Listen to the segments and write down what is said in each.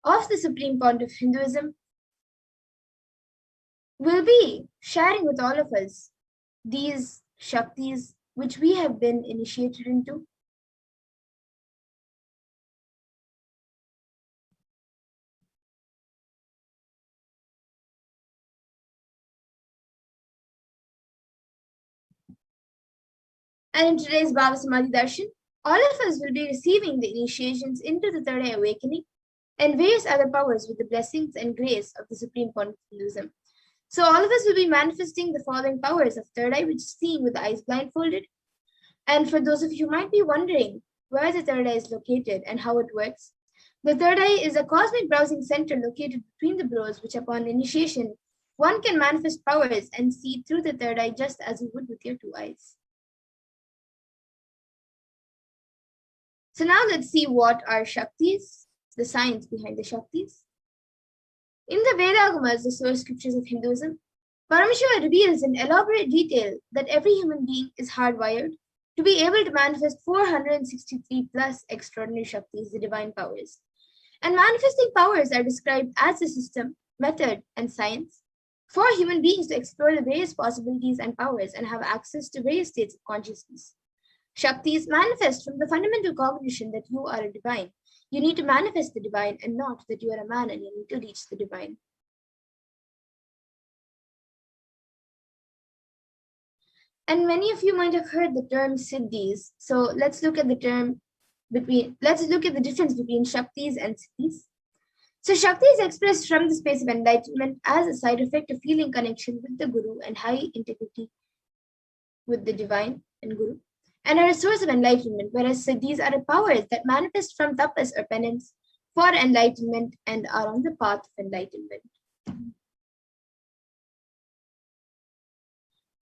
of the Supreme Point of Hinduism will be sharing with all of us these Shaktis which we have been initiated into. And in today's BHAVASAMADHI Darshan, all of us will be receiving the initiations into the third eye awakening and various other powers with the blessings and grace of the Supreme Point of Hinduism. So all of us will be manifesting the following powers of third eye, which is seeing with the eyes blindfolded. And for those of you who might be wondering where the third eye is located and how it works, the third eye is a cosmic browsing center located between the brows, which upon initiation, one can manifest powers and see through the third eye just as you would with your two eyes. So now let's see what are Shaktis, the science behind the Shaktis. In the Vedagamas, the source scriptures of Hinduism, Paramashiva reveals in elaborate detail that every human being is hardwired to be able to manifest 463 plus extraordinary Shaktis, the divine powers. And manifesting powers are described as a system, method, and science for human beings to explore the various possibilities and powers and have access to various states of consciousness. Shaktis manifest from the fundamental cognition that you are a divine. You need to manifest the divine and not that you are a man and you need to reach the divine. And many of you might have heard the term Siddhis. So let's look at the difference between Shaktis and Siddhis. So Shakti is expressed from the space of enlightenment as a side effect of feeling connection with the Guru and high integrity with the divine and Guru, and are a source of enlightenment, whereas Siddhis are powers that manifest from tapas or penance for enlightenment and are on the path of enlightenment.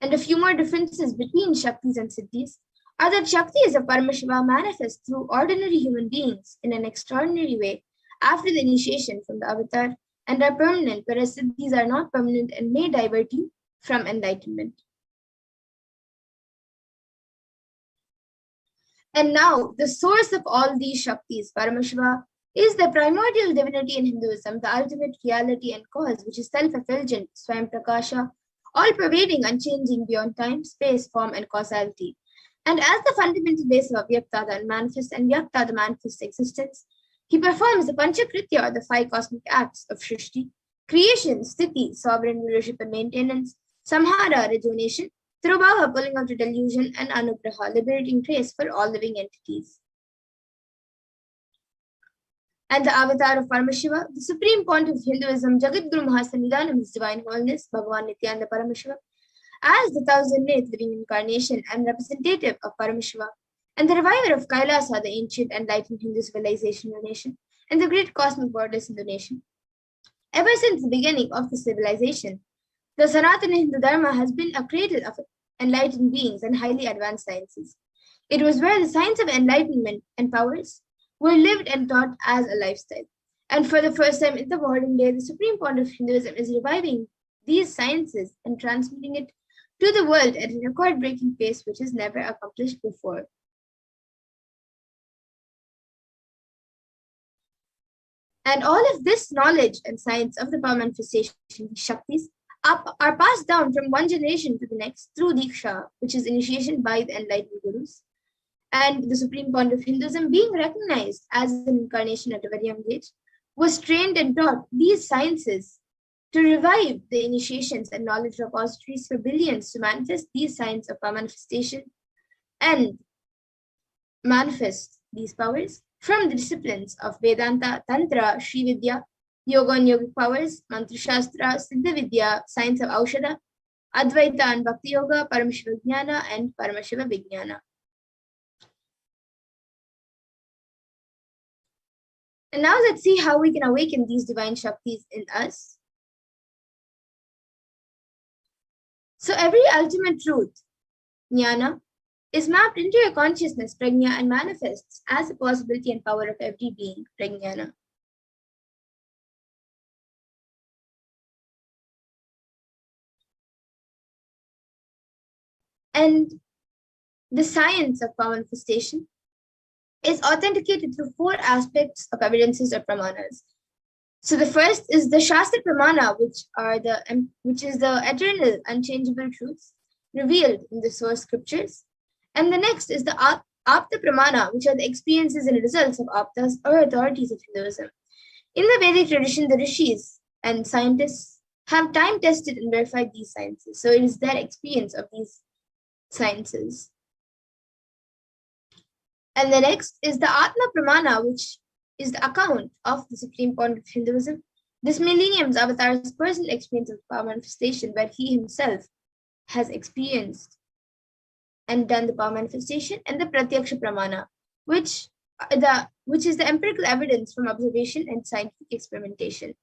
And a few more differences between Shaktis and Siddhis are that Shaktis of Paramashiva manifest through ordinary human beings in an extraordinary way after the initiation from the avatar and are permanent, whereas Siddhis are not permanent and may divert you from enlightenment. And now, the source of all these Shaktis, Paramashiva, is the primordial divinity in Hinduism, the ultimate reality and cause, which is self-effulgent, Swayam Prakasha, all-pervading, unchanging beyond time, space, form, and causality. And as the fundamental base of Avyakta, the unmanifest, and Vyakta, the manifest existence, he performs the Panchakritya, or the 5 cosmic acts of Shrishti, creation, Sthiti, sovereign rulership and maintenance, Samhara, rejuvenation, Tirubhava, pulling out the delusion, and Anugraha, liberating grace for all living entities. And the avatar of Paramashiva, the supreme point of Hinduism, Jagadguru Mahasannidhanam, His Divine Holiness, Bhagavan Nithyananda Paramashivam, as the 1000th living incarnation and representative of Paramashiva, and the reviver of Kailasa, the ancient enlightened Hindu civilization in the nation, and the great cosmic borders in the nation. Ever since the beginning of the civilization, the Sanatana Hindu Dharma has been a cradle of enlightened beings and highly advanced sciences. It was where the science of enlightenment and powers were lived and taught as a lifestyle. And for the first time in the modern day, the supreme point of Hinduism is reviving these sciences and transmitting it to the world at a record-breaking pace which is never accomplished before. And all of this knowledge and science of the power manifestation, Shaktis, are passed down from one generation to the next through Diksha, which is initiation by the enlightened Gurus. And the supreme point of Hinduism, being recognized as an incarnation at a very young age, was trained and taught these sciences to revive the initiations and knowledge repositories for billions to manifest these signs of power manifestation and manifest these powers from the disciplines of Vedanta, Tantra, Sri Vidya, Yoga and Yogic powers, Mantra Shastra, Siddha Vidya, science of Aushadha, Advaita and Bhakti Yoga, Paramashiva Jnana, and Paramashiva Vijnana. And now let's see how we can awaken these divine Shaktis in us. So every ultimate truth, Jnana, is mapped into your consciousness, Prajna, and manifests as a possibility and power of every being, Prajnana. And the science of power manifestation is authenticated through 4 aspects of evidences or pramanas. So the first is the Shastra Pramana, which is the eternal, unchangeable truths revealed in the source scriptures. And the next is the Apta Pramana, which are the experiences and results of Aptas or authorities of Hinduism. In the Vedic tradition, the rishis and scientists have time tested and verified these sciences. So it is their experience of these sciences. And the next is the Atma Pramana, which is the account of the supreme point of Hinduism. This millennium's avatar's personal experience of power manifestation, where he himself has experienced and done the power manifestation, and the Pratyaksha Pramana, which is the empirical evidence from observation and scientific experimentation.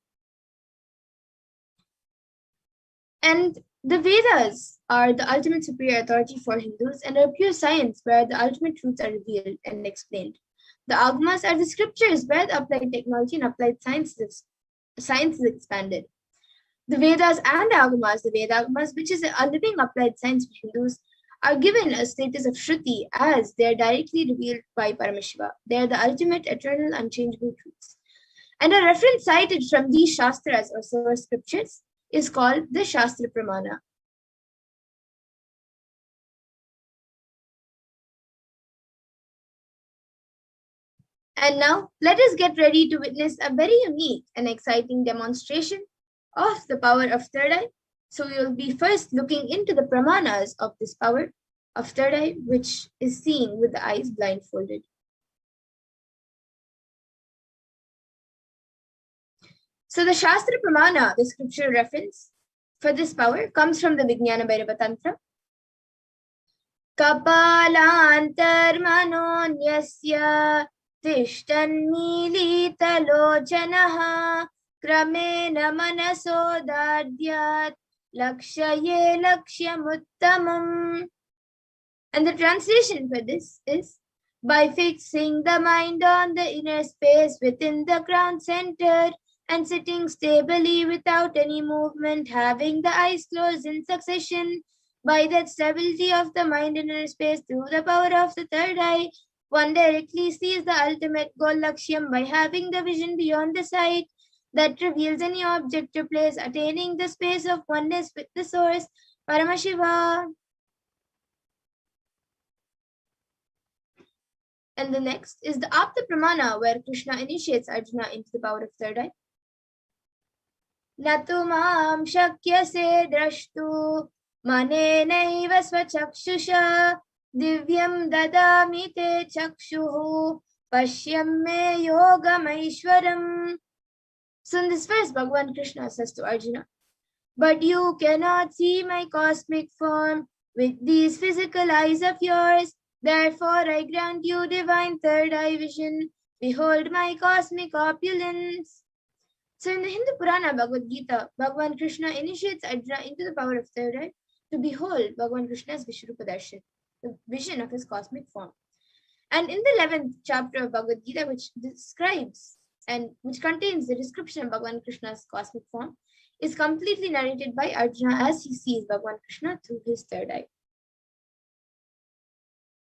And the Vedas are the ultimate superior authority for Hindus and are pure science where the ultimate truths are revealed and explained. The Agamas are the scriptures where the applied technology and applied science is expanded. The Vedas and Agamas, the Vedagamas, which is a living applied science for Hindus, are given a status of Shruti as they are directly revealed by Paramashiva. They are the ultimate, eternal, unchangeable truths. And a reference cited from these Shastras or source scriptures is called the Shastra Pramana. And now, let us get ready to witness a very unique and exciting demonstration of the power of third eye. So we will be first looking into the pramanas of this power of third eye, which is seeing with the eyes blindfolded. So the Shastra Pramana, the scripture reference for this power, comes from the Vijnana Bhairava Tantra. Kapalantarmanonyasya tishtannilitalochanaha kramena manasodadyat lakshaye lakshyamuttamam. And the translation for this is, by fixing the mind on the inner space within the crown center and sitting stably without any movement, having the eyes closed in succession, by that stability of the mind in inner space through the power of the third eye, one directly sees the ultimate goal lakshyam by having the vision beyond the sight that reveals any object or place, attaining the space of oneness with the source, Paramashiva. And the next is the Apta Pramana, where Krishna initiates Arjuna into the power of third eye. Natumam shakyase drashtu manenaiva svachakshusha divyam dadami te chakshuhu pashyam me yogamaishwaram. So in this verse, Bhagavan Krishna says to Arjuna, but you cannot see my cosmic form with these physical eyes of yours. Therefore, I grant you divine third eye vision. Behold my cosmic opulence. So in the Hindu Purana Bhagavad Gita, Bhagavan Krishna initiates Arjuna into the power of third eye to behold Bhagavan Krishna's Vishwarupa Darshan, the vision of his cosmic form. And in the 11th chapter of Bhagavad Gita, which describes and which contains the description of Bhagavan Krishna's cosmic form, is completely narrated by Arjuna as he sees Bhagavan Krishna through his third eye.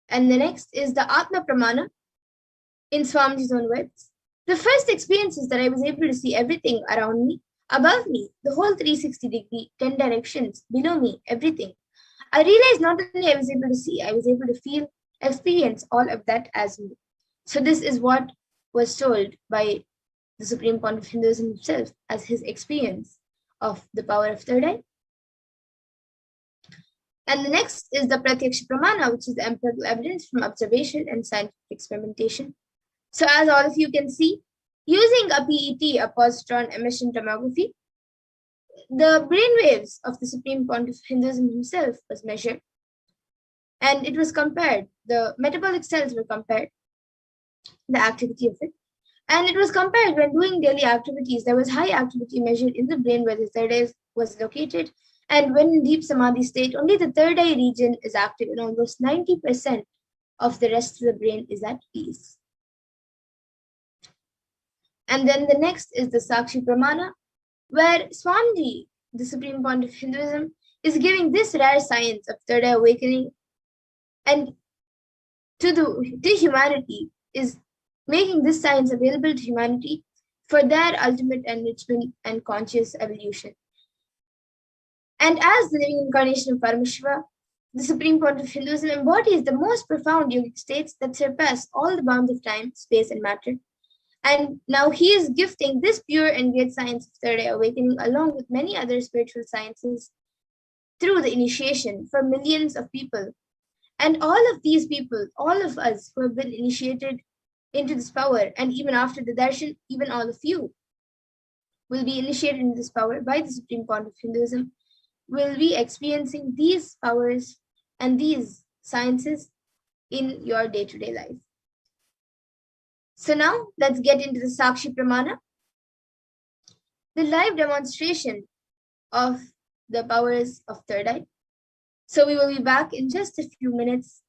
And the next is the Atma Pramana in Swamiji's own words. The first experience is that I was able to see everything around me, above me, the whole 360-degree, 10 directions, below me, everything. I realized not only I was able to see, I was able to feel, experience all of that as me. So this is what was told by the Supreme Point of Hinduism himself as his experience of the power of third eye. And the next is the Pratyaksha Pramana, which is the empirical evidence from observation and scientific experimentation. So as all of you can see, using a PET, a positron emission tomography, the brainwaves of the Supreme Point of Hinduism himself was measured. And it was compared, the metabolic cells were compared, the activity of it. And it was compared when doing daily activities, there was high activity measured in the brain where the third eye was located. And when in deep samadhi state, only the third eye region is active and almost 90% of the rest of the brain is at peace. And then the next is the Sakshi Pramana, where Swamiji, the Supreme Point of Hinduism, is giving this rare science of third eye awakening and to humanity, is making this science available to humanity for their ultimate enrichment and conscious evolution. And as the living incarnation of Paramashiva, the supreme point of Hinduism embodies the most profound yogic states that surpass all the bounds of time, space, and matter. And now he is gifting this pure and great science of third eye awakening along with many other spiritual sciences through the initiation for millions of people. And all of these people, all of us who have been initiated into this power, and even after the darshan, even all of you will be initiated into this power by the supreme point of Hinduism, will be experiencing these powers and these sciences in your day-to-day life. So now let's get into the Sakshi Pramana, the live demonstration of the powers of third eye. So we will be back in just a few minutes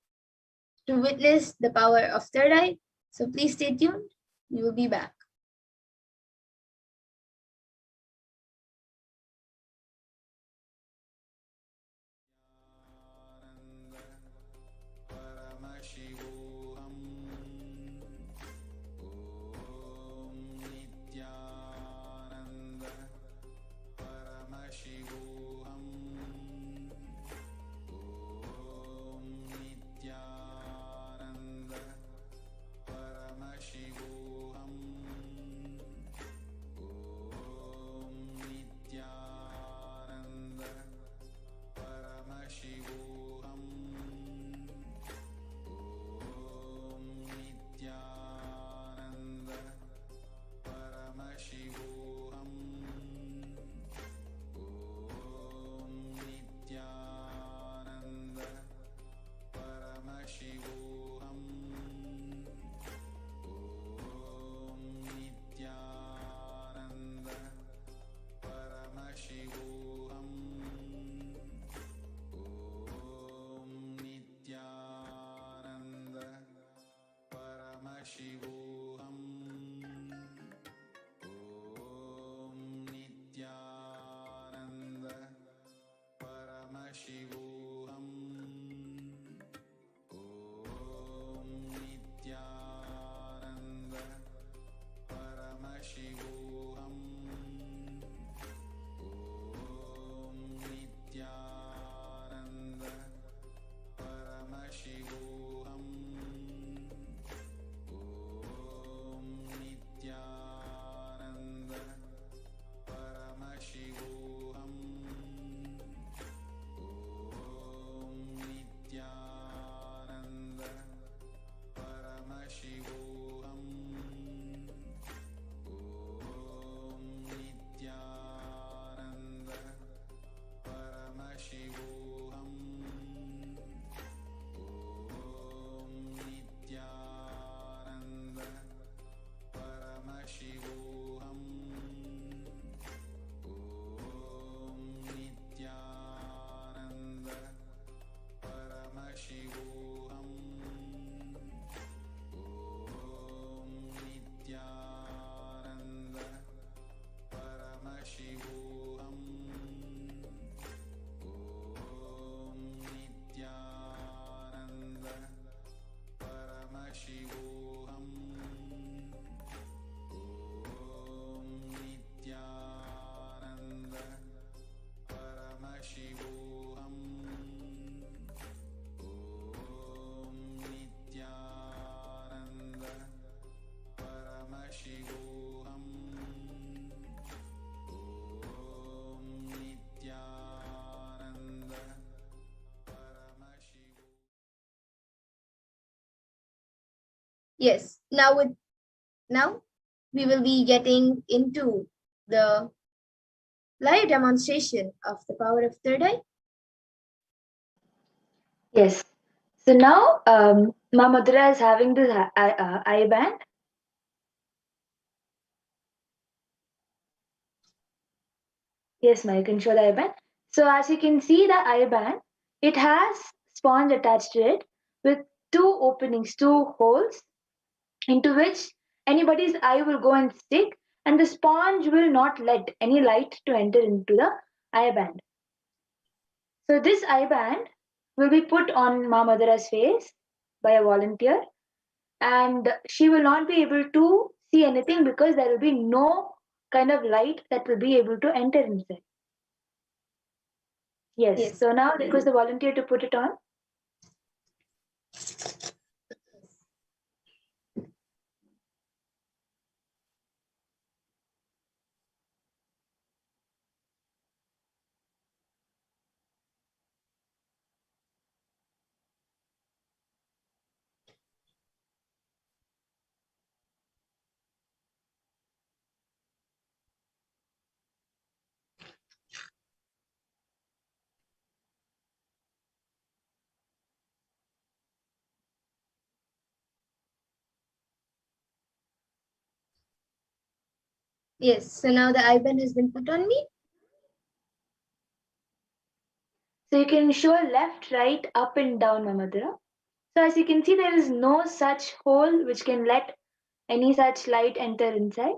to witness the power of third eye. So please stay tuned. We will be back. Paramashivoham. Om Nithyananda Paramashivoham. Om Nithyananda Paramashivoham. Om Nithyananda Paramashivoham. Nithyananda Paramashivoham. Om Nithyananda Paramashivoham. Om Nithyananda Paramashivoham. Om Nithyananda Paramashivoham. Om Nithyananda Paramashivoham. Om Nithyananda Paramashivoham. Om Nithyananda Paramashivoham. Om Nithyananda Paramashivoham. Om Nithyananda Paramashivoham. Om Nithyananda Paramashivoham. Om Nithyananda Paramashivoham. Om Nithyananda Paramashivoham. Om Nithyananda Paramashivoham. Om Nithyananda Paramashivoham. Om Nithyananda Paramashivoham. Om Nithyananda Paramashivoham. Om Nithyananda Paramashivoham. Yes, now we will be getting into the live demonstration of the power of third eye. Yes. So now Mamadura is having this eye band. Yes, ma, you can show the eye band. So as you can see the eye band, it has sponge attached to it with two openings, two holes into which anybody's eye will go and stick, and the sponge will not let any light to enter into the eye band. So this eye band will be put on Ma Madhura's face by a volunteer, and she will not be able to see anything because there will be no kind of light that will be able to enter inside. Yes. So now request the volunteer to put it on. Yes, so now the IBAN has been put on me. So you can show left, right, up and down, Mamadura. So as you can see, there is no such hole which can let any such light enter inside.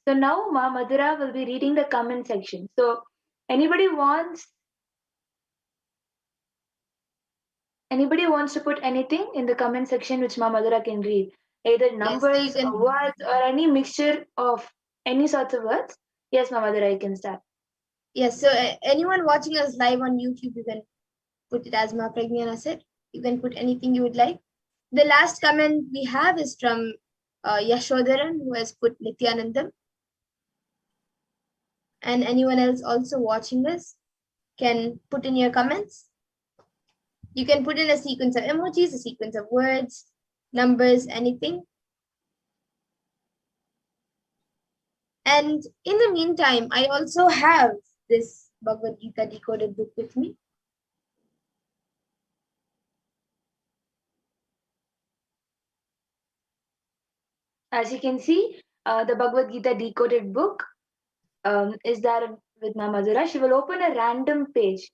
So now Ma Madhura will be reading the comment section. So anybody wants to put anything in the comment section which Ma Madhura can read, either numbers Yes, so or words or any mixture of any sorts of words. Yes, Ma Madhura, you can start. Yes, so anyone watching us live on YouTube, you can put it as Ma Pragnana said. You can put anything you would like. The last comment we have is from Yashodharan, who has put Nithyanandam. And anyone else also watching this can put in your comments. You can put in a sequence of emojis, a sequence of words, numbers, anything. And in the meantime, I also have this Bhagavad Gita decoded book with me. As you can see, the Bhagavad Gita decoded book is there with Ma Madhura. She will open a random page.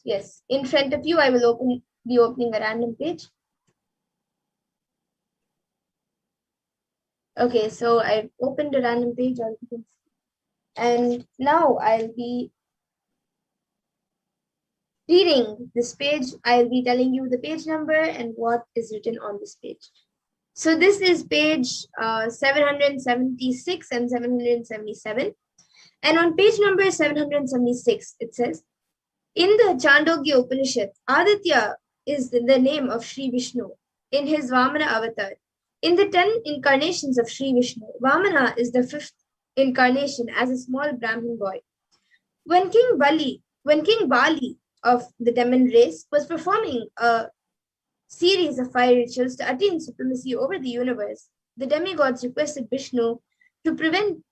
Yes, in front of you, I will be opening a random page. Okay, so I've opened a random page, and now I'll be reading this page. I'll be telling you the page number and what is written on this page. So this is page 776 and 777. And on page number 776, it says, in the Chandogya Upanishad, Aditya is the name of Sri Vishnu in his Vamana avatar. In the 10 incarnations of Sri Vishnu, Vamana is the 5th incarnation as a small Brahmin boy. When King Bali of the demon race was performing a series of fire rituals to attain supremacy over the universe, the demigods requested Vishnu to prevent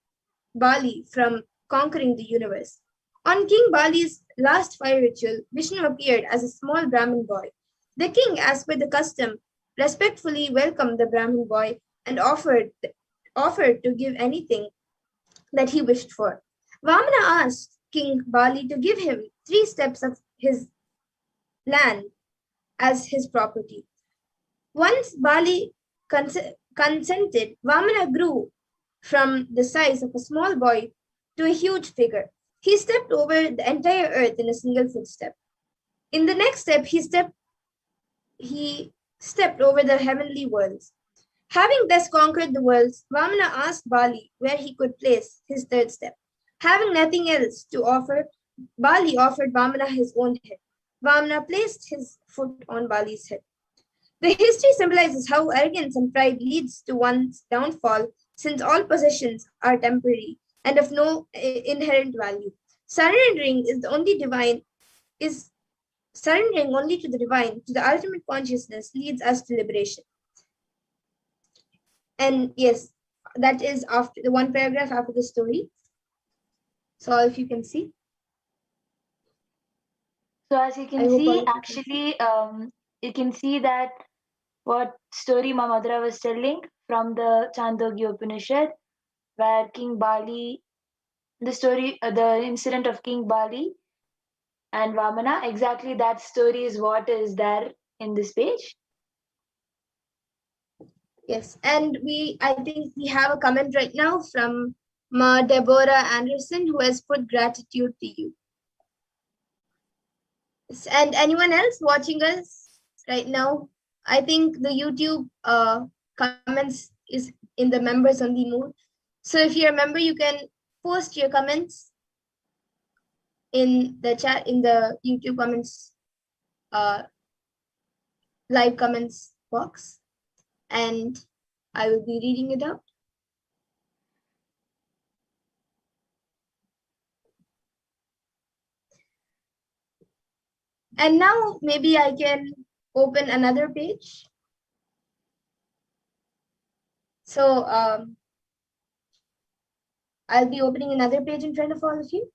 Bali from conquering the universe. On King Bali's last fire ritual, Vishnu appeared as a small Brahmin boy. The king, as per the custom, respectfully welcomed the Brahmin boy and offered to give anything that he wished for. Vamana asked King Bali to give him 3 steps of his land as his property. Once Bali consented, Vamana grew from the size of a small boy to a huge figure. He stepped over the entire earth in a single footstep. In the next step, he stepped over the heavenly worlds. Having thus conquered the worlds, Vamana asked Bali where he could place his 3rd step. Having nothing else to offer, Bali offered Vamana his own head. Vamana placed his foot on Bali's head. The history symbolizes how arrogance and pride leads to one's downfall, since all possessions are temporary and of no inherent value. Surrendering only to the divine, to the ultimate consciousness, leads us to liberation. And yes, that is after the one paragraph after the story. So if you can see. So as you can see, actually, you can see that what story Ma Madhura was telling from the Chandogya Upanishad, where King Bali, the incident of King Bali and Vamana, exactly that story is what is there in this page. Yes, and I think we have a comment right now from Ma Deborah Anderson, who has put gratitude to you. And anyone else watching us right now? I think the YouTube comments is in the members only mode. So if you're a member, you can post your comments in the chat, in the YouTube comments, live comments box, and I will be reading it out. And now maybe I can open another page. So I'll be opening another page in front of all of you.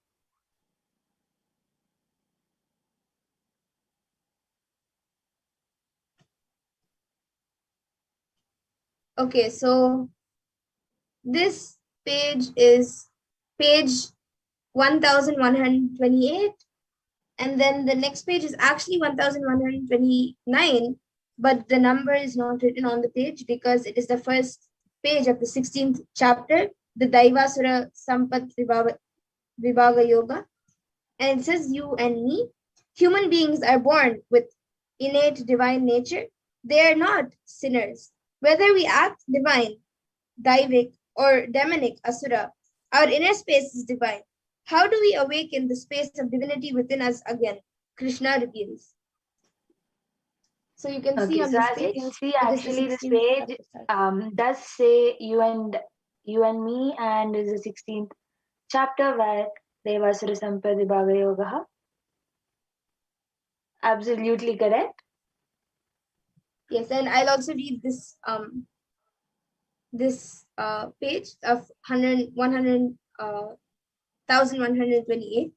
Okay, so this page is page 1128, and then the next page is actually 1129, but the number is not written on the page because it is the first page of the 16th chapter, the Daivasura Sampat Vibhaga Yoga. And it says, you and me, human beings are born with innate divine nature. They are not sinners. Whether we act divine, Daivik, or demonic, Asura, our inner space is divine. How do we awaken the space of divinity within us again? Krishna reveals. So you can see on so this as page. you can see, it is the actually this 16th page chapter. does say you and me, and is the 16th chapter where Devasura Sampadi Bhava Yoga. Absolutely correct. Yes, and I'll also read this page of 1128.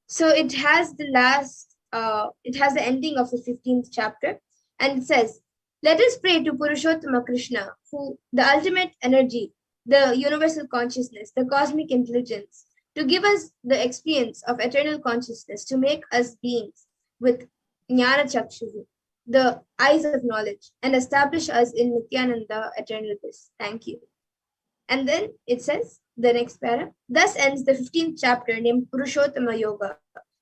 So it has the ending of the 15th chapter, and it says, let us pray to Purushottama Krishna, who the ultimate energy, the universal consciousness, the cosmic intelligence, to give us the experience of eternal consciousness, to make us beings with Jnana Chakshu, the eyes of knowledge, and establish us in Nithyananda eternal bliss. Thank you. And then it says, the next para, thus ends the 15th chapter named Purushottama Yoga,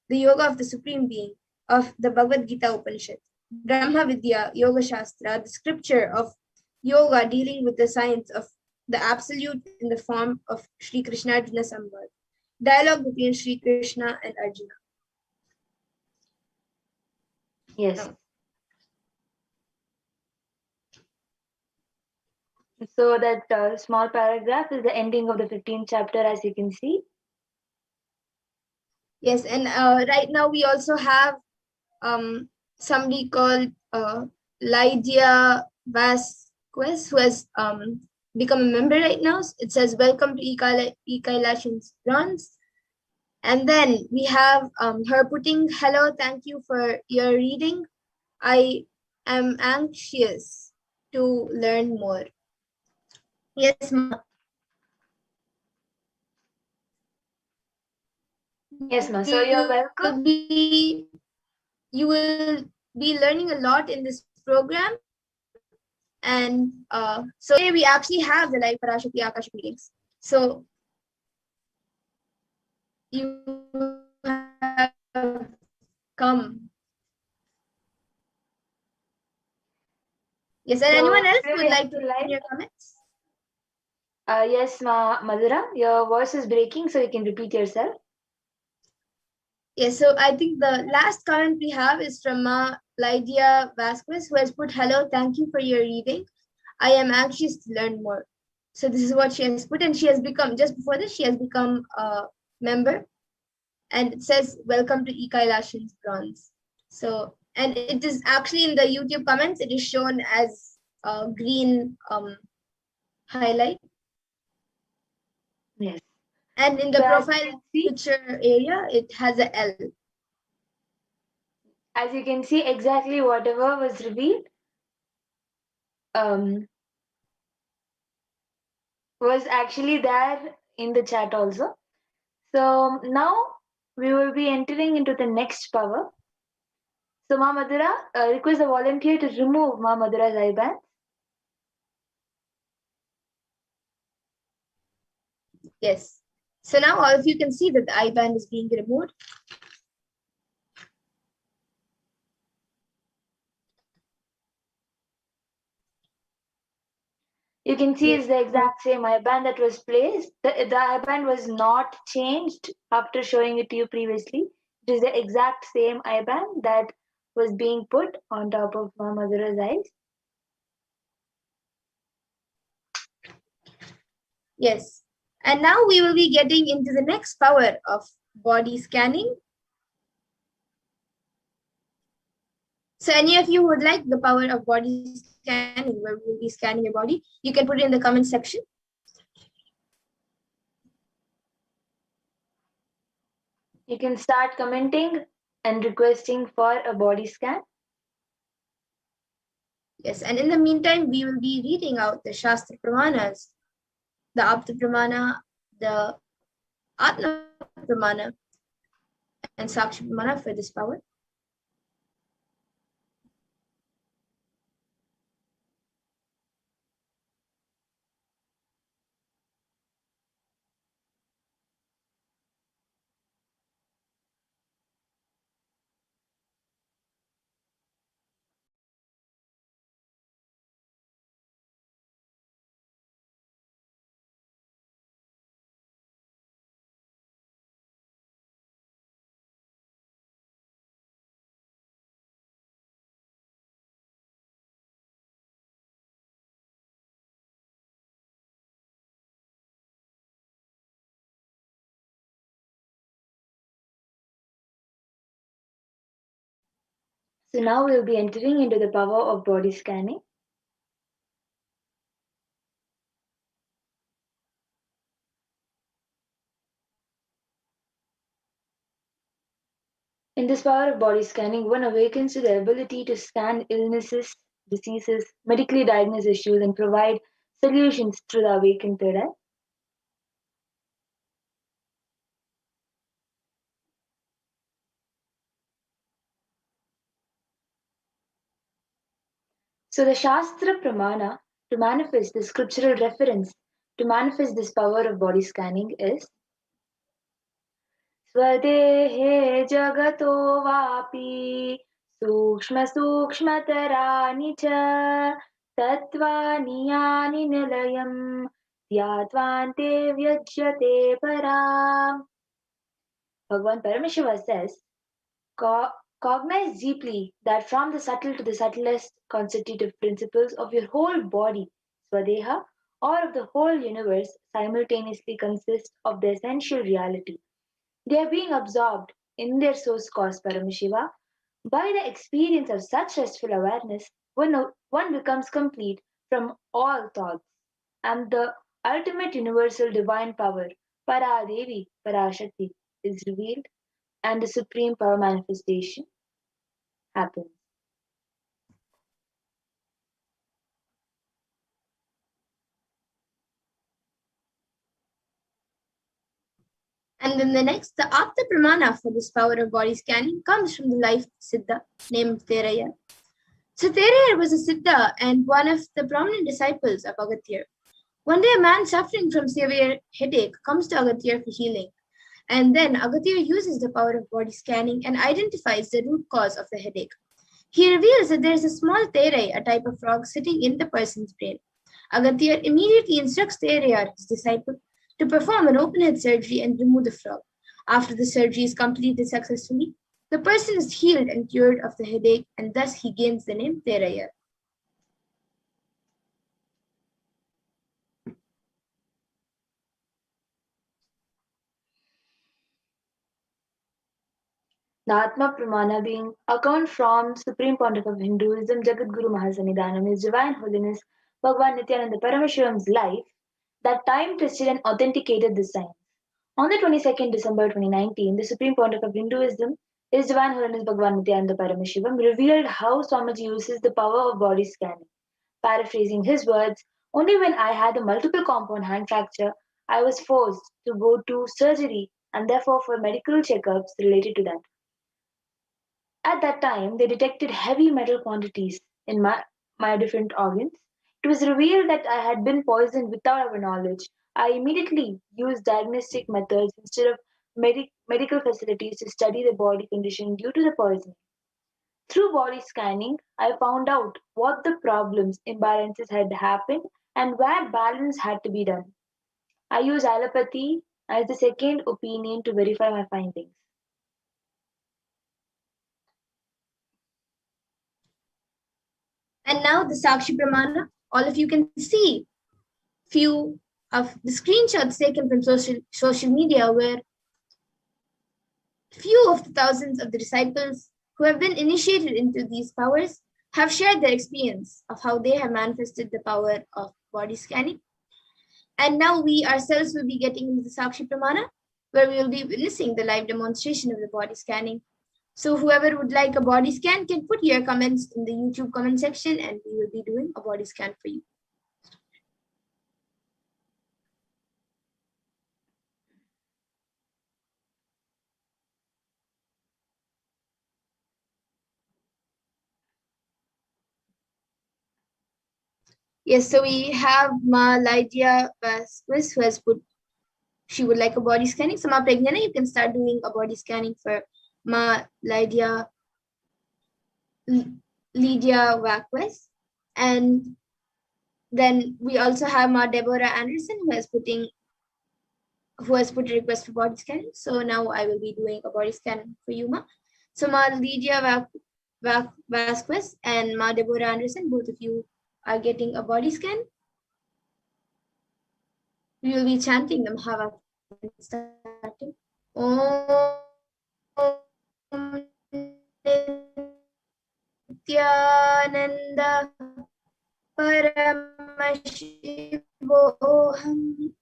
the yoga of the Supreme Being of the Bhagavad Gita Upanishad. Brahma Vidya, Yoga Shastra, the scripture of yoga dealing with the science of the absolute in the form of Sri Krishna Arjuna Samvad. Dialogue between Sri Krishna and Arjuna. Yes. No. So that small paragraph is the ending of the 15th chapter, as you can see. Yes, and right now we also have somebody called Lydia Vasquez, who has become a member right now. It says, welcome to Kailashan's runs. And then we have her putting, hello, thank you for your reading. I am anxious to learn more. Yes, ma. Yes, ma. So you're welcome. You will be learning a lot in this program. And so today we actually have the live Parashakti Akash meetings. So you have come. Yes, and So anyone else today would we like have to the write in live. your comments? Yes, ma, Madhura, your voice is breaking, so you can repeat yourself. Yes, so I think the last comment we have is from Lydia Vasquez, who has put, hello, thank you for your reading. I am anxious to learn more. So this is what she has put, and she has become, just before this, she has become a member. And it says, welcome to Kailashan's bronze. So, and it is actually in the YouTube comments, it is shown as a green highlight. Yes. And in the So profile picture area, it has a L. As you can see, exactly whatever was revealed was actually there in the chat also. So now we will be entering into the next power. So Ma Madhura, request the volunteer to remove Ma Madhura's IBAN. Yes. So now all of you can see that the IBAN is being removed. You can see Yes. it's the exact same I-band that was placed. The I-band was not changed after showing it to you previously. It is the exact same I-band that was being put on top of Madhura's eyes. Yes. And now we will be getting into the next power of body scanning. So any of you would like the power of body scanning, where we will be scanning your body, you can put it in the comment section. You can start commenting and requesting for a body scan. Yes, and in the meantime, we will be reading out the Shastra Pramanas, the Apta Pramana, the Atma Pramana, and Sakshi Pramana for this power. So now we'll be entering into the power of body scanning. In this power of body scanning, one awakens to the ability to scan illnesses, diseases, medically diagnose issues, and provide solutions through the awakened third eye. So the Shastra Pramana to manifest the scriptural reference to manifest this power of body scanning is Swadehe Jagato Vapi Sukshma Sukshmatarani Cha Tatvani Yani Nilayam Dhyattvante Vyajyate Param. Bhagavan Paramashiva says, cognize deeply that from the subtle to the subtlest constitutive principles of your whole body, Swadeha, or of the whole universe, simultaneously consist of the essential reality. They are being absorbed in their source cause, Paramashiva. By the experience of such restful awareness, one becomes complete from all thoughts, and the ultimate universal divine power, Paradevi, Parashakti, is revealed, and the supreme power manifestation happens. And then the next, the Apta Pramana for this power of body scanning comes from the life Siddha named Teraya. So Teraya was a Siddha and one of the prominent disciples of Agathya. One day, a man suffering from severe headache comes to Agathya for healing. And then Agathya uses the power of body scanning and identifies the root cause of the headache. He reveals that there is a small Terai, a type of frog, sitting in the person's brain. Agathya immediately instructs Teraya, his disciple, to perform an open head surgery and remove the frog. After the surgery is completed successfully, the person is healed and cured of the headache, and thus he gains the name Teraya. The Atma Pramana being account from Supreme Pontiff of Hinduism, Jagadguru Mahasannidhanam, His Divine Holiness Bhagavan Nithyananda Paramashivam's life that time tested and authenticated the science. On the 22nd December 2019, the Supreme Pontiff of Hinduism, His Divine Holiness Bhagavan Nithyananda Paramashivam, revealed how Swamiji uses the power of body scanning. Paraphrasing his words, only when I had a multiple compound hand fracture, I was forced to go to surgery and therefore for medical checkups related to that. At that time, they detected heavy metal quantities in my different organs. It was revealed that I had been poisoned without our knowledge. I immediately used diagnostic methods instead of medical facilities to study the body condition due to the poisoning. Through body scanning, I found out what the problems, imbalances had happened and where balance had to be done. I use allopathy as the second opinion to verify my findings. And now the Sakshi Pramana, all of you can see few of the screenshots taken from social media where few of the thousands of the disciples who have been initiated into these powers have shared their experience of how they have manifested the power of body scanning. And now we ourselves will be getting into the Sakshi Pramana, where we will be witnessing the live demonstration of the body scanning. So whoever would like a body scan can put your comments in the YouTube comment section and we will be doing a body scan for you. Yes, so we have Ma Lydia Vasquez who has put she would like a body scanning. So Ma Pregnana, you can start doing a body scanning for Ma Lydia Vasquez. And then we also have Ma Deborah Anderson who has put a request for body scanning. So now I will be doing a body scan for you, Ma. So Ma Lydia Vasquez and Ma Deborah Anderson, both of you are getting a body scan. We will be chanting the Mahavakya starting. Om Nithyananda Paramashivoham.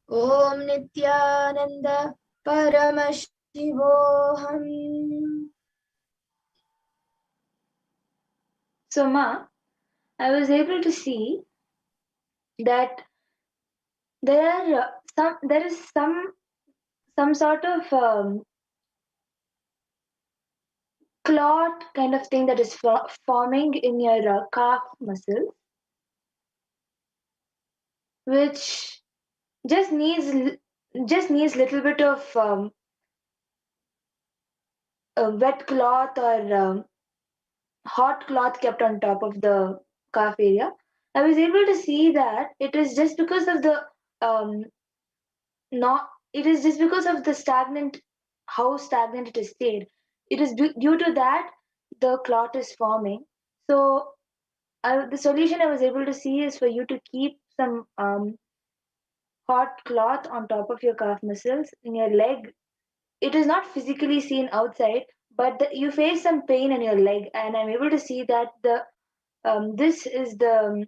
Om Nithyananda Paramashivoham. So, Ma, I was able to see that there is some sort of clot kind of thing that is forming in your calf muscle, which just needs little bit of a wet cloth or hot cloth kept on top of the calf area. I was able to see that it is just because of the not it is just because of the stagnant how stagnant it is stayed. It is due to that the clot is forming. So the solution I was able to see is for you to keep some hot cloth on top of your calf muscles in your leg. It is not physically seen outside, but you face some pain in your leg, and I'm able to see that this is the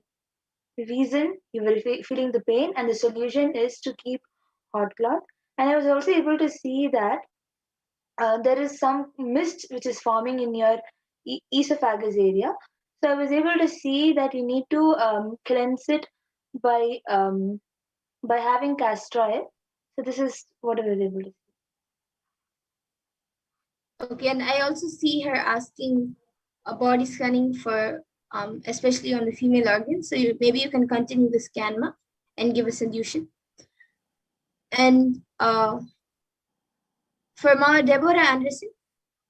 reason you were feeling the pain, and the solution is to keep hot cloth. And I was also able to see that there is some mist which is forming in your esophagus area. So I was able to see that you need to cleanse it by having castor oil. So this is what I was able to see. Okay, and I also see her asking a body scanning for especially on the female organs. So maybe you can continue the scan, Ma, and give a solution. And for Ma Deborah Anderson,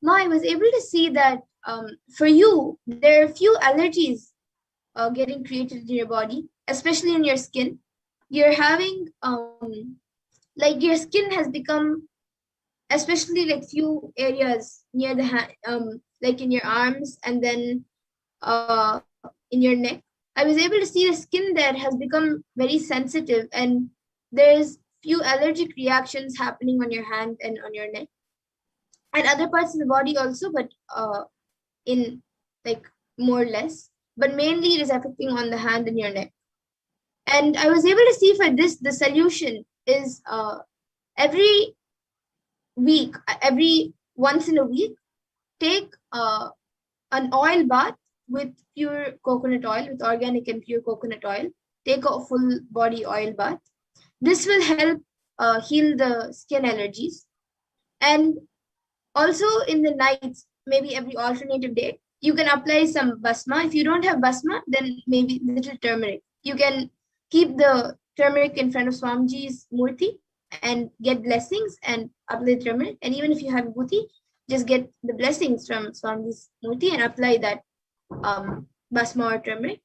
Ma, I was able to see that for you, there are a few allergies getting created in your body, especially in your skin. You're having like your skin has become, especially like few areas near the hand, like in your arms and then in your neck. I was able to see the skin there has become very sensitive, and there's few allergic reactions happening on your hand and on your neck and other parts of the body also, but in like more or less, but mainly it is affecting on the hand and your neck. And I was able to see for this, the solution is every once in a week, take an oil bath with pure coconut oil, with organic and pure coconut oil. Take a full body oil bath. This will help heal the skin allergies. And also in the nights, maybe every alternative day, you can apply some basma. If you don't have basma, then maybe little turmeric. You can keep the turmeric in front of Swamiji's murti and get blessings and apply turmeric. And even if you have bhuti, just get the blessings from Swamiji's murti and apply that basma or turmeric.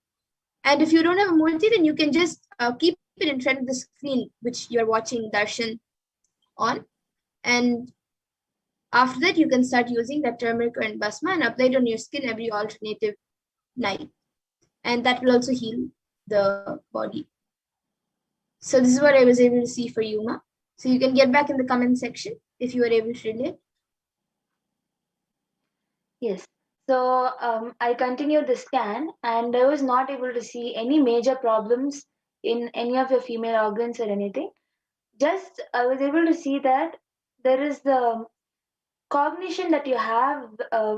And if you don't have a murti, then you can just keep it in front of the screen which you're watching darshan on. And after that, you can start using that turmeric and basma and apply it on your skin every alternative night. And that will also heal the body. So this is what I was able to see for you, Ma. So you can get back in the comment section if you were able to relate. Yes. So I continued the scan and I was not able to see any major problems in any of your female organs or anything. Just I was able to see that there is the cognition that you have,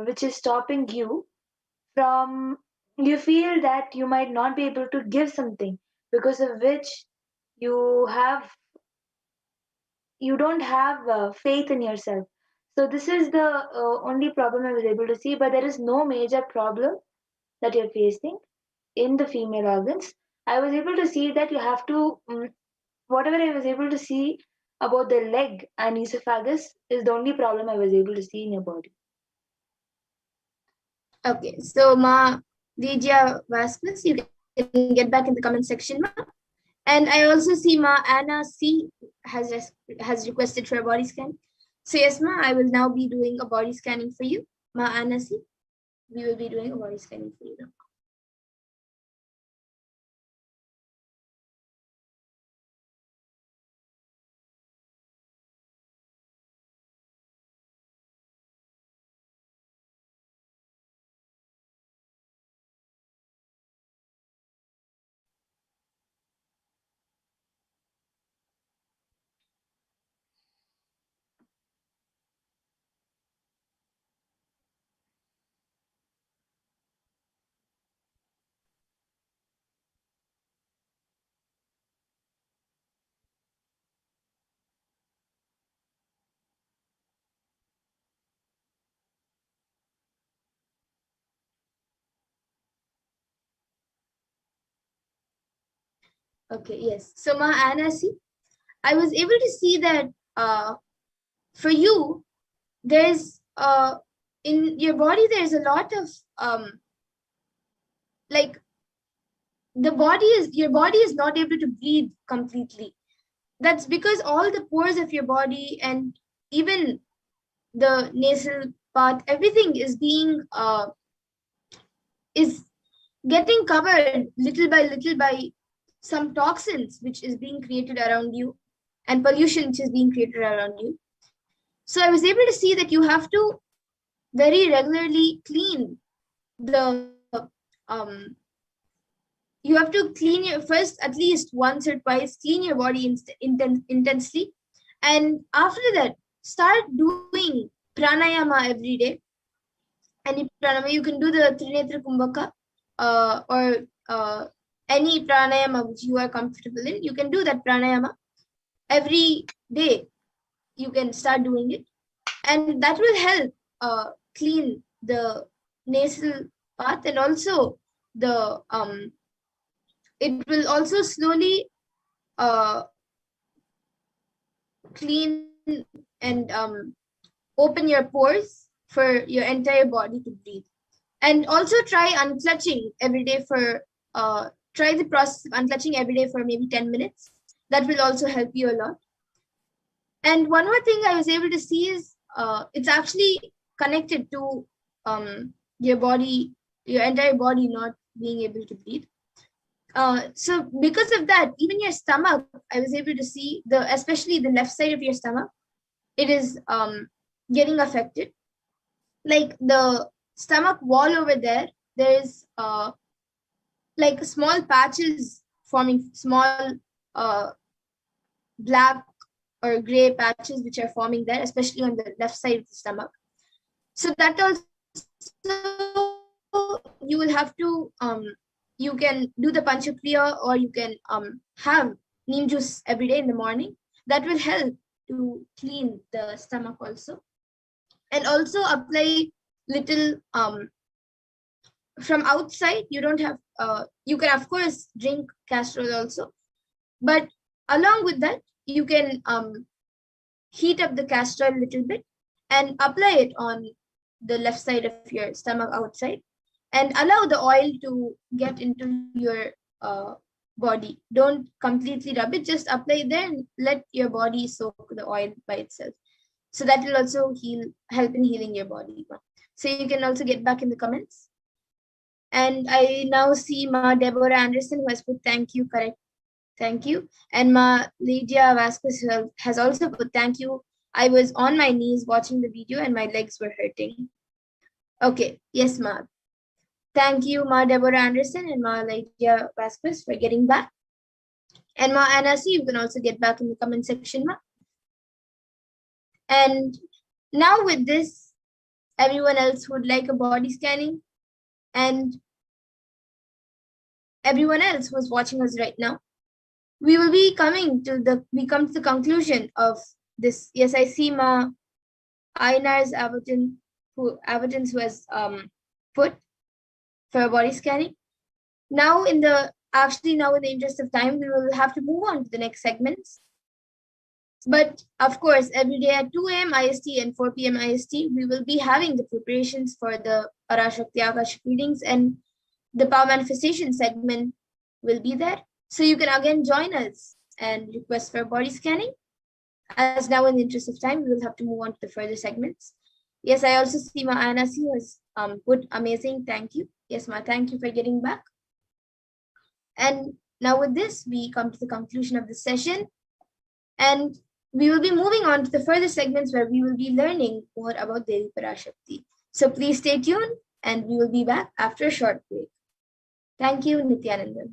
which is stopping you from, you feel that you might not be able to give something because of which you have, you don't have faith in yourself. So this is the only problem I was able to see, but there is no major problem that you're facing in the female organs. I was able to see that you have to, whatever I was able to see about the leg and esophagus is the only problem I was able to see in your body. Okay, so Ma Lydia Vasquez, you can get back in the comment section, Ma. And I also see Ma Anna C has requested for a body scan. So yes, Ma, I will now be doing a body scanning for you. Ma Anna C, we will be doing a body scanning for you now. Okay, yes. So Ma Anna C, I was able to see that for you, there's in your body there's a lot of like your body is not able to breathe completely. That's because all the pores of your body and even the nasal part, everything is being is getting covered little by some toxins which is being created around you and pollution which is being created around you. So I was able to see that you have to very regularly clean the you have to clean your first at least once or twice, clean your body intensely, and after that start doing pranayama every day. Any pranayama, you can do the Trinetra Kumbhaka or any pranayama which you are comfortable in. You can do that pranayama every day. You can start doing it, and that will help clean the nasal path, and also the it will also slowly clean and open your pores for your entire body to breathe. And also try unclutching every day for try the process of unclutching every day for maybe 10 minutes. That will also help you a lot. And one more thing I was able to see is it's actually connected to your body, your entire body not being able to breathe. So because of that, even your stomach, I was able to see especially the left side of your stomach, it is getting affected. Like the stomach wall over there, there's like small patches forming, small black or gray patches which are forming there, especially on the left side of the stomach. So that also you will have to you can do the panchakriya, or you can have neem juice every day in the morning. That will help to clean the stomach also. And also apply little from outside. You don't have you can of course drink castor oil also, but along with that you can heat up the castor oil a little bit and apply it on the left side of your stomach outside, and allow the oil to get into your body. Don't completely rub it, just apply there and let your body soak the oil by itself. So that will also help in healing your body. So you can also get back in the comments. And I now see Ma Deborah Anderson who has put thank you, correct. Thank you. And Ma Lydia Vasquez has also put thank you. I was on my knees watching the video and my legs were hurting. Okay, yes, Ma. Thank you, Ma Deborah Anderson and Ma Lydia Vasquez for getting back. And Ma Anna C, you can also get back in the comment section, Ma. And now with this, everyone else would like a body scanning, and everyone else who's watching us right now, we will be coming to the conclusion of this. Yes, I see Ma Ainar's Avatans who has put for body scanning. Now in the interest of time, we will have to move on to the next segments. But of course, every day at 2 a.m. IST and 4 p.m. IST, we will be having the preparations for the Parashakti Akashic readings, and the power manifestation segment will be there. So you can again join us and request for body scanning. As now in the interest of time, we will have to move on to the further segments. Yes, I also see Ma Anna C has put amazing, thank you. Yes, Ma, thank you for getting back. And now with this, we come to the conclusion of the session. And we will be moving on to the further segments where we will be learning more about Devi Parashakti. So please stay tuned and we will be back after a short break. Thank you, Nithyananda.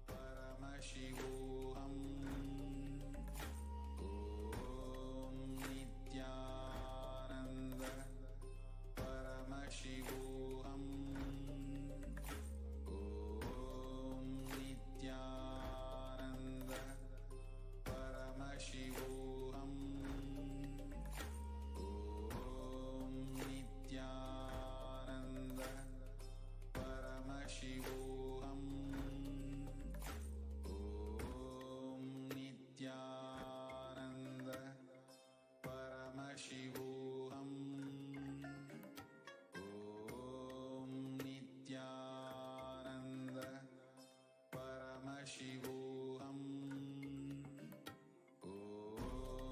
Paramashivoham. Om Nithyananda Paramashivoham. Om Nithyananda Paramashivoham. Om Nithyananda Paramashivoham. Om Nithyananda Paramashivoham. Om Nithyananda Paramashivoham.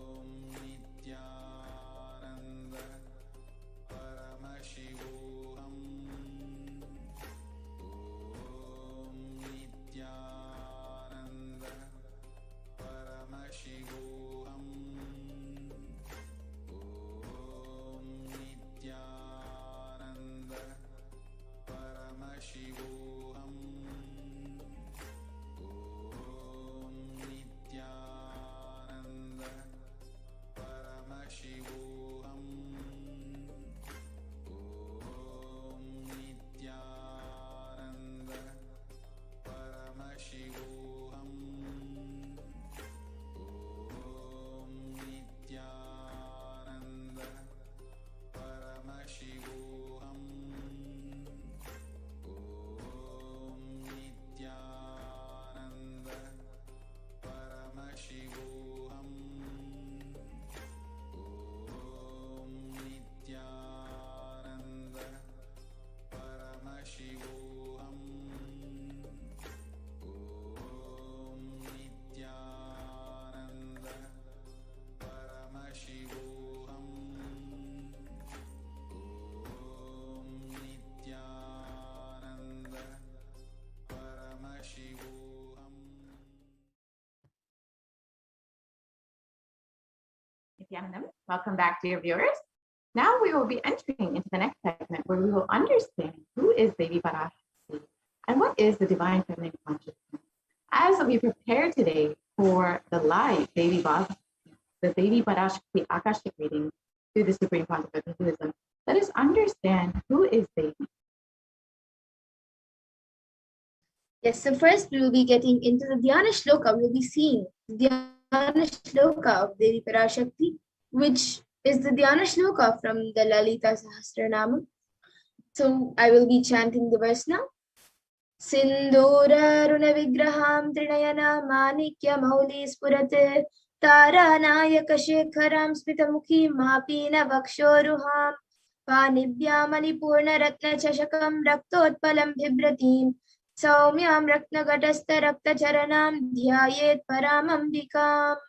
Om Nithyananda Paramashivoham. Om Nithyananda Paramashivoham. Om Nithyananda Paramashivoham. Om Nithyananda Paramashivoham. Om Nithyananda Paramashivoham. Om Nithyananda Paramashivoham. Om Nithyananda Paramashivoham. Om Nithyananda Paramashivoham. Om Nithyananda Paramashivoham. Om Nithyananda Paramashivoham. Nithyanandam. Welcome back, dear viewers. Now we will be entering into the next segment where we will understand who is Devi Parashakti and what is the divine feminine consciousness. As we prepare today for the live Devi Parashakti Akashic reading through the Supreme Concept of Hinduism, let us understand who is Devi. Yes, so first we will be getting into the Dhyana Shloka. We will be seeing the Dhyana Shloka of Devi Parashakti, which is the Dhyana Shloka from the Lalita Sahasranama. So I will be chanting the verse now. Sindhura Runa Vigraham Trinayana Manikya Mauli Spurate तारानायकशेखरां स्मितमुखीं मापीनवक्षोरुहां पाणिभ्यामणिपूर्णरत्नचषकं रक्तोत्पलं बिभ्रतीं सौम्यां रत्नघटस्थरक्तचरणां ध्यायेत् परामम्बिकाम्.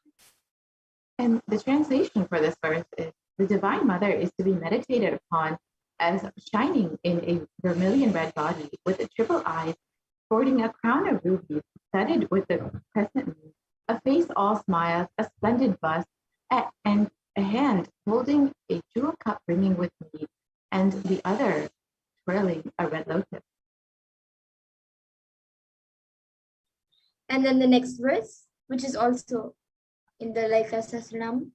And the translation for this verse is, the Divine Mother is to be meditated upon as shining in a vermilion red body with triple eyes, sporting a crown of rubies studded with the crescent moon, a face all smiles, a splendid bust, and a hand holding a jewel cup brimming with mead, and the other twirling a red lotus. And then the next verse, which is also in the Lalita Sahasranam.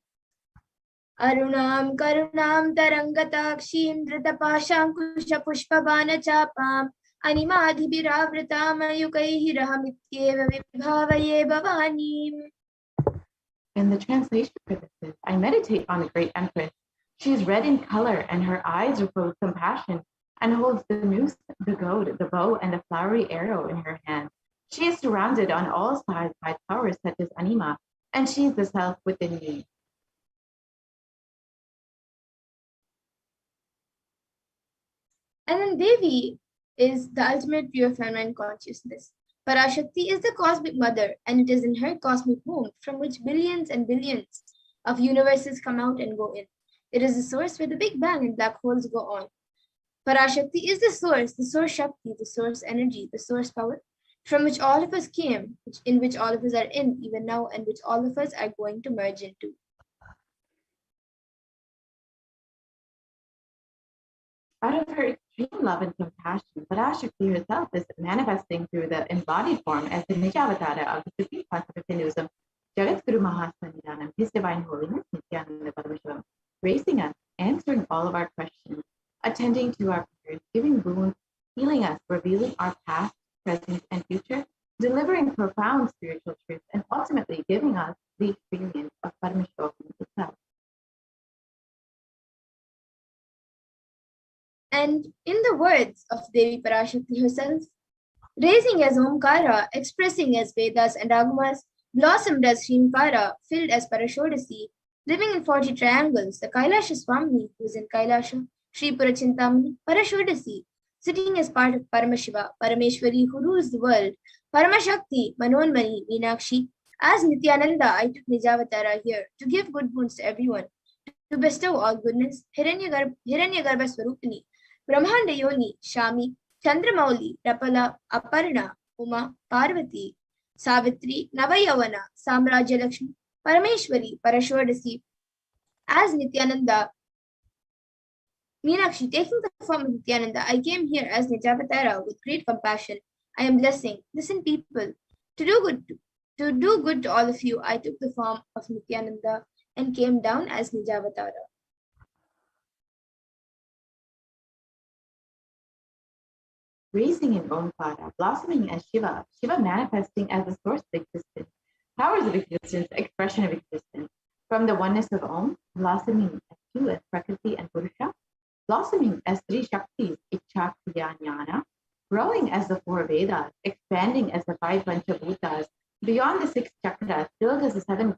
Arunam karunam tarangatakshim dritapashankusha pushpabana chapam animadhibhiravritam ayukaihi rahamityeva vibhavaye bhavanim. And the translation for this is, I meditate on the great empress. She is red in color, and her eyes are full of compassion, and holds the noose, the goad, the bow, and the flowery arrow in her hand. She is surrounded on all sides by powers such as Anima, and she is the self within me. And then Devi is the ultimate pure feminine consciousness. Parashakti is the cosmic mother, and it is in her cosmic womb from which billions and billions of universes come out and go in. It is the source where the Big Bang and black holes go on. Parashakti is the source Shakti, the source energy, the source power, from which all of us came, in which all of us are in even now, and which all of us are going to merge into. Out of her extreme love and compassion, Parashakti herself is manifesting through the embodied form as the Nijavatara of the Supreme Concept of Hinduism, Jagat Guru Mahasanidanam, His Divine Holiness, Nithyananda Paramashivam, raising us, answering all of our questions, attending to our prayers, giving boons, healing us, revealing our past, present, and future, delivering profound spiritual truths, and ultimately giving us the experience of Paramashivoham itself. And in the words of Devi Parashakti herself, raising as Omkara, expressing as Vedas and Agamas, blossomed as Shrinkara, filled as Parashodasi, living in 40 triangles, the Kailasa Swami, who is in Kailasa, Sri Purachintamani, Parashodasi, sitting as part of Paramashiva, Parameshwari, who rules the world, Paramashakti, Manonmani, Meenakshi. As Nithyananda, I took Nijavatara here to give good boons to everyone, to bestow all goodness, Hiranyagarbha Swarupini, Brahmanda Yoni, Shami, Chandramauli, Rapala, Aparna, Uma, Parvati, Savitri, Navayavana, Samrajya Lakshmi, Parameshwari, Parashodasi. As Nithyananda, Meenakshi, taking the form of Nithyananda, I came here as Nijavatara with great compassion. I am blessing. Listen, people, to do good to all of you, I took the form of Nithyananda and came down as Nijavatara. Raising in Omkara, blossoming as Shiva, Shiva manifesting as the source of existence, powers of existence, expression of existence, from the oneness of Om, blossoming as two as Prakriti and Purusha, blossoming as three Shaktis, Ichcha, Kriya, Jnana, growing as the four Vedas, expanding as the five Panchabhutas, beyond the six chakras, filled as the seven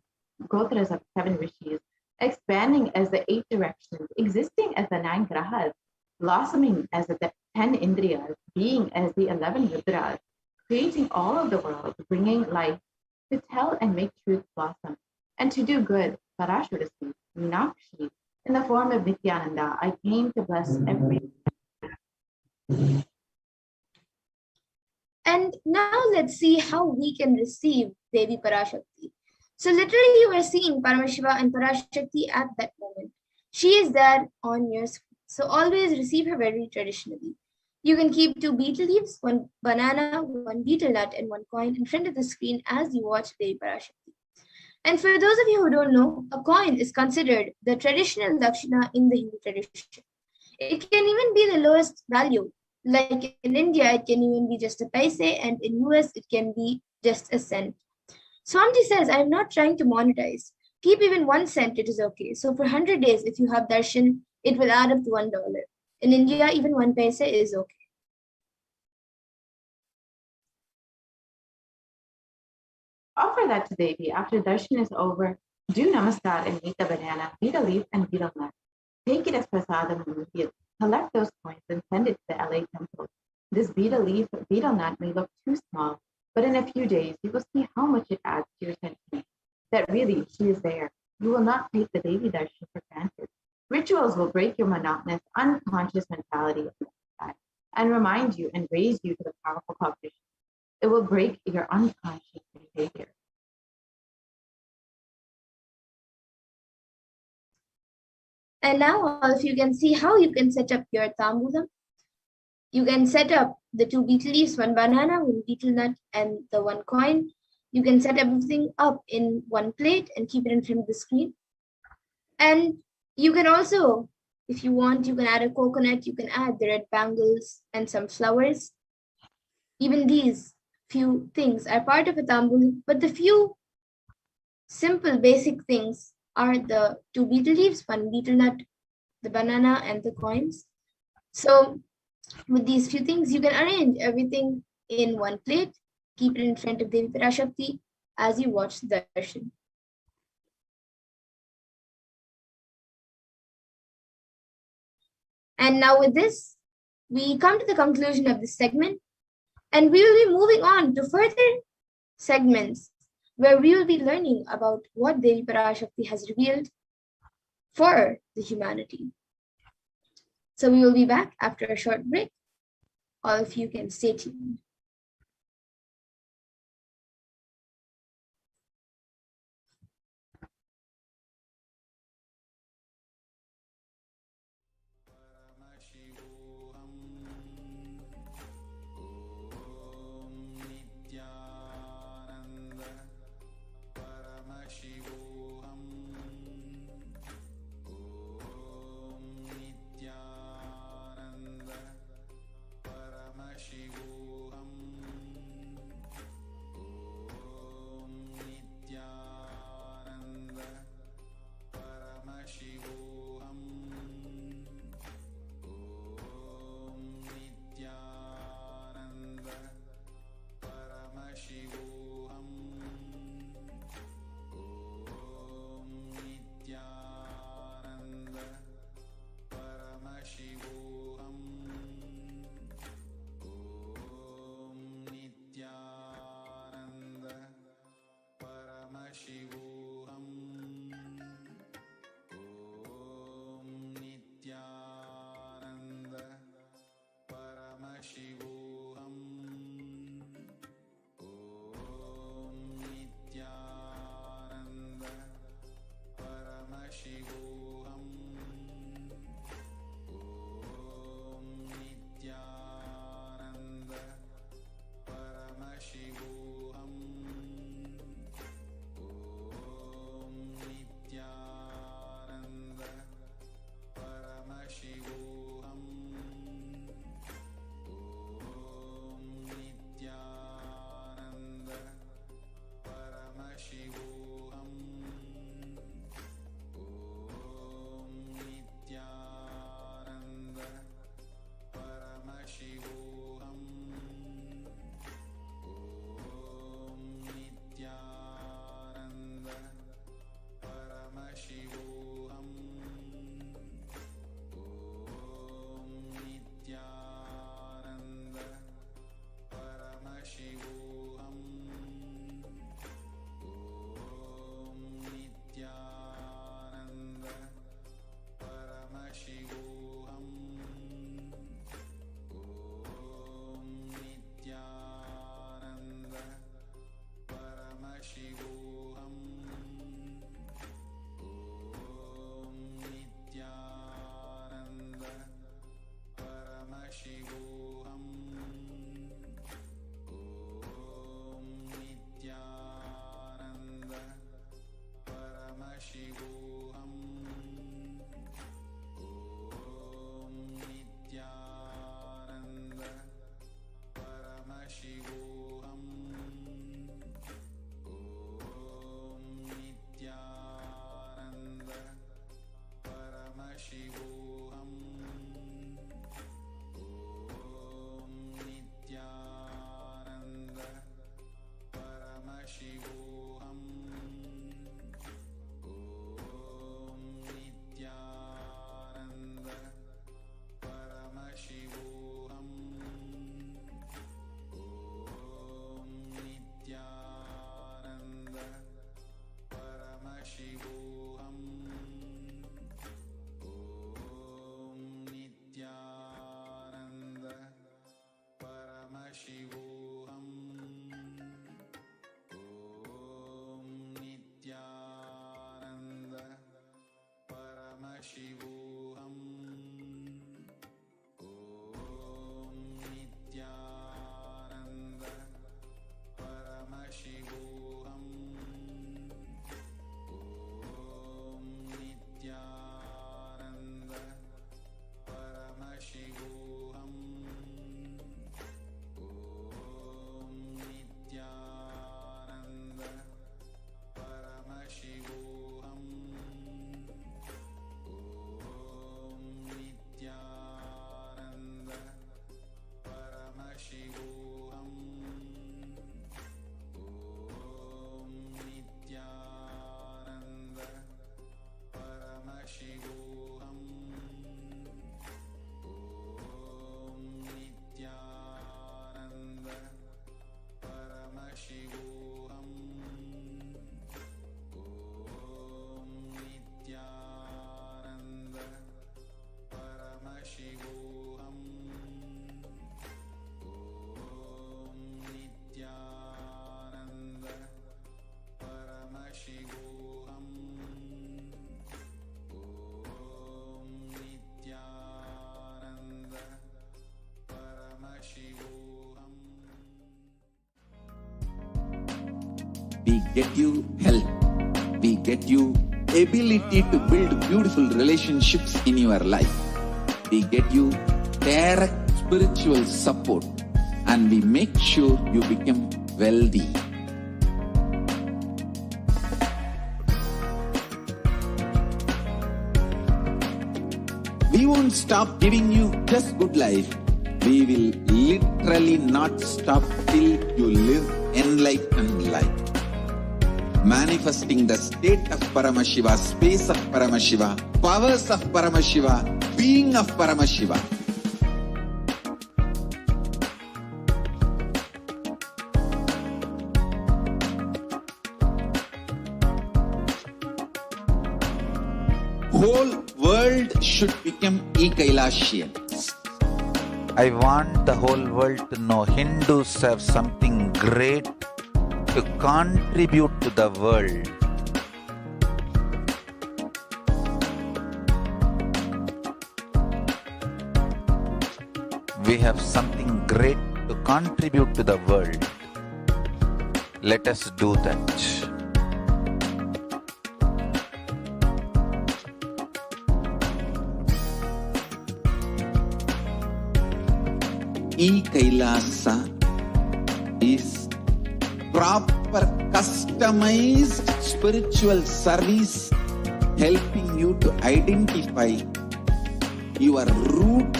gotras of seven rishis, expanding as the eight directions, existing as the nine grahas, blossoming as the 10 indriyas, being as the 11 rudras, creating all of the world, bringing life, to tell and make truth blossom, and to do good, Parashodasi, Meenakshi, in the form of Nithyananda, I came to bless every. And now let's see how we can receive Devi Parashakti. So literally you are seeing Paramashiva and Parashakti at that moment. She is there on your screen. So always receive her very traditionally. You can keep 2 betel leaves, 1 banana, 1 betel nut, and 1 coin in front of the screen as you watch Devi Parashakti. And for those of you who don't know, a coin is considered the traditional dakshina in the Hindu tradition. It can even be the lowest value. Like in India, it can even be just a paise, and in US, it can be just a cent. Swamiji says, I'm not trying to monetize. Keep even 1 cent, it is okay. So for 100 days, if you have darshan, it will add up to $1. In India, even 1 paise is okay. Offer that to Devi after darshan is over. Do namaskar and eat the banana, betel leaf, and betel nut. Take it as prasadam immediately. Collect those coins and send it to the LA temple. This betel leaf or betel nut may look too small, but in a few days you will see how much it adds to your sentiment. That really she is there. You will not take the Devi darshan for granted. Rituals will break your monotonous, unconscious mentality of the sky and remind you and raise you to the powerful cognition. It will break your unconscious behavior. And now all of you can see how you can set up your tambulam. You can set up the 2 betel leaves, 1 banana, 1 betel nut, and the 1 coin. You can set everything up in 1 plate and keep it in front of the screen. And you can also, if you want, you can add a coconut, you can add the red bangles and some flowers. Even these few things are part of a tambulam, but the few simple basic things are the 2 betel leaves, 1 betel nut, the banana, and the coins. So with these few things, you can arrange everything in 1 plate, keep it in front of Devi Parashakti as you watch the darshan. And now with this, we come to the conclusion of this segment, and we will be moving on to further segments where we will be learning about what Devi Parashakti has revealed for the humanity. So we will be back after a short break. All of you can stay tuned. Paramashivoham. Om Nithyananda Paramashivoham. Om Nithyananda Paramashivoham. Paramashivoham. Om Nithyananda Paramashivoham. Om Nithyananda Paramashivoham. Om Nithyananda Paramashivoham. Om Nithyananda Paramashivoham. Om Nithyananda Paramashivoham. Om Nithyananda Paramashivoham. Om Nithyananda Paramashivoham. Om Nithyananda Paramashivoham. Om Nithyananda Paramashivoham. Om Nithyananda Paramashivoham. We get you help. We get you ability to build beautiful relationships in your life. We get you direct spiritual support, and we make sure you become wealthy. We won't stop giving you just good life. We will literally not stop till you live enlightened life. Manifesting the state of Paramashiva, space of Paramashiva, powers of Paramashiva, being of Paramashiva. Whole world should become Kailasian. I want the whole world to know Hindus have something great to contribute to the world. We have something great to contribute to the world. Let us do that. Kailasa is proper customized spiritual service helping you to identify your root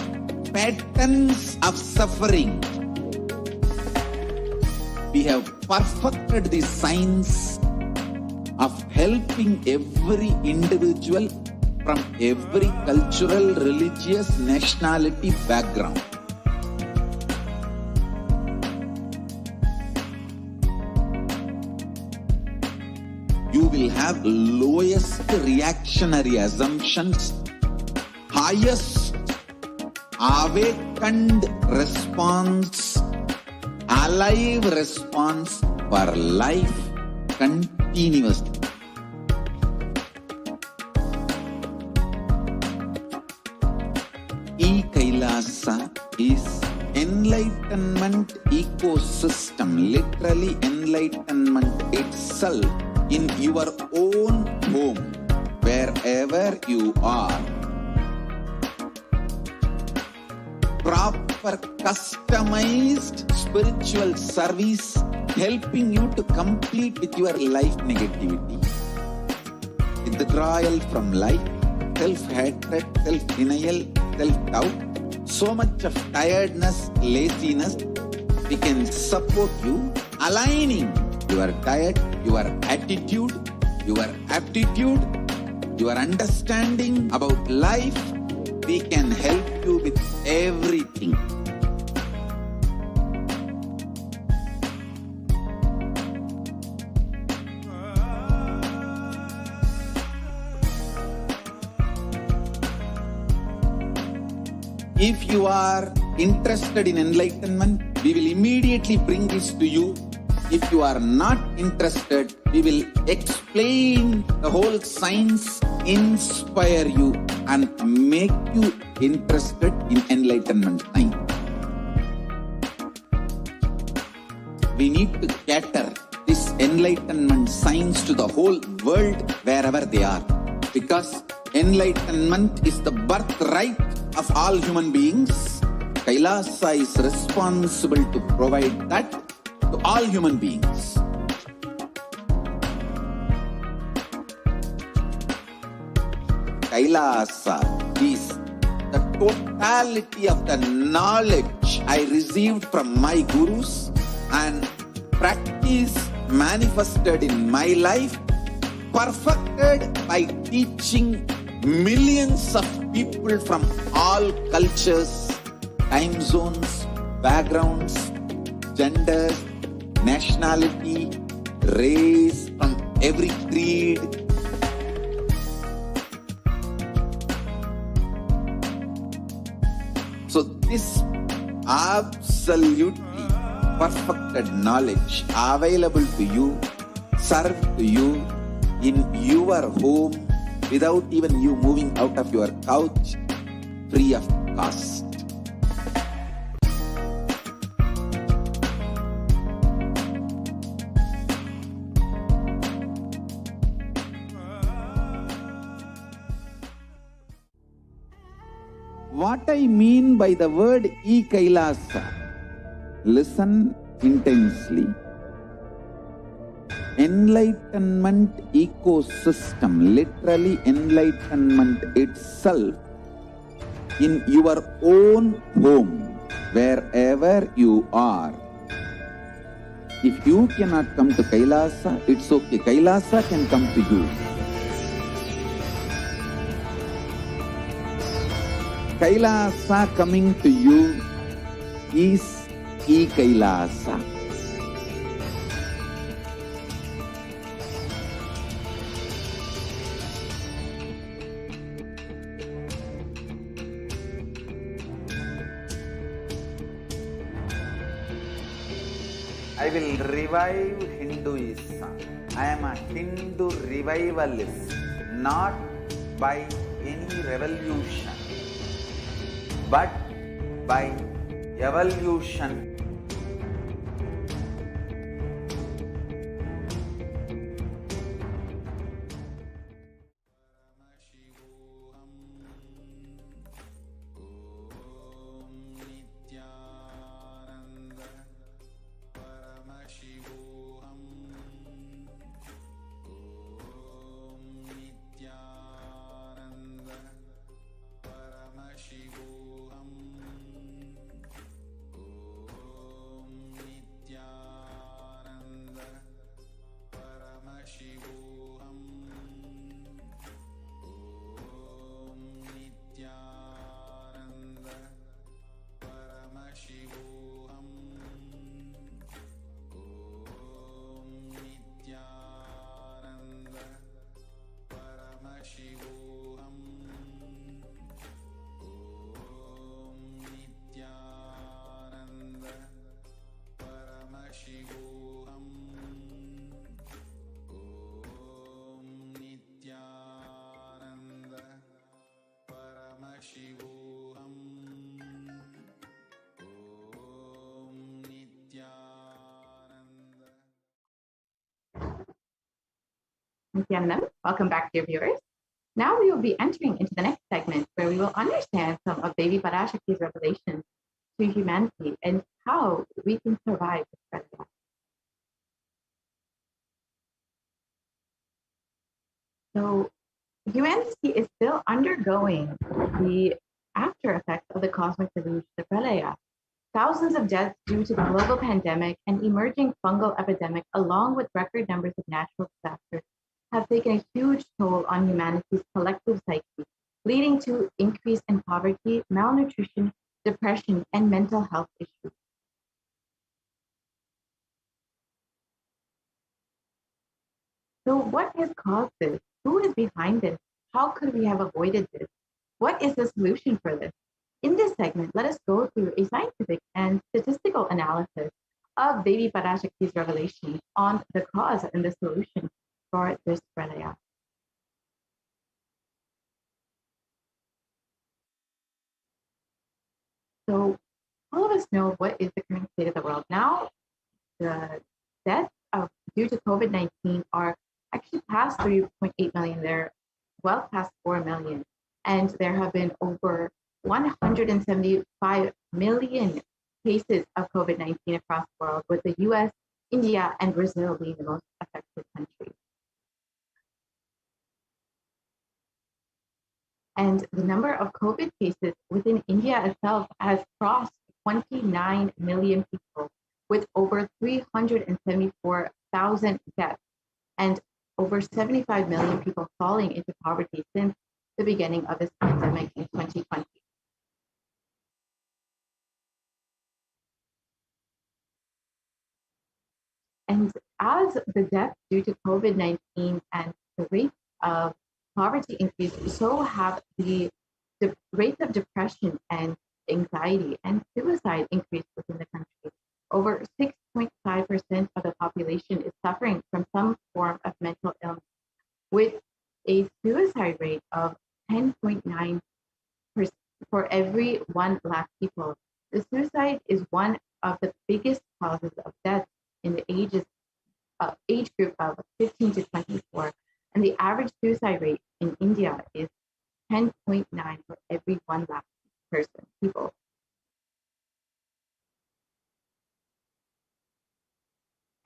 patterns of suffering. We have perfected the science of helping every individual from every cultural, religious, nationality background. You will have lowest reactionary assumptions, highest awakened response, alive response for life continuously. Kailasa is enlightenment ecosystem, literally enlightenment itself in your own home, wherever you are. Proper customized spiritual service helping you to complete with your life negativity, withdrawal from life, self-hatred, self-denial, self-doubt, so much of tiredness, laziness. We can support you aligning your diet, your attitude, your aptitude, your understanding about life. We can help you with everything. If you are interested in enlightenment, we will immediately bring this to you. If you are not interested, we will explain the whole science, inspire you and make you interested in enlightenment time. We need to cater this enlightenment science to the whole world wherever they are. Because enlightenment is the birthright of all human beings. Kailasa is responsible to provide that to all human beings. Kailasa is the totality of the knowledge I received from my gurus and practice manifested in my life, perfected by teaching millions of people from all cultures, time zones, backgrounds, genders, nationality, race, from every creed. So this absolutely perfected knowledge available to you, served to you in your home without even you moving out of your couch, free of cost. What I mean by the word Kailasa, listen intensely. Enlightenment ecosystem, literally enlightenment itself, in your own home, wherever you are. If you cannot come to Kailasa, it's okay. Kailasa can come to you. Kailasa coming to you is Kailasa. I will revive Hinduism. I am a Hindu revivalist, not by any revolution, but by evolution. Nithyananda, welcome back, dear viewers. Now we will be entering into the next segment where we will understand some of Devi Parashakti's revelations to humanity and how we can survive this present. So humanity is still undergoing the after effects of the cosmic deluge, the Pralaya. Thousands of deaths due to the global pandemic and emerging fungal epidemic, along with record numbers of natural disasters, have taken a huge toll on humanity's collective psyche, leading to increase in poverty, malnutrition, depression, and mental health issues. So what has caused this? Who is behind this? How could we have avoided this? What is the solution for this? In this segment, let us go through a scientific and statistical analysis of Devi Parashakti's revelations on the cause and the solution for this pralaya. So all of us know what is the current state of the world. Now, the deaths due to COVID-19 are actually past 3.8 million. They're well past 4 million. And there have been over 175 million cases of COVID-19 across the world, with the US, India, and Brazil being the most affected countries. And the number of COVID cases within India itself has crossed 29 million people, with over 374,000 deaths and over 75 million people falling into poverty since the beginning of this pandemic in 2020. And as the deaths due to COVID-19 and the rate of poverty increased, so have the rates of depression and anxiety and suicide increased within the country. Over 6.5% of the population is suffering from some form of mental illness, with a suicide rate of 10.9% for every 1 lakh people. The suicide is one of the biggest causes of death in the age group of 15 to 24, and the average suicide rate in India is 10.9 for every 1 lakh people.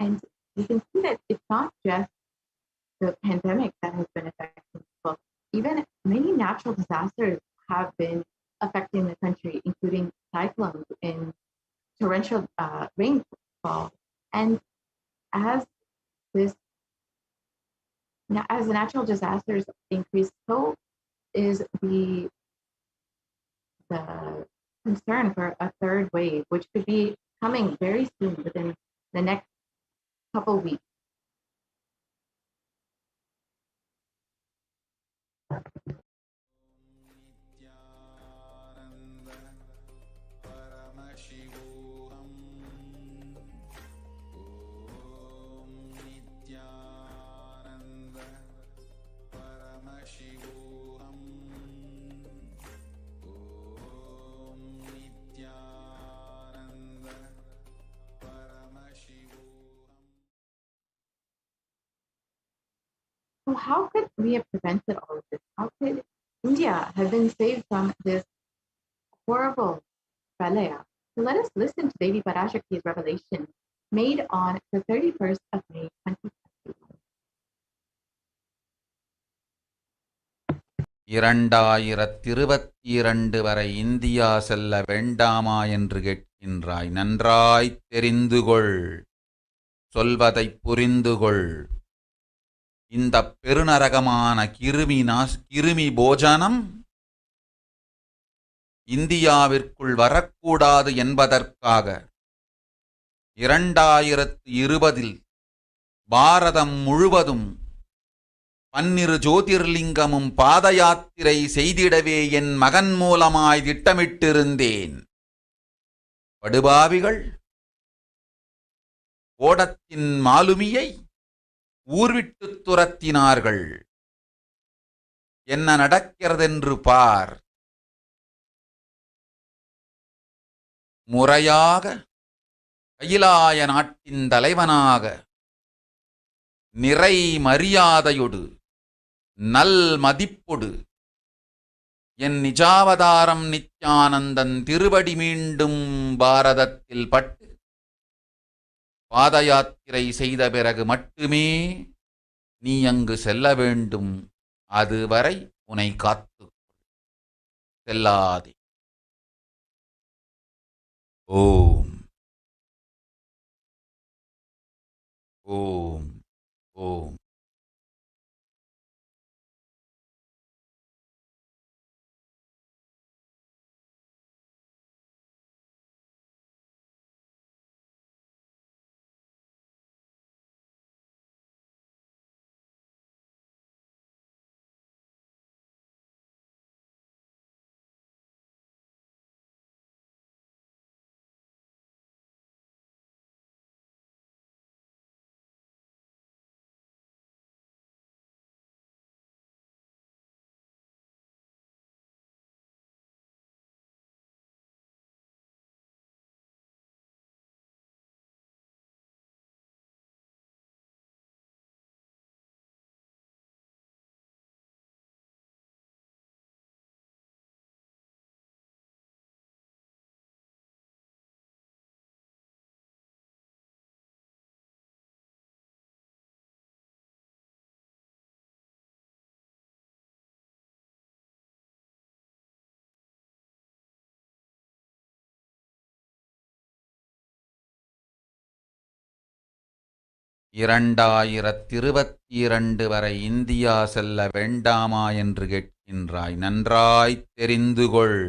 And you can see that it's not just the pandemic that has been affecting people. Even many natural disasters have been affecting the country, including cyclones and torrential rainfall. And as the natural disasters increase, so is the concern for a third wave, which could be coming very soon within the next couple weeks. Nithyananda Paramashivoham. Om Nithyananda Paramashivoham. Om Nithyananda Paramashivoham. So how could we have prevented all of this? How could India have been saved from this horrible pralaya? So let us listen to Devi Parashakti's revelation made on the 31st of May, 2021. 2022 வரை India செல்ல வேண்டாமா என்று கேட்கின்றாய். நன்றாய்த் தெரிந்துகொள், சொல்வதைப் புரிந்துகொள். இந்த பெருநரகமான கிருமி போஜனம் இந்தியாவிற்குள் வரக்கூடாது என்பதற்காக 2020 பாரதம் முழுவதும் 12 ஜோதிர்லிங்கமும் பாத யாத்திரை செய்திடவே என் மகன் மூலமாய் திட்டமிட்டிருந்தேன். படுபாவிகள் ஓடத்தின் மாலுமியை ஊர்விட்டுத் துரத்தினார்கள். என்ன நடக்கிறதென்று பார். முறையாக கைலாய நாட்டின் தலைவனாக நிறை மரியாதையொடு நல் மதிப்பொடு என் நிஜாவதாரம் நித்யானந்தன் திருவடி மீண்டும் பாரதத்தில் பட்டு பாத யாத்திரை செய்த பிறகு மட்டுமே நீ அங்கு செல்ல வேண்டும். அதுவரை உன்னை காத்து செல்லாதே. ஓம் ஓம் ஓம். 2022 வரை இந்தியா செல்ல வேண்டாமா என்று கேட்கின்றாய். நன்றாய்த் தெரிந்து கொள்,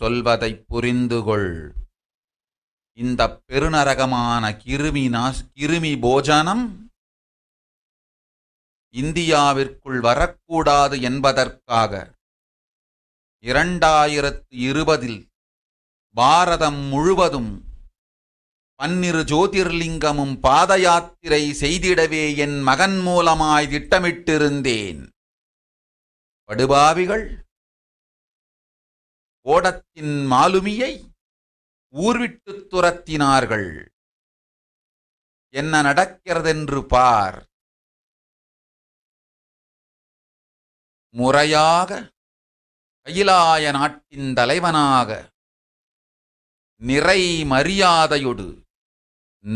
சொல்வதைப் புரிந்து கொள். இந்த பெருநரகமான கிருமி போஜனம் இந்தியாவிற்குள் வரக்கூடாது என்பதற்காக 2020 பாரதம் முழுவதும் 12 ஜோதிர்லிங்கமும் பாத யாத்திரை செய்திடவே என் மகன் மூலமாய் திட்டமிட்டிருந்தேன். படுபாவிகள் ஓடத்தின் மாலுமியை ஊர்விட்டு துரத்தினார்கள். என்ன நடக்கிறதென்று பார். முறையாக கைலாய நாட்டின் தலைவனாக நிறை மரியாதையொடு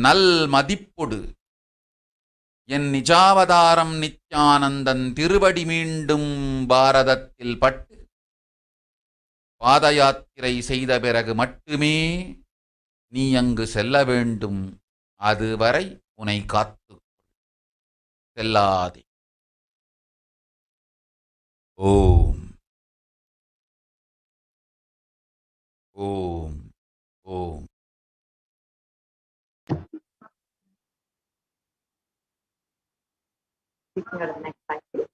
நல் மதிப்பொடு என் நிஜாவதாரம் நித்யானந்தன் திருவடி மீண்டும் பாரதத்தில் பட்டு பாத யாத்திரை செய்த பிறகு மட்டுமே நீ அங்கு செல்ல வேண்டும். அதுவரை உன்னை காத்து செல்லாதே. ஓம் ஓம் ஓம். We can go to the next slide, please.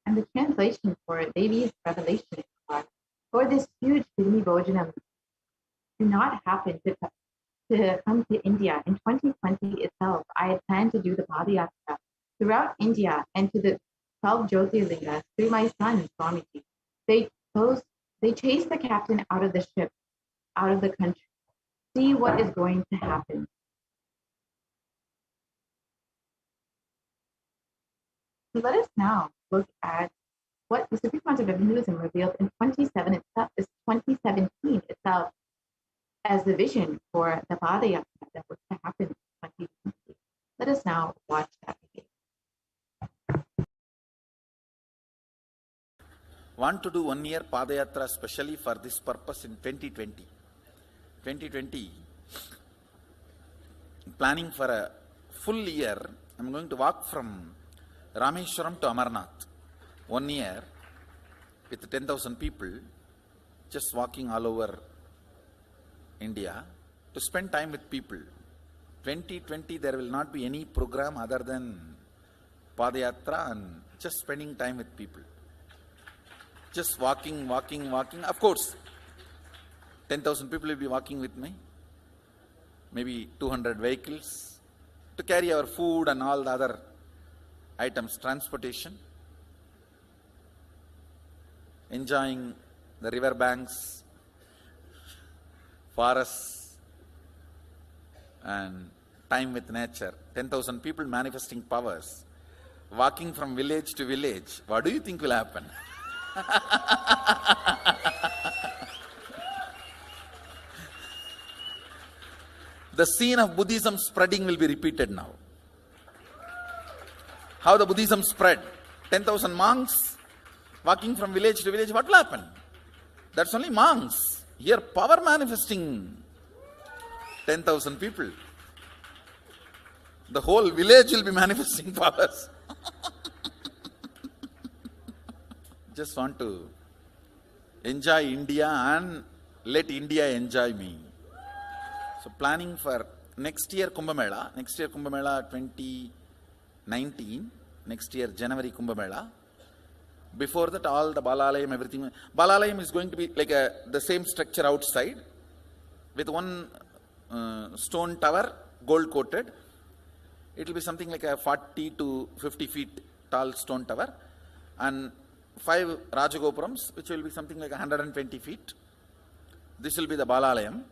And the translation for Devi's revelation are, for this huge Kirmi Bhojanam to not happen to come to India in 2020 itself, I had planned to do the Padayatra throughout India and to the 12 Jyotirlingas through my son, Swamiji. They chased the captain out of the ship, out of the country. See what is going to happen. So let us now look at what the Supreme Concept of Hinduism revealed in 2017 itself as the vision for the Padayatra that was to happen in 2020. Let us now watch that video. Want to do 1 year Padayatra specially for this purpose in 2020. 2020, planning for a full year. I'm going to walk from Rameshwaram to Amarnath. 1 year with 10,000 people, just walking all over India to spend time with people. 2020, there will not be any program other than Padayatra and just spending time with people. Just walking. Of course, 10,000 people will be walking with me. Maybe 200 vehicles to carry our food and all the other items, transportation. Enjoying the river banks, forests, and time with nature. 10,000 people manifesting powers, walking from village to village. What do you think will happen? The scene of Buddhism spreading will be repeated now. How the Buddhism spread. 10,000 monks walking from village to village. What will happen? That's only monks. Here power manifesting. 10,000 people. The whole village will be manifesting powers. Just want to enjoy India and let India enjoy me. So planning for next year Kumbh Mela. Next year Kumbh Mela 2019. Next year January Kumbh Mela. Before that, all the Balalayam, everything. Balalayam is going to be like the same structure outside with one stone tower, gold coated. It will be something like a 40 to 50 feet tall stone tower and 5 Rajagopurams, which will be something like 120 feet. This will be the Balalayam.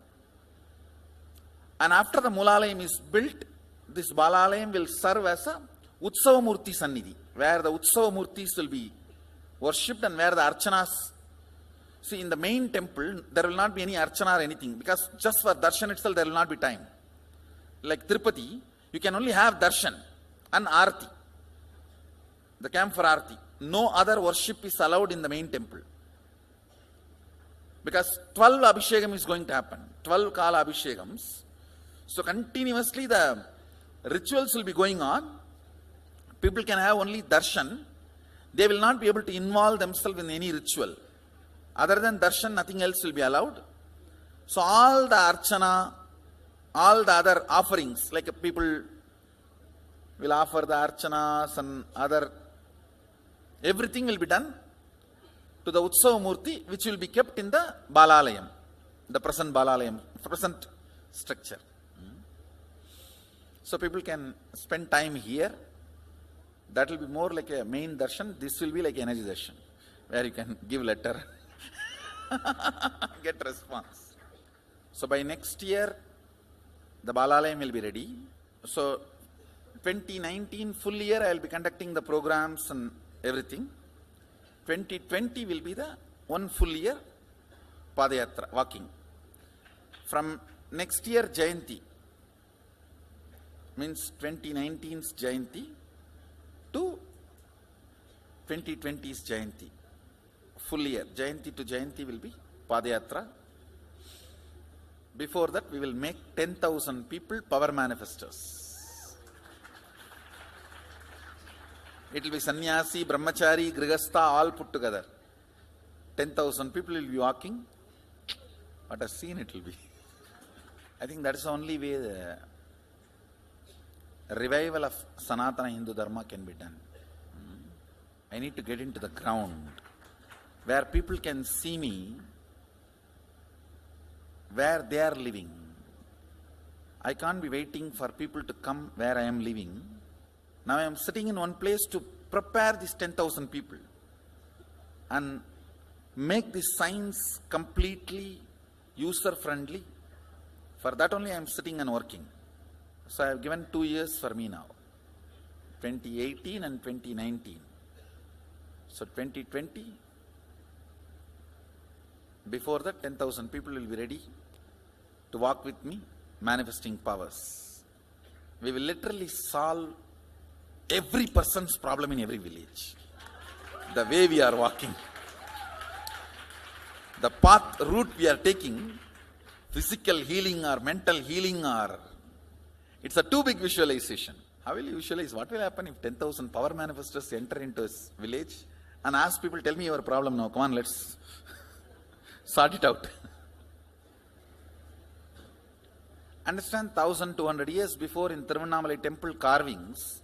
And after the Mulalayam is built, this Balalayam will serve as a Utsava Murti Sannidhi, where the Utsava Murtis will be worshipped and where the Archanas, See, in the main temple, there will not be any archana or anything, because just for darshan itself, there will not be time. Like Tirupati, you can only have darshan and arati, the camp for arati. No other worship is allowed in the main temple. Because 12 abhishekam is going to happen, 12 kala abhishekams. So continuously the rituals will be going on. People can have only darshan. They will not be able to involve themselves in any ritual. Other than darshan, nothing else will be allowed. So all the archana, all the other offerings, like people will offer the archanas and other, everything will be done to the Utsava Murti, which will be kept in the Balalayam, the present Balalayam, present structure. So people can spend time here. That will be more like a main darshan. This will be like energy darshan, where you can give letter, get response. So by next year, the Balalayam will be ready. So 2019 full year, I will be conducting the programs and everything. 2020 will be the one full year Padayatra, walking. From next year, Jayanti, means 2019's Jayanti to 2020's Jayanti. Full year, Jayanti to Jayanti will be Padayatra. Before that, we will make 10,000 people power manifestors. It will be sannyasi, brahmachari, grihastha, all put together. 10,000 people will be walking. What a scene it will be. I think that is the only way the revival of Sanatana Hindu Dharma can be done. I need to get into the ground where people can see me, where they are living. I can't be waiting for people to come where I am living. Now I am sitting in one place to prepare these 10,000 people and make the science completely user-friendly. For that only I am sitting and working. So I have given 2 years for me now, 2018 and 2019. So 2020, before that 10,000 people will be ready to walk with me, manifesting powers. We will literally solve every person's problem in every village. The way we are walking, the path, route we are taking, physical healing or mental healing, or it's a too big visualization. How will you visualize? What will happen if 10,000 power manifestors enter into a village and ask people, tell me your problem now, come on, let's sort it out. Understand, 1200 years before in Tiruvannamalai temple carvings,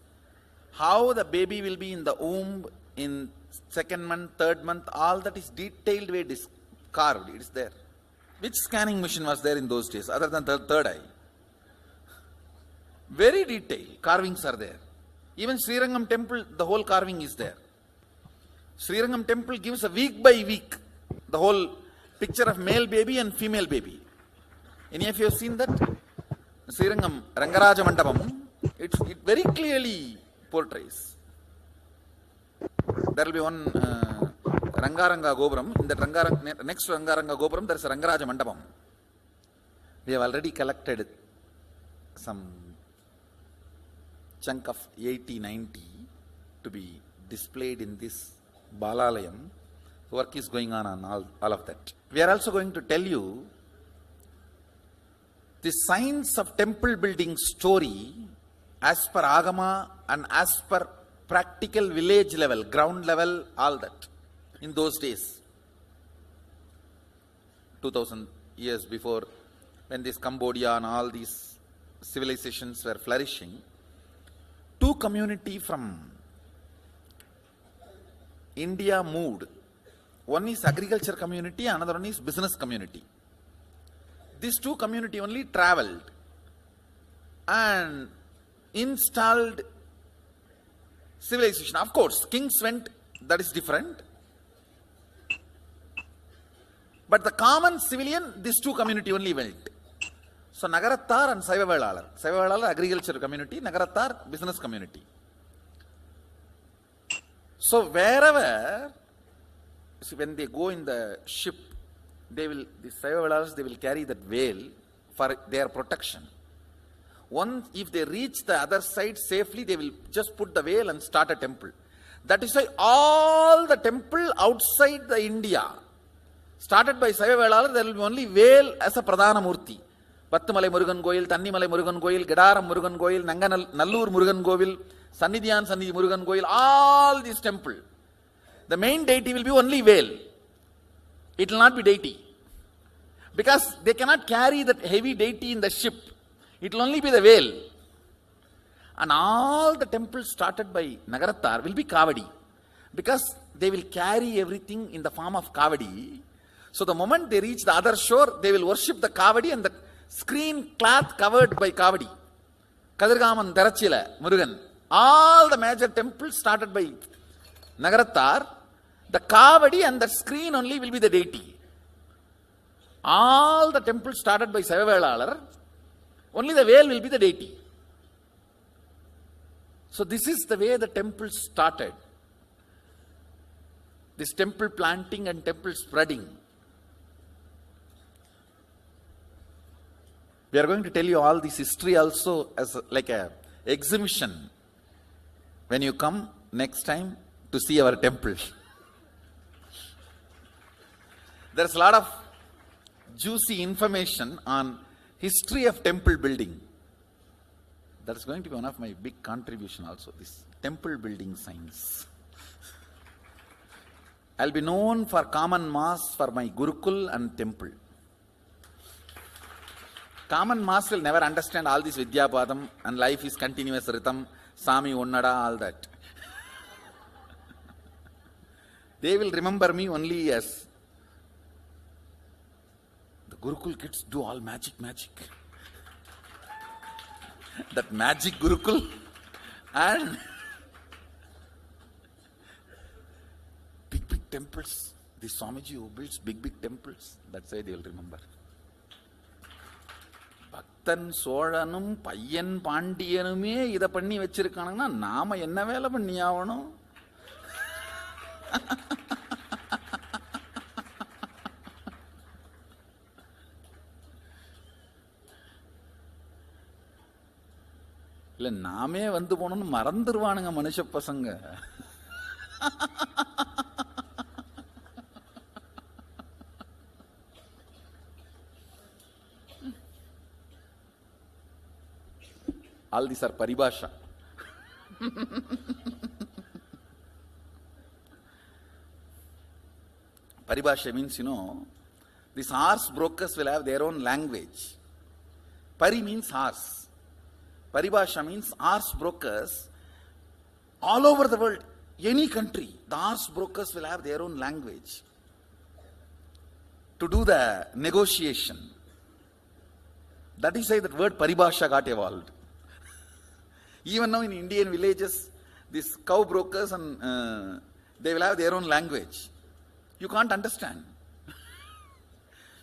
how the baby will be in the womb in 2nd month, 3rd month, all that is detailed way carved, it is there. Which scanning machine was there in those days other than the third eye? Very detailed carvings are there. Even Srirangam temple, the whole carving is there. Srirangam temple gives a week by week the whole picture of male baby and female baby. Any of you have seen that? Srirangam Rangaraja Mandapam, it very clearly portrays. There will be one Rangaranga Gopuram. In that next Rangaranga Gopuram, there is a Rangaraja Mandapam. We have already collected some chunk of 80-90 to be displayed in this Balalayam. Work is going on all of that. We are also going to tell you the science of temple building story as per Agama and as per practical village level, ground level, all that. In those days, 2000 years before, when this Cambodia and all these civilizations were flourishing, two community from India moved. One is agriculture community, another one is business community. These two community only traveled and installed civilization. Of course, kings went, that is different. But the common civilian, these two community only went. So Nagarattar and Saivavalalar. Saivavalalar agriculture community, Nagarattar business community. So wherever, see, when they go in the ship the Saivavelas, they will carry that veil for their protection. Once, if they reach the other side safely, they will just put the veil and start a temple. That is why all the temple outside the India, started by Saivavelas, there will be only veil as a Pradhana Murti. Pattumalai Murugan Goil, Tannimalai Murugan Goil, Gedaram Murugan Goil, Nallur Murugan Govil, Sannidhiyan Sannidhi Murugan Goil, all these temples. The main deity will be only veil. It will not be deity. Because they cannot carry that heavy deity in the ship. It will only be the veil. And all the temples started by Nagarattar will be Kavadi. Because they will carry everything in the form of Kavadi. So the moment they reach the other shore, they will worship the Kavadi and the screen cloth covered by Kavadi. Kadirgaman, Darachila, Murugan. All the major temples started by Nagarattar, the Kavadi and the screen only will be the deity. All the temples started by Saivavelar, only the veil will be the deity. So this is the way the temple started. This temple planting and temple spreading. We are going to tell you all this history also as like a exhibition when you come next time to see our temple. There's a lot of juicy information on history of temple building. That's going to be one of my big contribution also, this temple building science. I'll be known for common mass for my Gurukul and temple. Common mass will never understand all this Vidyapadam and life is continuous rhythm, Sami Onnada, all that. They will remember me only as the Gurukul kids do all magic. That magic Gurukul and big temples. The Swamiji who builds big temples, that's why they will remember. Bhaktan Solanum, Payyan Pandiyanume, Ida Panni Vechirkanana, Nama Enna Vela Panniyavano. இல்லை நாமே வந்து போனோம்னு மறந்துடுவானுங்க மனுஷ பசங்க. All these are paribhasha. Paribhasha means, these horse brokers will have their own language. Pari means horse. Paribhasha means horse brokers all over the world, any country, the horse brokers will have their own language to do the negotiation. That is why that word paribhasha got evolved. Even now in Indian villages, these cow brokers and they will have their own language. You can't understand.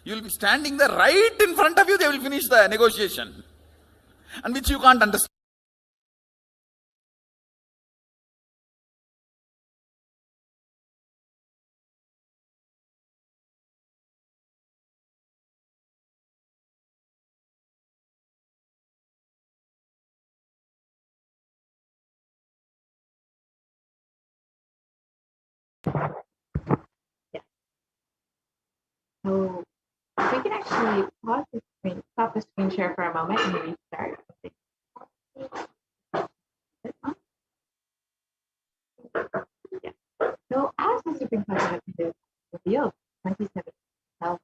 You will be standing there right in front of you, they will finish the negotiation. And which you can't understand. So we can actually pause the screen, stop the screen share for a moment and restart. Yeah. So as the Supreme Council of Hinduism revealed 2017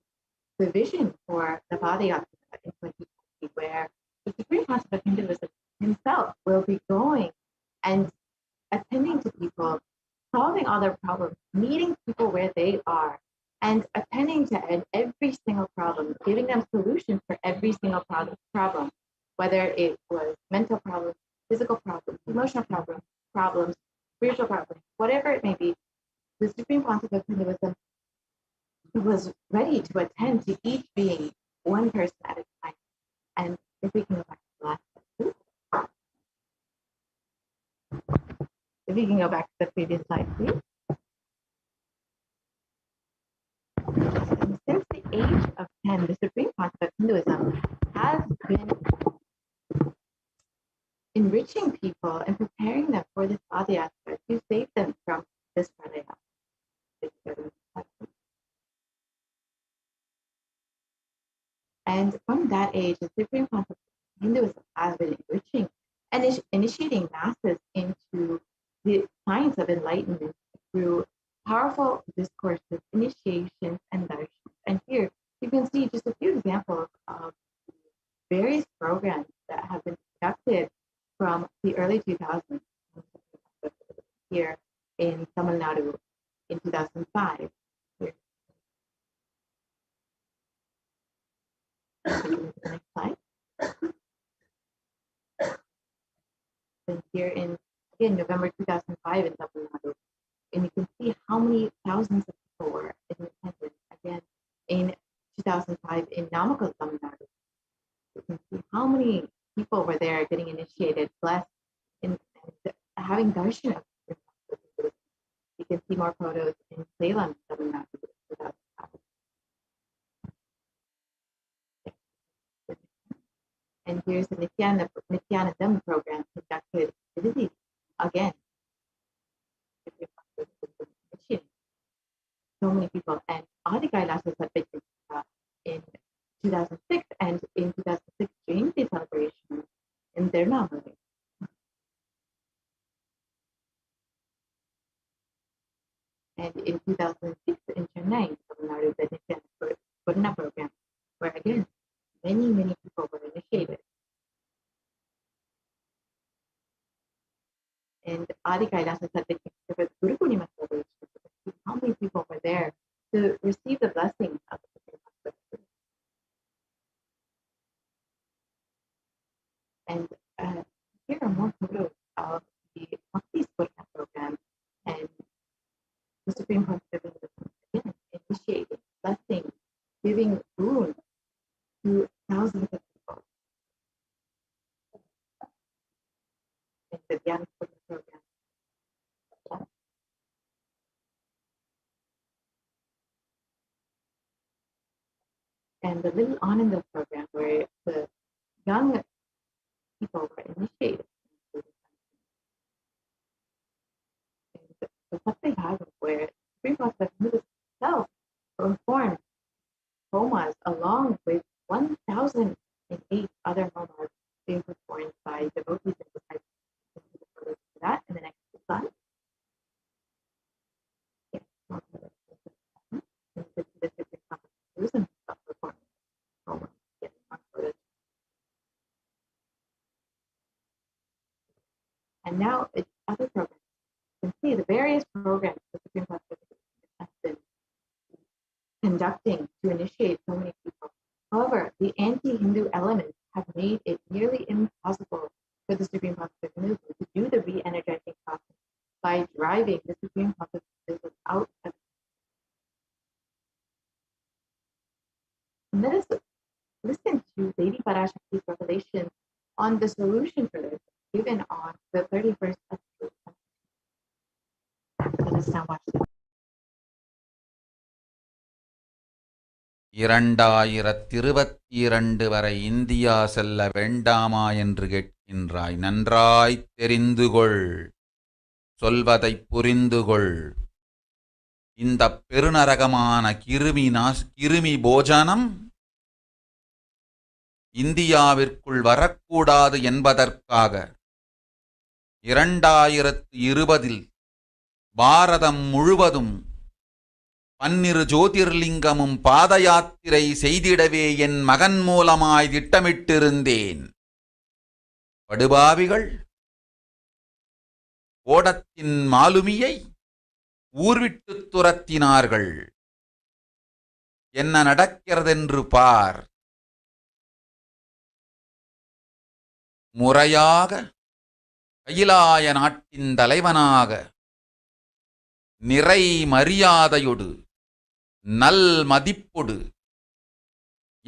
the vision for the Padayatra in 2020, where the Supreme Council of Hinduism himself will be going and attending to people, solving all their problems, meeting people where they are, and attending to every single problem, giving them solutions for every single problem, whether it was mental problems, physical problems, emotional problems, spiritual problems, whatever it may be. The Supreme Council of Hinduism was ready to attend to each being, one person at a time. And if we can go back to the last slide, please. If we can go back to the previous slide, please. And since the age of 10, the supreme concept of Hinduism has been enriching people and preparing them for this Adhyastra to save them from this Pralaya. And from that age, the supreme concept of Hinduism has been enriching and initiating masses into the science of enlightenment through powerful discourses, initiations, and darshans. And here you can see just a few examples of various programs that have been conducted from the early 2000s here in Tamil Nadu in 2005. Here. Next slide. And here in, again, November 2005 in Tamil Nadu. And you can see how many thousands of people were in attendance. Again, in 2005 in Namakkal, Tamil Nadu. You can see how many people were there getting initiated, blessed, and having darshan of this. You can see more photos in Salem, Tamil Nadu. 2005. And here's the Nithyananda program conducted in Italy again. So many people, and Adi Kailasa had been in 2006, and in 2006 Jayanti celebration in Tirunelveli. And in 2006 in Chennai, Tamil Nadu, the Nithyananda program, where again many people were initiated. And Adi Kailasa had been for Guru Purnima celebration. How many people were there to receive the blessing of the Supreme Concept? And here are more photos of the Bhakti Spurna program and the Supreme Concept again initiating, blessing, giving boon to thousands of people. And the Dhyan Spurna program. And the Little Ananda program, where the young people were initiated. And the Satyabhagam, where Supreme Concept itself performed homas along with 1,008 other homas being performed by devotees and disciples. That in the next slide. Yes. And now it's other programs. You can see the various programs the Supreme Concept has been conducting to initiate so many people. However, the anti-Hindu elements have made it nearly impossible for the Supreme Concept movement to do the re-energizing process by driving the Supreme Concept business out of. And let us listen to Lady Parashakti's revelation on the solution for this, given on the 31st of June. Let us now watch this. 2022 வரை India செல்ல வேண்டாமா என்று கேட்கின்றாய். நன்றாய் தெரிந்துகொள், சொல்வதைப் புரிந்துகொள். இந்த பெருநரகமான கிருமி போஜனம் இந்தியாவிற்குள் வரக்கூடாது என்பதற்காக 2020 பாரதம் முழுவதும் 12 ஜோதிர்லிங்கமும் பாத யாத்திரை செய்திடவே என் மகன் மூலமாய் திட்டமிட்டிருந்தேன். படுபாவிகள் ஓடத்தின் மாலுமியை ஊர்விட்டு துரத்தினார்கள். என்ன நடக்கிறதென்று பார். முறையாக கைலாய நாட்டின் தலைவனாக நிறை மரியாதையொடு நல் மதிப்பொடு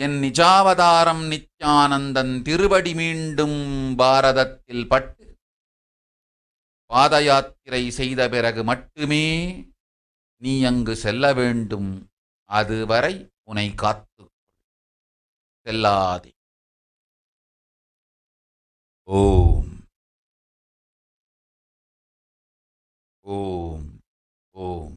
என் நிஜாவதாரம் நித்யானந்தன் திருவடி மீண்டும் பாரதத்தில் பட்டு பாத யாத்திரை செய்த பிறகு மட்டுமே நீ அங்கு செல்ல வேண்டும். அதுவரை உனை காத்து செல்லாதே. ஓம் ஓம் ஓம்.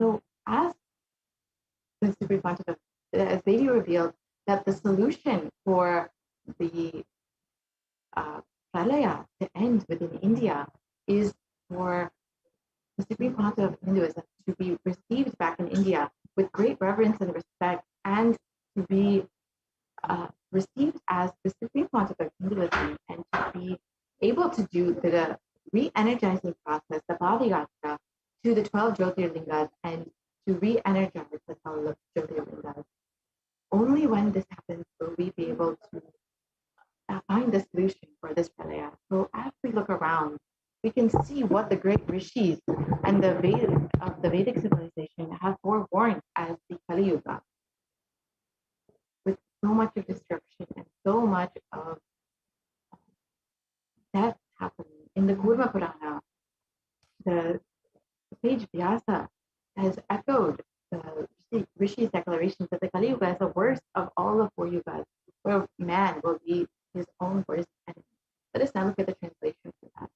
So, as the Supreme Pontiff, as Devi revealed that the solution for the pralaya to end within India is for the Supreme Pontiff of Hinduism to be received back in India with great reverence and respect, and to be received as the Supreme Pontiff of Hinduism, and to be able to do the re-energizing process, the Bhavayatra, to the 12 Jyotirlingas, and to re-energize the 12 Jyotirlingas. Only when this happens will we be able to find the solution for this pralaya. So as we look around, we can see what the great rishis and the Vedic civilization have forewarned as the Kali Yuga, with so much of destruction and so much of death happening. In the Kurma Purana, the sage Vyasa has echoed the Rishi's declarations that the Kali Yuga is the worst of all the 4 yugas, where man will be his own worst enemy. Let us now look at the translation for that.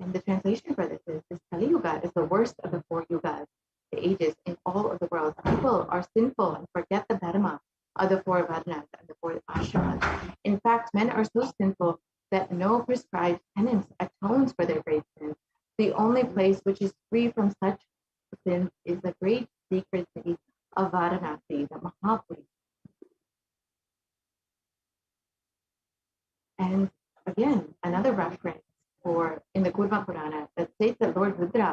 And the translation for this Kali Yuga is the worst of the 4 yugas, the ages in all of the world. People are sinful and forget the dharma of the 4 varnas and the 4 ashramas. In fact, men are so sinful that no prescribed penance atones for their great sins. The only place which is free from such sins is the great sacred city of Varanasi, the Mahapuri. And again, another reference for in the Kurma Purana that states that Lord Rudra,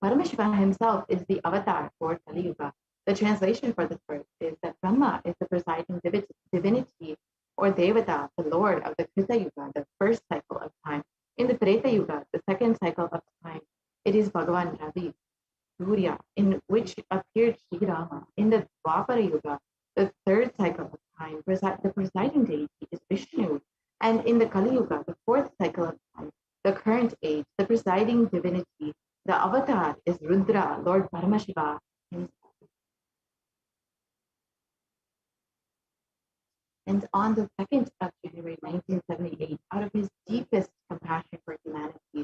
Paramashivoham himself, is the avatar for Kali Yuga. The translation for this verse is that Brahma is the presiding divinity or Devata, the Lord of the Krita Yuga, the first cycle of time. In the Treta Yuga, the second cycle of time, it is Bhagavan Ravi, Surya, in which appeared Sri Rama. In the Dwapara Yuga, the third cycle of time, the presiding deity is Vishnu. And in the Kali Yuga, the fourth cycle of time, the current age, the presiding divinity, the avatar is Rudra, Lord Paramashiva himself. And on the 2nd of January 1978, out of his deepest compassion for humanity,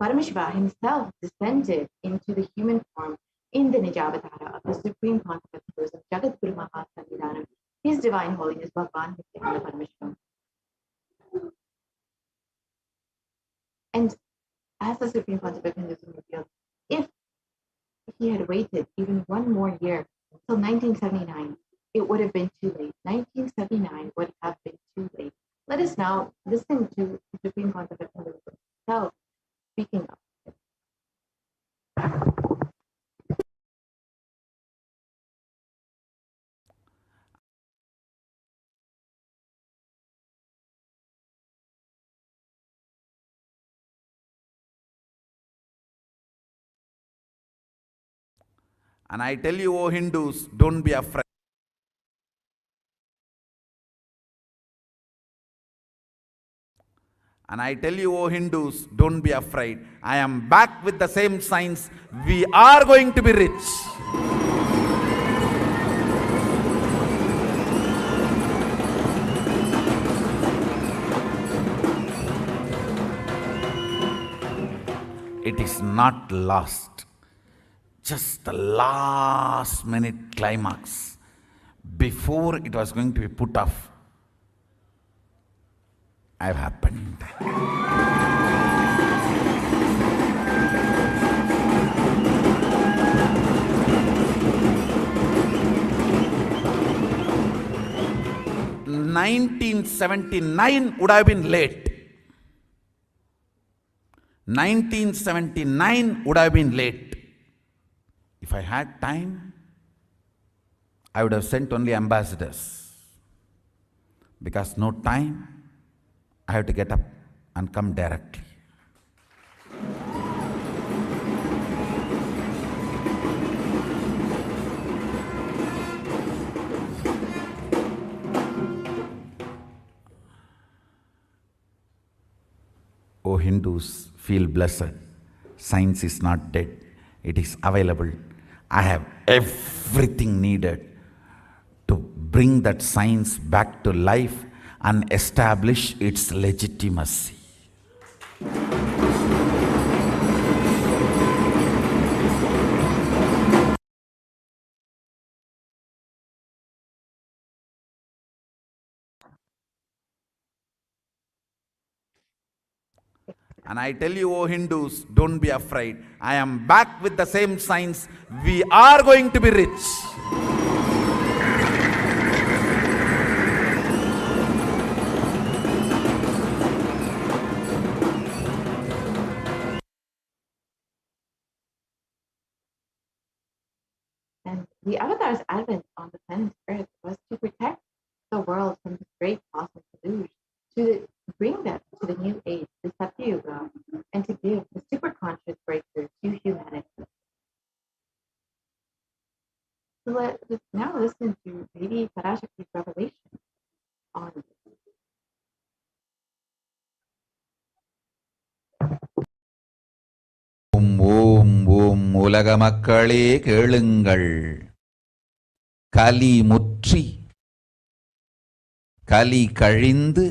Paramashiva himself descended into the human form in the Nijavatara of the Supreme Pontiff of Hinduism, Jagadguru Mahasannidhanam, His Divine Holiness Bhagavan Nithyananda Paramashivam. And as the Supreme Pontiff of Hinduism revealed, if he had waited even one more year until 1979, it would have been too late. 1979 would have been too late. Let us now listen to the Supreme Pontiff of Hinduism himself speaking of it. And I tell you, O Hindus, don't be afraid. And I tell you, O Hindus, don't be afraid. I am back with the same signs. We are going to be rich. It is not lost. Just the last minute climax before it was going to be put off, have happened. (1979) would have been late. 1979 would have been late. If I had time, I would have sent only ambassadors. Because no time, I have to get up and come directly. O Hindus, feel blessed. Science is not dead. It is available. I have everything needed to bring that science back to life and establish its legitimacy. And I tell you, O Hindus, don't be afraid. I am back with the same science. We are going to be rich. And the Avatar's advent on the planet Earth was to protect the world from this great cosmic deluge, to bring them to the new age, the Satya Yuga, and to give the superconscious breakthrough to humanity. So let's now listen to Devi Parashakti's revelation on this. ஓம் ஓம் ஓம் உலக மக்களே கேளுங்கள். கலி முற்றி கலி கழிந்து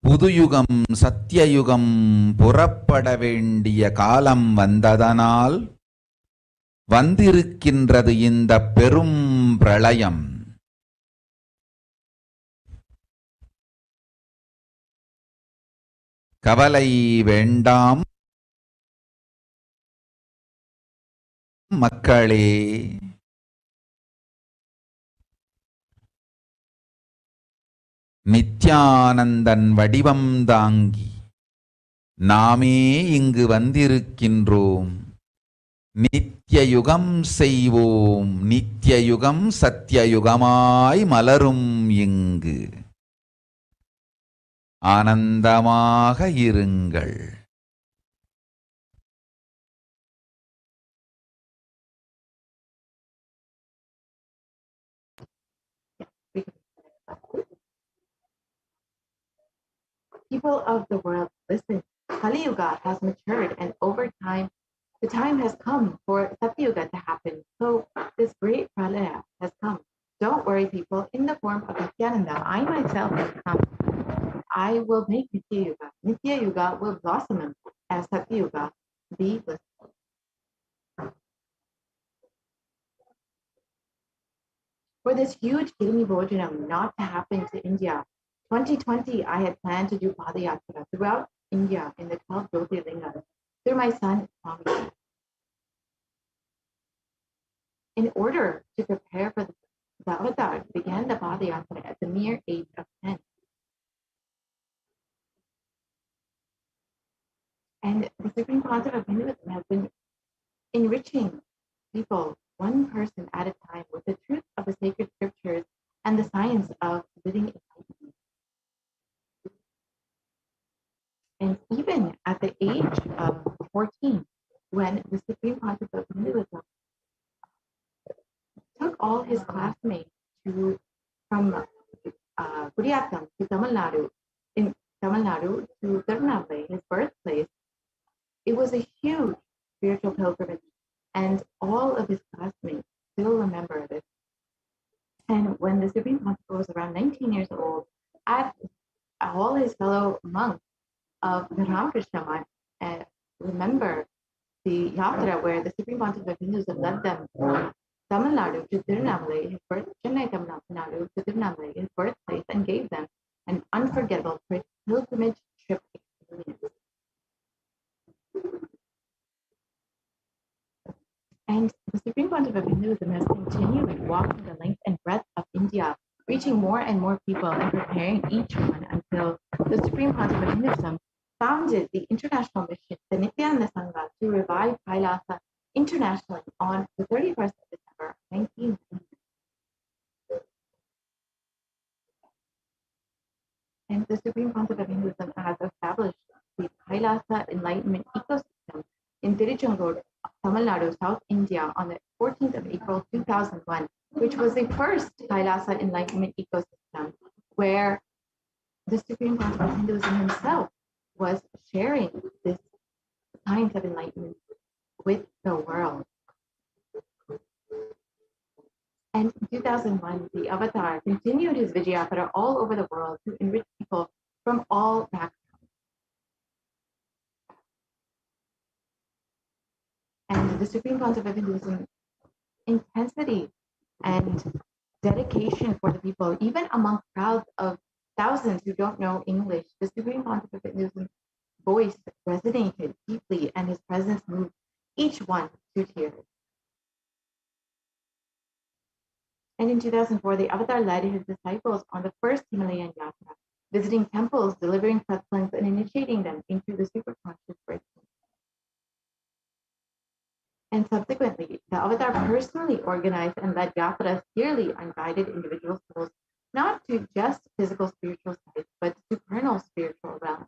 புதுயுகம் சத்தியயுகம் புறப்பட வேண்டிய காலம் வந்ததனால் வந்திருக்கின்றது இந்த பெரும் பிரளயம். கவலை வேண்டாம் மக்களே. நித்யானந்தன் வடிவம் தாங்கி நாமே இங்கு வந்திருக்கின்றோம். நித்யயுகம் செய்வோம், நித்யயுகம் சத்யயுகமாய் மலரும் இங்கு. ஆனந்தமாக இருங்கள். People of the world, listen. Kali Yuga has matured, and over time, the time has come for Satya Yuga to happen. So this great pralaya has come. Don't worry, people. In the form of Nithyananda, I myself have come. I will make Nitya Yuga. Nitya Yuga will blossom as Satya Yuga. Be blissful. For this huge Kirimi Bhojanam not to happen to India, 2020, I had planned to do Padayatra throughout India in the 12 Jyotirlingas through my son, Swami. In order to prepare for the Avatar, began the Padayatra at the mere age of 10. And the Supreme Concept of Hinduism has been enriching people, one person at a time, with the truth of the sacred scriptures and the science of living enlightenment. And even at the age of 14, when the Supreme Concept of Hinduism took all his classmates from Kuriyatam to Tamil Nadu, in Tamil Nadu to Tirunelveli, his birthplace, it was a huge spiritual pilgrimage, and all of his classmates still remember this. And when the Supreme Concept was around 19 years old, all his fellow monks of the Ramakrishna Math remember the yatra where the Supreme Concept of Hinduism led them from Tamil Nadu to Tirunelveli, Chennai Tamil Nadu to Tirunelveli, his birthplace, and gave them an unforgettable pilgrimage trip experience. And the Supreme Concept of Hinduism has continued walking the length and breadth of India, reaching more and more people and preparing each one until the Supreme Concept of Hinduism founded the international mission, the Nithyananda Sangha, to revive Kailasa internationally on the 31st of December, 1990. And the Supreme Concept of Hinduism has established the Kailasa enlightenment ecosystem in Tiruchendur, Tamil Nadu, South India, on the 14th of April 2001, which was the first Kailasa enlightenment ecosystem where the Supreme Concept of Hinduism himself was sharing this science of enlightenment with the world. And in 2001, the avatar continued his Vijayapara all over the world to enrich people from all backgrounds. And the Supreme Concept of Hinduism intensity and dedication for the people, even among crowds of thousands who don't know English, the Supreme Concept of Hinduism voice resonated deeply and his presence moved each one to tears. And in 2004, the Avatar led his disciples on the first Himalayan yatra, visiting temples, delivering satsangs, and initiating them into the superconscious breakthrough. And subsequently, the Avatar personally organized and led yatras yearly on guided individual souls, not to just physical spiritual sites, but to supernal spiritual realms.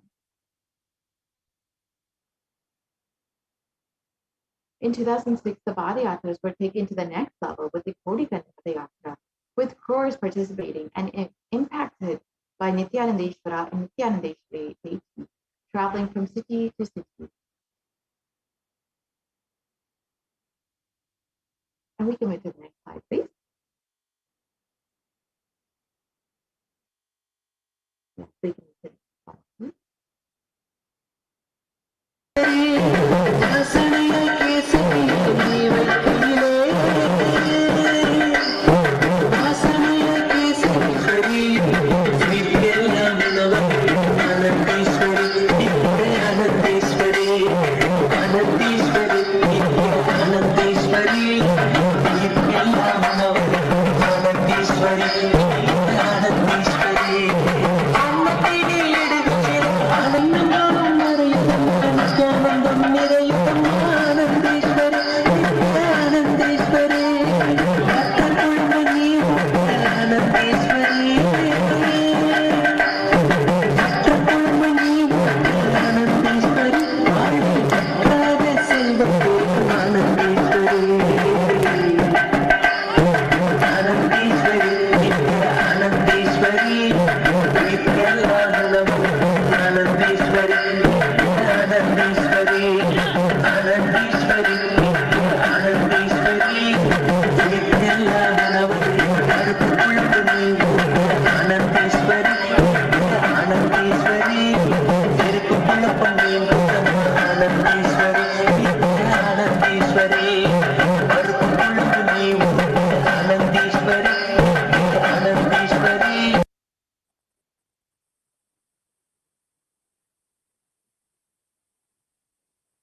In 2006, the Padayatras were taken to the next level with the Kodikan Padayatra, with crores participating and impacted by Nithyanandeshwara and Nithyanandeshwari deities, traveling from city to city. And we can move to the next slide, please. Yes, we can move to the next slide, please.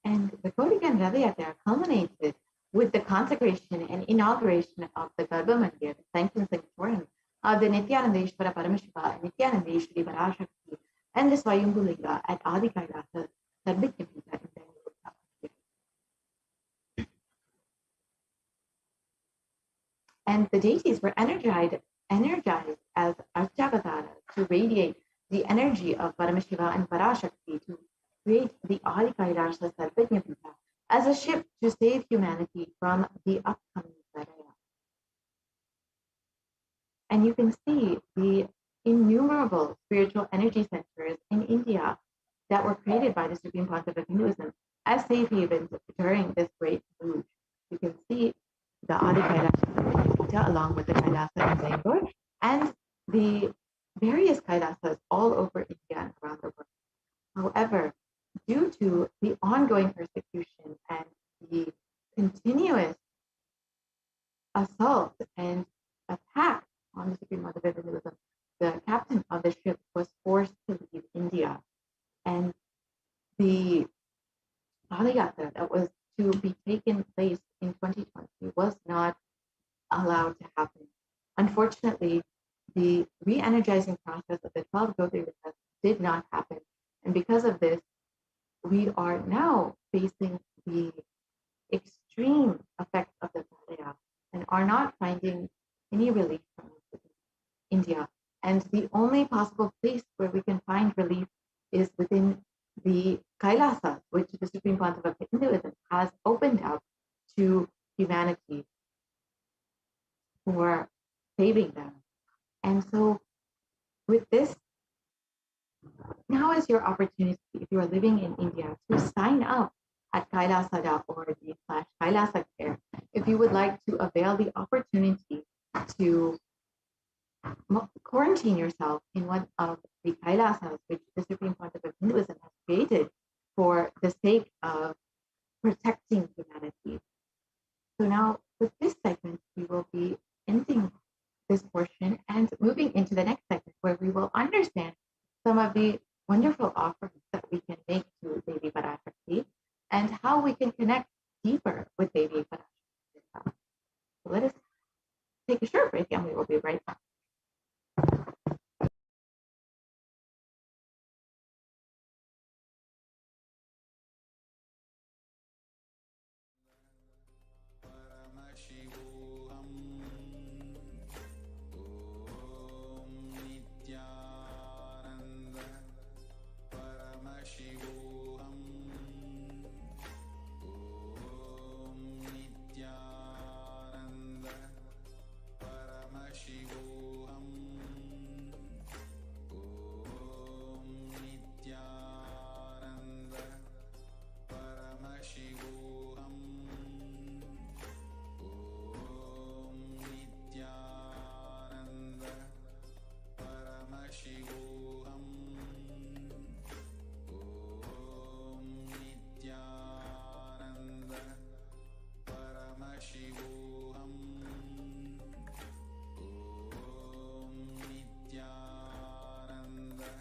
And the Kodikan Radhayatra culminated with the consecration and inauguration of the Garbha Mandir, the sanctum sanctorum of the Nithyanandeshwara Paramashiva and Nithyanandeshwari Parashakti, and the Swayambhulinga at Adi Kailasa, Sarvijnapita in Bengaluru. And the deities were energized as Archavataras to radiate the energy of Paramashiva and Parashakti to create the Adi Kailasa Sarvijnapita as a ship to save humanity from the upcoming Pralaya. And you can see the innumerable spiritual energy centers in India that were created by the Supreme Concept of Hinduism as safe havens during this great deluge. You can see the Adi Kailasa along with the Kailasa in Bangalore and the various Kailasas all over India and around the world. However, due to the ongoing persecution and the continuous assault and attack on the Supreme Concept of Hinduism, the captain of the ship was forced to leave India. And the Padayatra that was to be taken place in 2020 was not allowed to happen. Unfortunately, the re-energizing process of the 12 Jyotirlingas did not happen. And because of this, we are now facing the extreme effects of the Pralaya and are not finding any relief from India. And the only possible place where we can find relief is within the Kailasa, which the Supreme Concept of Hinduism has opened up to humanity for saving them. And so with this, now is your opportunity, if you are living in India, to sign up at kailasa.org/Kailasa Care if you would like to avail the opportunity to quarantine yourself in one of the Kailasas, which the Supreme Pontiff of Hinduism has created for the sake of protecting humanity. So now with this segment, we will be ending this portion and moving into the next segment where we will understand some of the wonderful offerings that we can make to Devi Parashakti and how we can connect deeper with Devi Parashakti. So let us take a short break and we will be right back. Paramashivoham. Om Nithyananda Paramashivoham. Om Nithyananda Paramashivoham. Om Nithyananda Paramashivoham. Om Nithyananda Paramashivoham. Om Nithyananda Paramashivoham. Om Nithyananda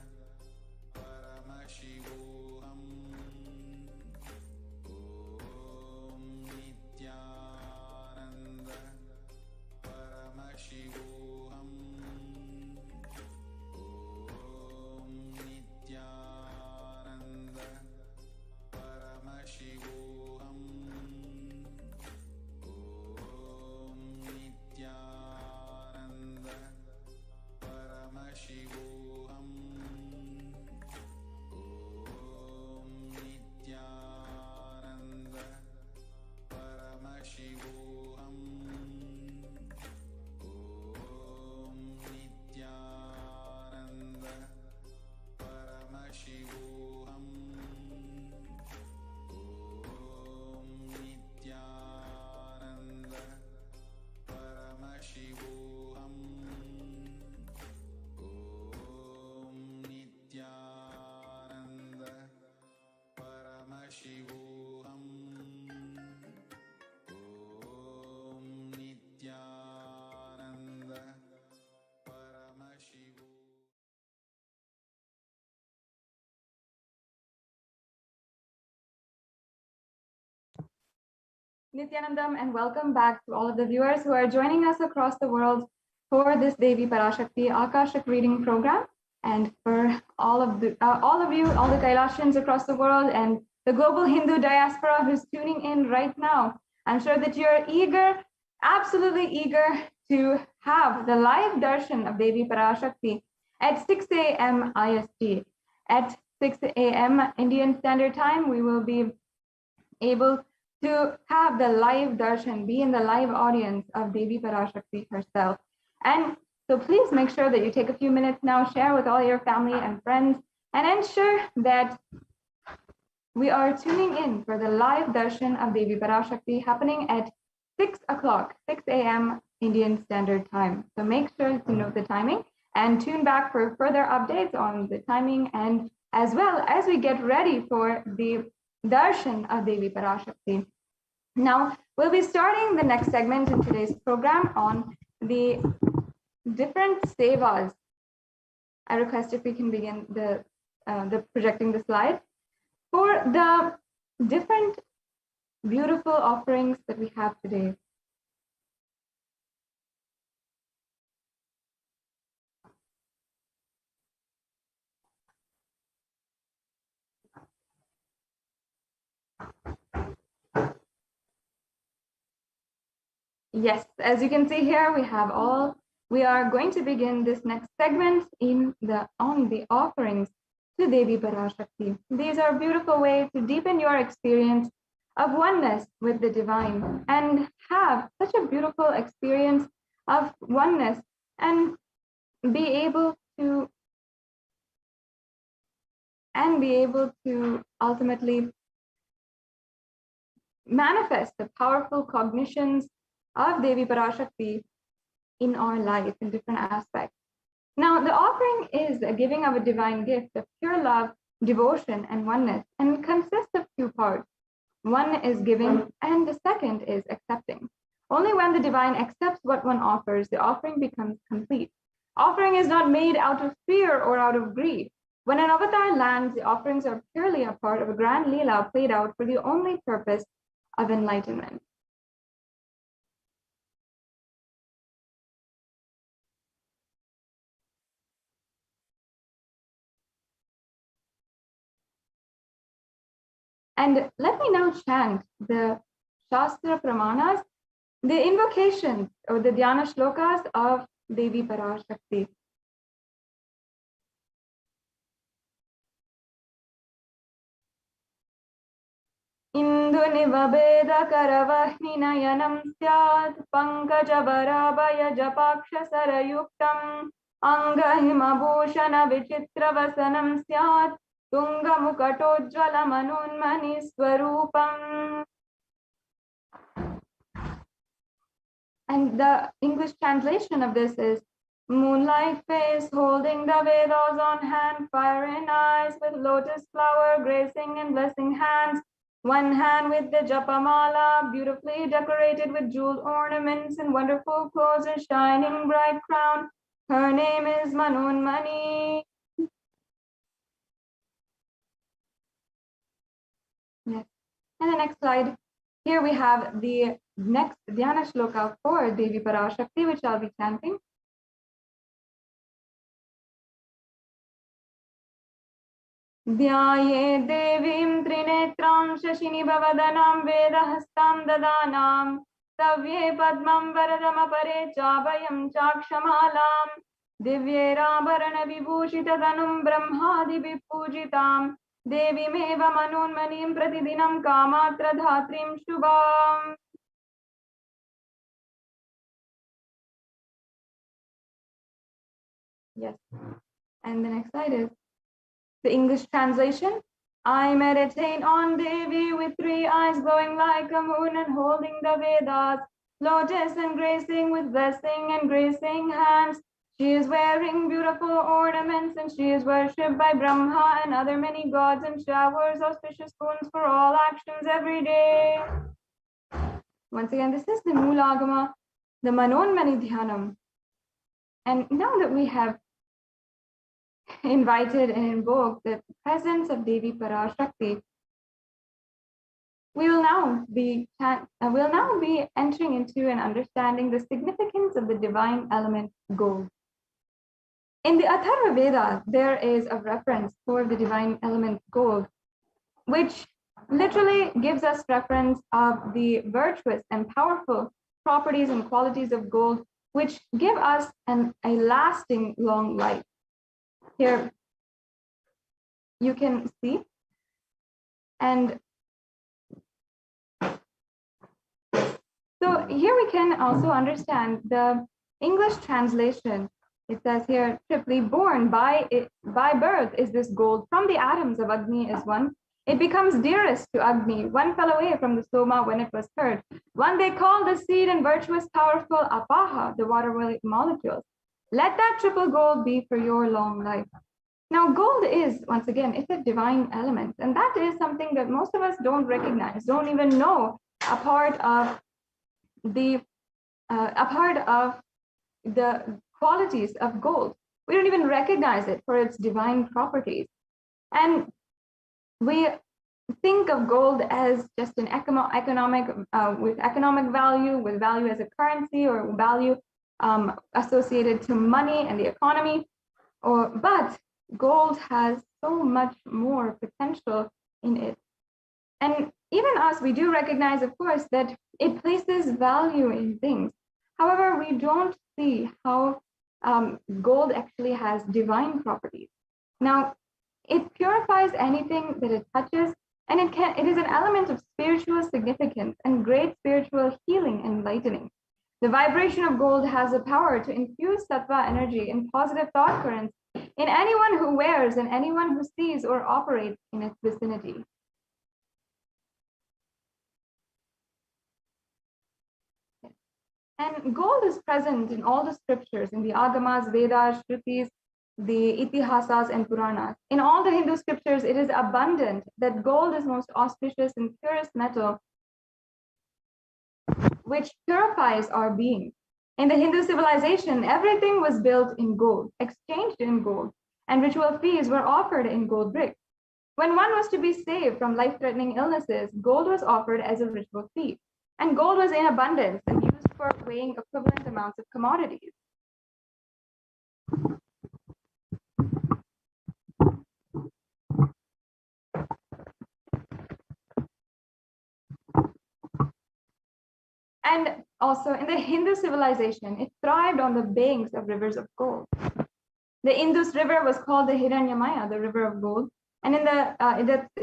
Paramashivoham. Om Nithyananda Paramashivoham. Om Nithyananda Paramashivoham. Om Nithyananda Paramashivoham. Om Nithyananda Paramashivoham. Om Nithyananda Paramashivoham. Om Nithyananda Paramashivoham. Om Nithyananda Paramashivoham. Om Nithyananda Paramashivoham. Nithyanandam, and welcome back to all of the viewers who are joining us across the world for this Devi Parashakti Akashik reading program, and for all of you, all the Kailashans across the world, and the global Hindu diaspora who's tuning in right now. I'm sure that you're eager, absolutely eager, to have the live darshan of Devi Parashakti at 6 a.m. IST. At 6 a.m. Indian Standard Time, we will be able to have the live darshan, be in the live audience of Devi Parashakti herself. And so please make sure that you take a few minutes now, share with all your family and friends, and ensure that we are tuning in for the live darshan of Devi Parashakti happening at 6 o'clock, 6 a.m. Indian Standard Time. So make sure to note the timing and tune back for further updates on the timing, and as well as we get ready for the darshan of Devi Parashakti. Now, we'll be starting the next segment in today's program on the different sevas. I request if we can begin the projecting the slide for the different beautiful offerings that we have today. Yes, as you can see here, we are going to begin this next segment on the offerings to Devi Parashakti. These are a beautiful way to deepen your experience of oneness with the divine and have such a beautiful experience of oneness and be able to and be able to ultimately manifest the powerful cognitions of Devi Parashakti in our life in different aspects. Now, the offering is a giving of a divine gift of pure love, devotion, and oneness, and consists of two parts. One is giving, and the second is accepting. Only when the divine accepts what one offers, the offering becomes complete. Offering is not made out of fear or out of greed. When an avatar lands, the offerings are purely a part of a grand leela played out for the only purpose of enlightenment. And let me now chant the Shastra Pramanas, the invocations or the Dhyana Shlokas of Devi Parashakti. Indunivabeda karavahinayanam syat pankajavaraabhaya japaksha sarayuktam angahimabhushana vichitravasanam syat tungamukatojjvala manunmani swarupam. And the English translation of this is: moonlight face, holding the Vedas on hand, fire in eyes, with lotus flower gracing and blessing hands. One hand with the japamala, beautifully decorated with jeweled ornaments and wonderful clothes, a shining bright crown. Her name is Manunmani. Yes. And the next slide. Here we have the next Dhyana Shloka for Devi Parashakti, which I'll be chanting. Dhyaye devim trinetram shashini bhavadanam vedahastam dadanam tavye padmam varadam apare chabhayam chakshamalam divye rabarana vibhushita danum brahmadi vipujitam devi meva manunmanim pratidinam kamatra dhatrim shubham. Yes. And the next slide is the English translation. I meditate on Devi with three eyes glowing like a moon and holding the Vedas, lotus and gracing with blessing and gracing hands. She is wearing beautiful ornaments and she is worshipped by Brahma and other many gods and showers auspicious boons for all actions every day. Once again, this is the Moolagama, the Manonmani Dhyanam. And now that we have invited and invoked the presence of Devi Parashakti, we'll now be entering into and understanding the significance of the divine element gold. In the Atharva Veda, there is a reference for the divine element gold, which literally gives us reference of the virtuous and powerful properties and qualities of gold, which give us a lasting long life. Here you can see, and so here we can also understand the English translation. It says here, triply born by birth is this gold. From the atoms of Agni is one. It becomes dearest to Agni. One fell away from the Soma when it was heard. One they call the seed and virtuous, powerful Apaha, the water molecules. Let that triple gold be for your long life. Now, gold is, once again, it's a divine element. And that is something that most of us don't recognize, don't even know a part of the qualities of gold. We don't even recognize it for its divine properties. And we think of gold as just an economic value, with value as a currency or value associated to money and the economy. But gold has so much more potential in it. And even us, we do recognize, of course, that it places value in things. However, we don't see how gold actually has divine properties. Now, it purifies anything that it touches, and it is an element of spiritual significance and great spiritual healing and enlightening. The vibration of gold has the power to infuse sattva energy in positive thought currents in anyone who wears and anyone who sees or operates in its vicinity. And gold is present in all the scriptures, in the Agamas, Vedas, Shrutis, the Itihasas, and Puranas. In all the Hindu scriptures, it is abundant that gold is most auspicious and purest metal, which purifies our being. In the Hindu civilization, everything was built in gold, exchanged in gold, and ritual fees were offered in gold bricks. When one was to be saved from life-threatening illnesses, gold was offered as a ritual fee, and gold was in abundance and used for weighing equivalent amounts of commodities. And also in the Hindu civilization, it thrived on the banks of rivers of gold. The Indus River was called the Hiranyamaya, the river of gold, and in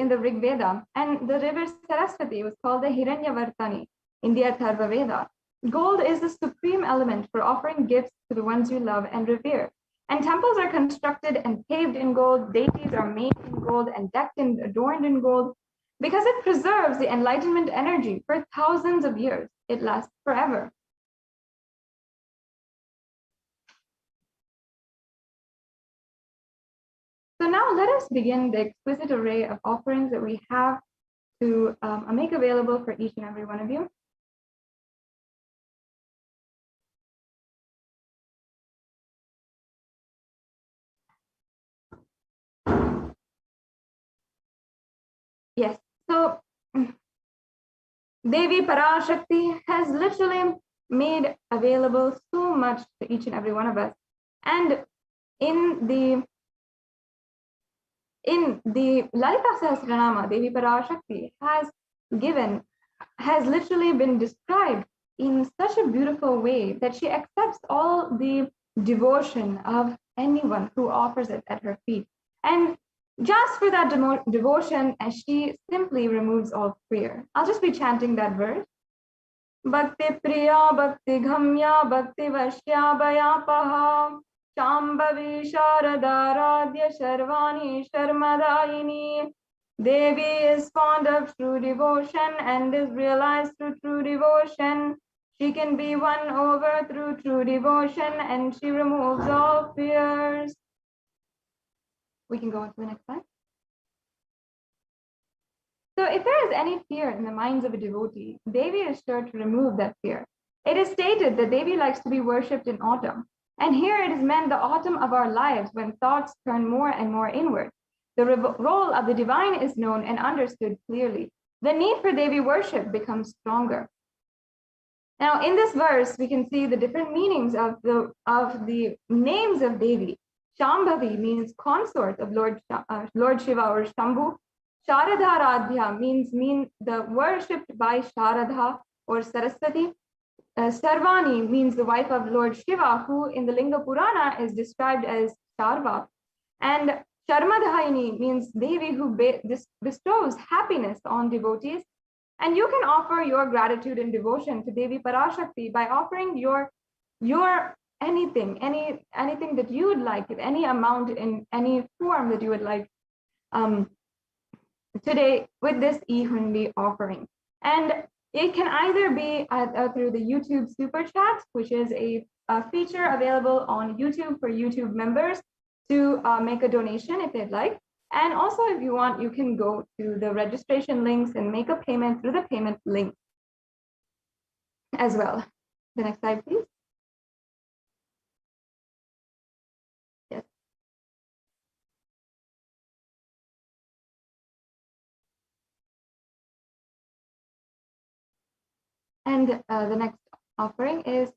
the Rig Veda, and the river Saraswati was called the Hiranyavartani in the Atharva Veda. Gold is the supreme element for offering gifts to the ones you love and revere. And temples are constructed and paved in gold, deities are made in gold and decked and adorned in gold, because it preserves the enlightenment energy for thousands of years. It lasts forever. So now let us begin the exquisite array of offerings that we have to make available for each and every one of you. Yes, so Devi Parashakti has literally made available so much to each and every one of us. And in the Lalita Sahasranama, Devi Parashakti has literally been described in such a beautiful way that she accepts all the devotion of anyone who offers it at her feet. And just for that devotion, as she simply removes all fear. I'll just be chanting that verse. Bhakti Priya, Bhakti Ghamya, Bhakti Vashya Bhayapaha, Shambhavi Sharadaradhya Sharvani Sharmadayini. Devi is fond of true devotion and is realized through true devotion. She can be won over through true devotion and she removes all fears. We can go on to the next slide. So if there is any fear in the minds of a devotee, Devi is sure to remove that fear. It is stated that Devi likes to be worshipped in autumn. And here it is meant the autumn of our lives when thoughts turn more and more inward. The role of the divine is known and understood clearly. The need for Devi worship becomes stronger. Now in this verse, we can see the different meanings of the names of Devi. Shambhavi means consort of Lord Shiva or Shambhu. Sharadharadhya means the worshipped by Sharadha or Saraswati. Sarvani means the wife of Lord Shiva, who in the Linga Purana is described as Sharva. And Sharmadhayini means Devi who bestows happiness on devotees. And you can offer your gratitude and devotion to Devi Parashakti by offering your anything that you would like, any amount in any form that you would like today with this e-hundi offering. And it can either be through the YouTube Super Chat, which is a feature available on YouTube for YouTube members to make a donation if they'd like. And also, if you want, you can go to the registration links and make a payment through the payment link as well. The next slide, please. Yes. And the next offering is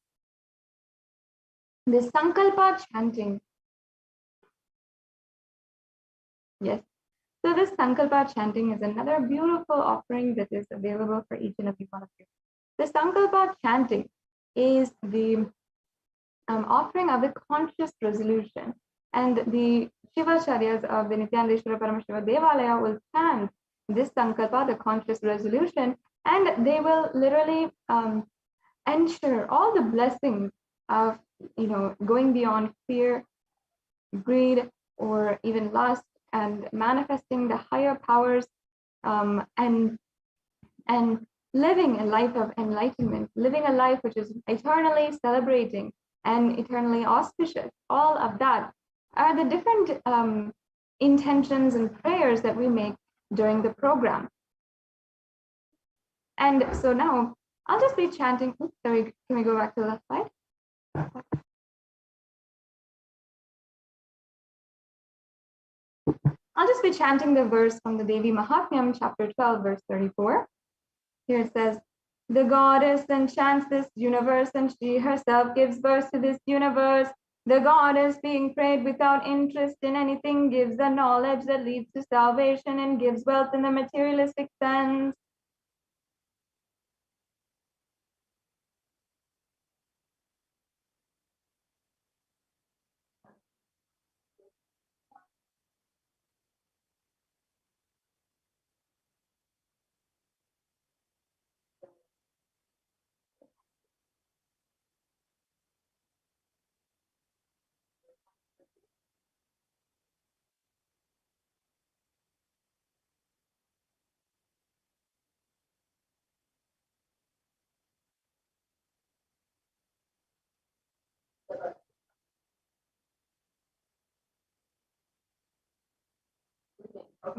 the Sankalpa chanting. Yes. So this Sankalpa chanting is another beautiful offering that is available for each and every one of you. The Sankalpa chanting is the offering of the conscious resolution. And the Shivacharyas of the Nithyananda Paramashivam Devalaya will chant this Sankalpa, the conscious resolution, and they will literally ensure all the blessings of, going beyond fear, greed, or even lust, and manifesting the higher powers, and living a life of enlightenment, living a life which is eternally celebrating and eternally auspicious. All of that are the different intentions and prayers that we make during the program. And so now I'll just be chanting. Oops, sorry, can we go back to the left side? I'll just be chanting the verse from the Devi Mahatmyam, chapter 12, verse 34. Here it says, the goddess enchants this universe, and she herself gives birth to this universe. The goddess, being prayed without interest in anything, gives the knowledge that leads to salvation and gives wealth in the materialistic sense.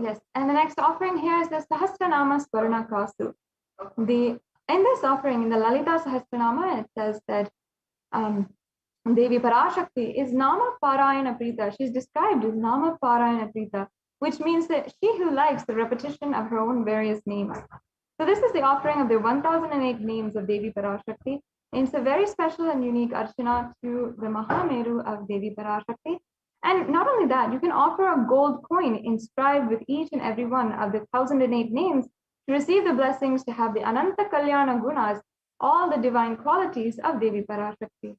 Yes, and the next offering here is the Sahasranama Swarna Kasu. In this offering, in the Lalita Sahasranama, it says that Devi Parashakti is Nama Parayana Prita. She's described as Nama Parayana Prita, which means that she who likes the repetition of her own various names. So this is the offering of the 1008 names of Devi Parashakti. And it's a very special and unique archana to the Mahameru of Devi Parashakti. And not only that, you can offer a gold coin inscribed with each and every one of the 1008 names to receive the blessings, to have the Ananta Kalyana Gunas, all the divine qualities of Devi Parashakti.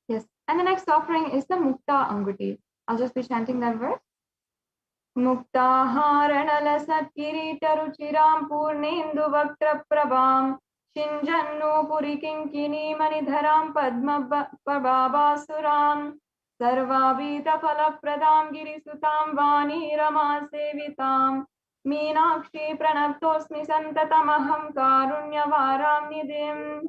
Yes, and the next offering is the Mukta Anguti. I'll just be chanting that verse. Mukta Haranala Satkirita Ruchiram Purnendu Vaktra Prabham Shinjannu Purikinkini Manidharam Padma Pababasuram Sarvabhita Falapradam Girisutam Vani Rama Sevitam Meenakshi Pranatosmi Santatamaham Karunyavaram Nidim.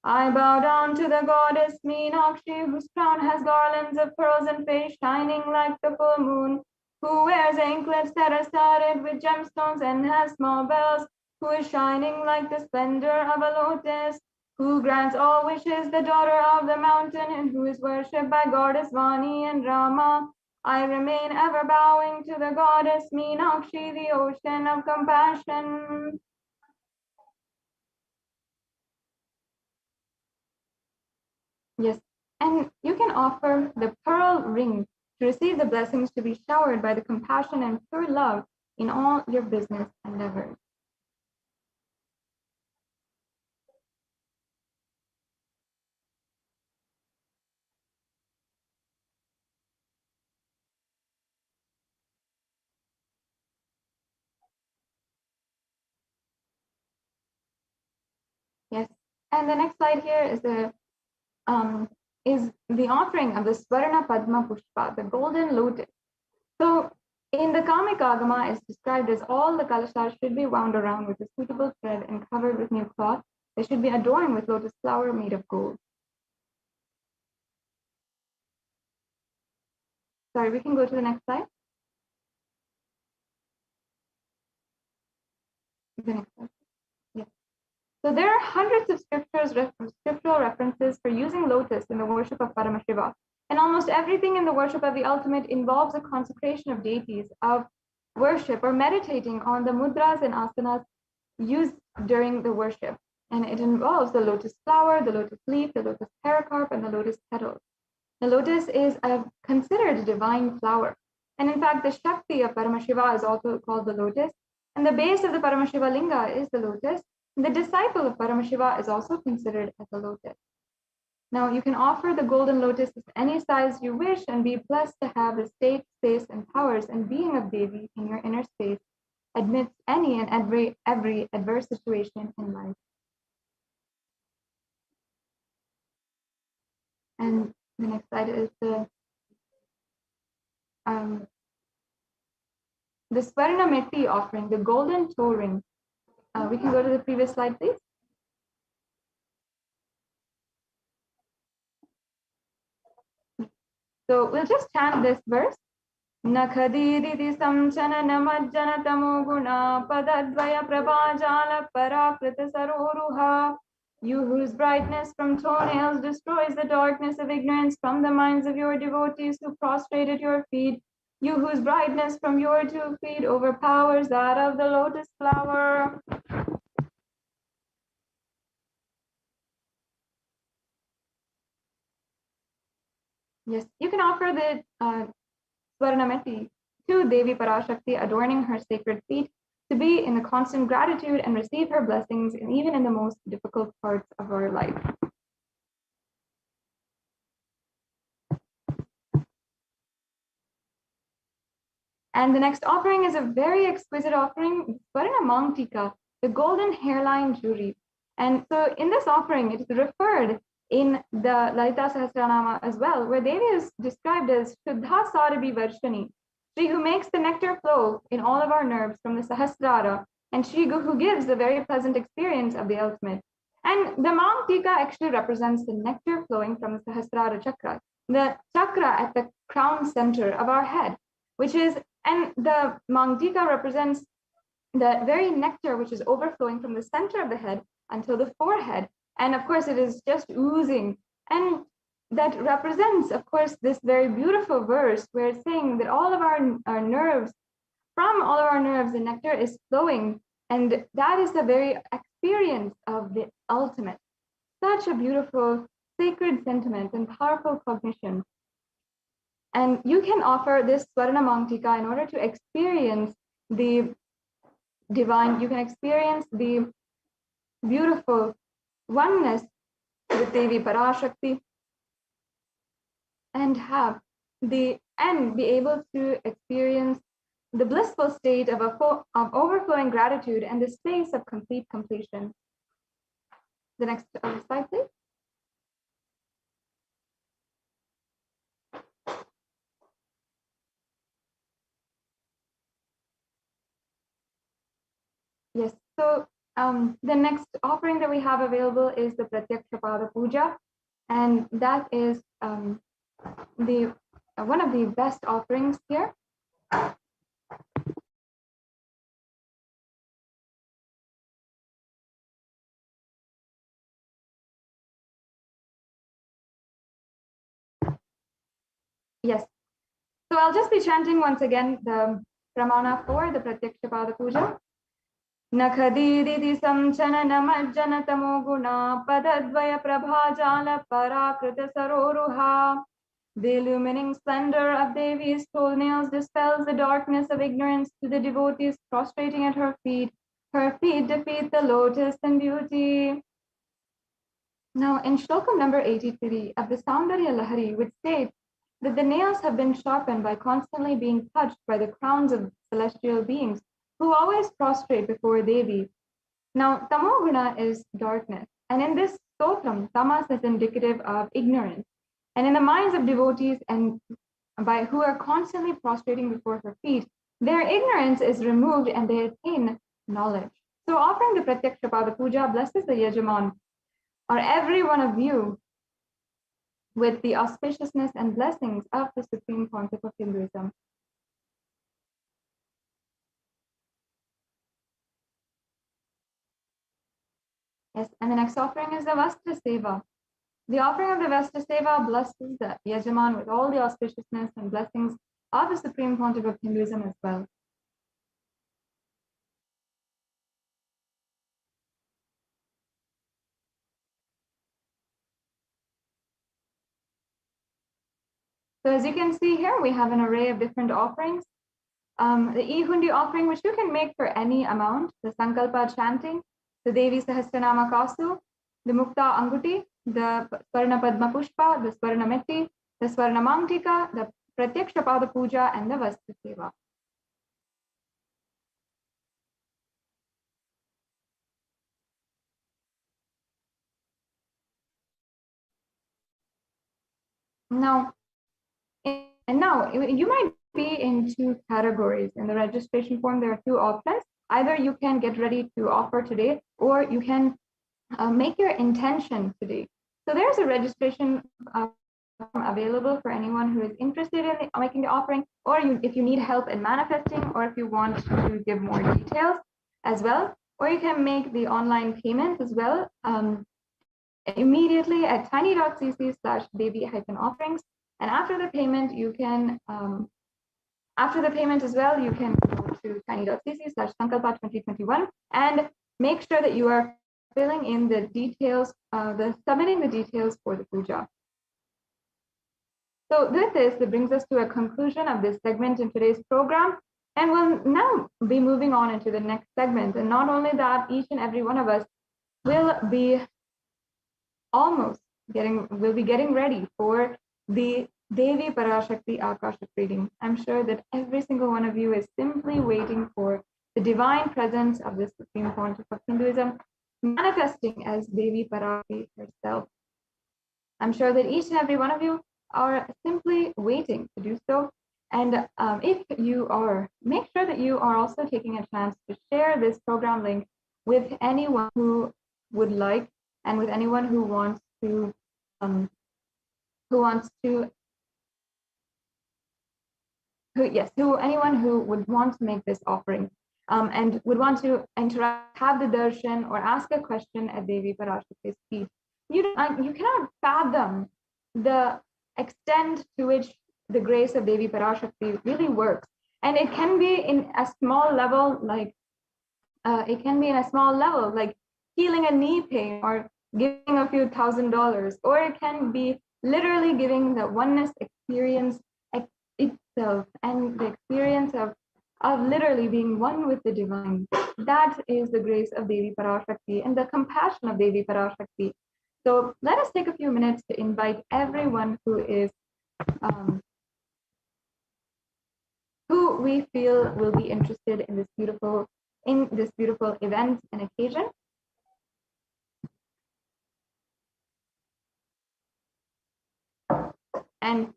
I bow down to the goddess Meenakshi, whose crown has garlands of pearls and face shining like the full moon, who wears anklets that are studded with gemstones and has small bells, who is shining like the splendor of a lotus, who grants all wishes, the daughter of the mountain, and who is worshipped by goddess Vani and Rama. I remain ever bowing to the goddess Meenakshi, the ocean of compassion. Yes, and you can offer the pearl ring to receive the blessings, to be showered by the compassion and pure love in all your business endeavors. Yes, and the next slide here is the offering of the Swarna Padma Pushpa, the golden lotus. So in the Kamika Agama, it's described as all the kalashas should be wound around with a suitable thread and covered with new cloth. They should be adorned with lotus flower made of gold. Sorry, we can go to the next slide. The next slide. Yes. So there are hundreds of scriptural references for using lotus in the worship of Paramashiva. And almost everything in the worship of the ultimate involves a consecration of deities, of worship, or meditating on the mudras and asanas used during the worship. And it involves the lotus flower, the lotus leaf, the lotus pericarp, and the lotus petals. The lotus is considered a divine flower. And in fact, the Shakti of Paramashiva is also called the lotus. And the base of the Paramashiva Linga is the lotus. And the disciple of Paramashiva is also considered as the lotus. Now, you can offer the golden lotus of any size you wish and be blessed to have the state, space, and powers and being of Devi in your inner space amidst any and every adverse situation in life. And the next slide is the Swarna Metti offering, the golden toe ring. We can go to the previous slide, please. So we'll just chant this verse. Nakhadiditi samchana namajjana tamoguna padadvaya prabhajala parakrita saroruha. You whose brightness from toenails destroys the darkness of ignorance from the minds of your devotees who prostrate at your feet. You whose brightness from your 2 feet overpowers that of the lotus flower. Yes, you can offer the Swarnameti to Devi Parashakti, adorning her sacred feet, to be in the constant gratitude and receive her blessings, and even in the most difficult parts of our life. And the next offering is a very exquisite offering, Swarna Mangtika, the golden hairline jewelry. And so in this offering, it is referred in the Lalita Sahasranama as well, where Devi is described as Shuddha Sarabi Varshani, Shri who makes the nectar flow in all of our nerves from the Sahasrara, and Shri who gives the very pleasant experience of the ultimate. And the Mangtika actually represents the nectar flowing from the Sahasrara chakra, the chakra at the crown center of our head, which is, and the Mangtika represents the very nectar which is overflowing from the center of the head until the forehead. And of course, it is just oozing. And that represents, of course, this very beautiful verse where it's saying that all of our nerves, from all of our nerves, the nectar is flowing. And that is the very experience of the ultimate. Such a beautiful, sacred sentiment and powerful cognition. And you can offer this Swarna Mangtika in order to experience the divine, you can experience the beautiful oneness with Devi Parashakti and be able to experience the blissful state of overflowing gratitude and the space of complete completion. The next slide, please. Yes, so the next offering that we have available is the Pratyaksha Pada Puja, and that is one of the best offerings here. Yes, so I'll just be chanting once again the pramana for the Pratyaksha Pada Puja. Nakhadiditi samchana namajjana tamoguna padadvaya prabhajala parakrita saroruha. The illumining splendor of Devi's toenails dispels the darkness of ignorance to the devotees prostrating at her feet. Her feet defeat the lotus in beauty. Now, in Shlokam number 83 of the Saundarya Lahari, which states that the nails have been sharpened by constantly being touched by the crowns of celestial beings who always prostrate before Devi. Now, tamoguna is darkness, and in this stotram, tamas is indicative of ignorance. And in the minds of devotees and by who are constantly prostrating before her feet, their ignorance is removed and they attain knowledge. So offering the Pratyaksha Pada Puja blesses the Yajaman, or every one of you, with the auspiciousness and blessings of the Supreme Pontiff of Hinduism. Yes, and the next offering is the Vastra Seva. The offering of the Vastra Seva blesses the Yajaman with all the auspiciousness and blessings of the Supreme Pontiff of Hinduism as well. So as you can see here, we have an array of different offerings. The E-Hundi offering, which you can make for any amount, the Sankalpa chanting, the Devi Sahasranama Kasu, the Mukta Anguti, the Swarna Padma Pushpa, the Swarna Metti, the Swarna Mangtika, the Pratyaksha Pada Puja, and the Vastra Seva. Now, you might be in two categories. In the registration form, there are two options. Either you can get ready to offer today, or you can make your intention today. So there's a registration available for anyone who is interested in making the offering, or if you need help in manifesting, or if you want to give more details as well, or you can make the online payment as well immediately at tiny.cc/baby-offerings. And after the payment, you can after the payment as well, you can go to tiny.cc/sankalpa2021 and make sure that you are filling in the details, submitting the details for the puja. So with this, that brings us to a conclusion of this segment in today's program. And we'll now be moving on into the next segment. And not only that, each and every one of us will be getting ready for the Devi Parashakti Akashic reading. I'm sure that every single one of you is simply waiting for the divine presence of this Supreme Pontiff of Hinduism manifesting as Devi Parashakti herself. I'm sure that each and every one of you are simply waiting to do so. And if you are, make sure that you are also taking a chance to share this program link with anyone who would like, and with anyone who wants to anyone who would want to make this offering and would want to interact, have the darshan, or ask a question at Devi Parashakti's feet. You cannot fathom the extent to which the grace of Devi Parashakti really works. And it can be in a small level, like healing a knee pain or giving a few $1,000s, or it can be literally giving the oneness experience itself and the experience of literally being one with the divine. That is the grace of Devi Parashakti and the compassion of Devi Parashakti. So let us take a few minutes to invite everyone who is who we feel will be interested in this beautiful event and occasion. And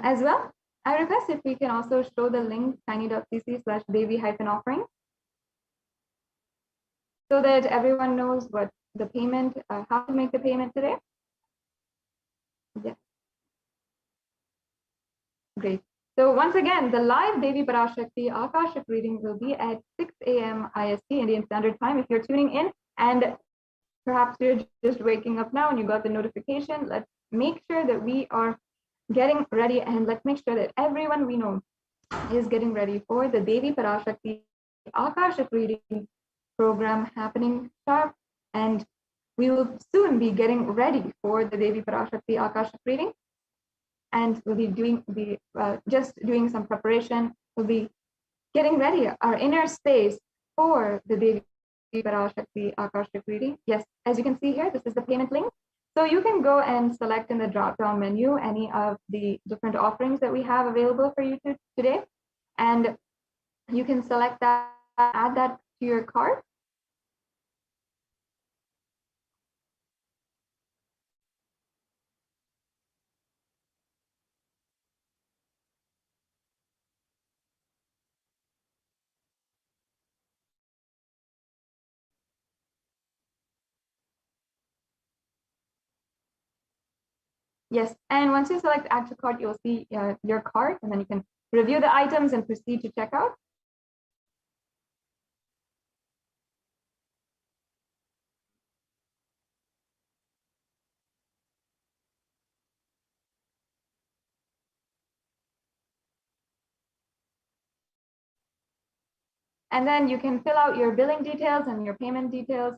as well, I request if we can also show the link tiny.cc/baby-offering, so that everyone knows what the payment, how to make the payment today. Yes. Great. So once again, the live Devi Parashakti Akashic reading will be at 6 a.m. IST, Indian Standard Time. If you're tuning in and perhaps you're just waking up now and you got the notification, let's make sure that we are getting ready, and let's make sure that everyone we know is getting ready for the Devi Parashakti Akashic reading program happening sharp. And we will soon be getting ready for the Devi Parashakti Akashic reading. And we'll be just doing some preparation. We'll be getting ready our inner space for the Devi Parashakti Akashic reading. Yes, as you can see here, this is the payment link. So you can go and select in the drop-down menu any of the different offerings that we have available for you today. And you can select that, add that to your cart. Yes, and once you select add to cart, you'll see your cart, and then you can review the items and proceed to checkout. And then you can fill out your billing details and your payment details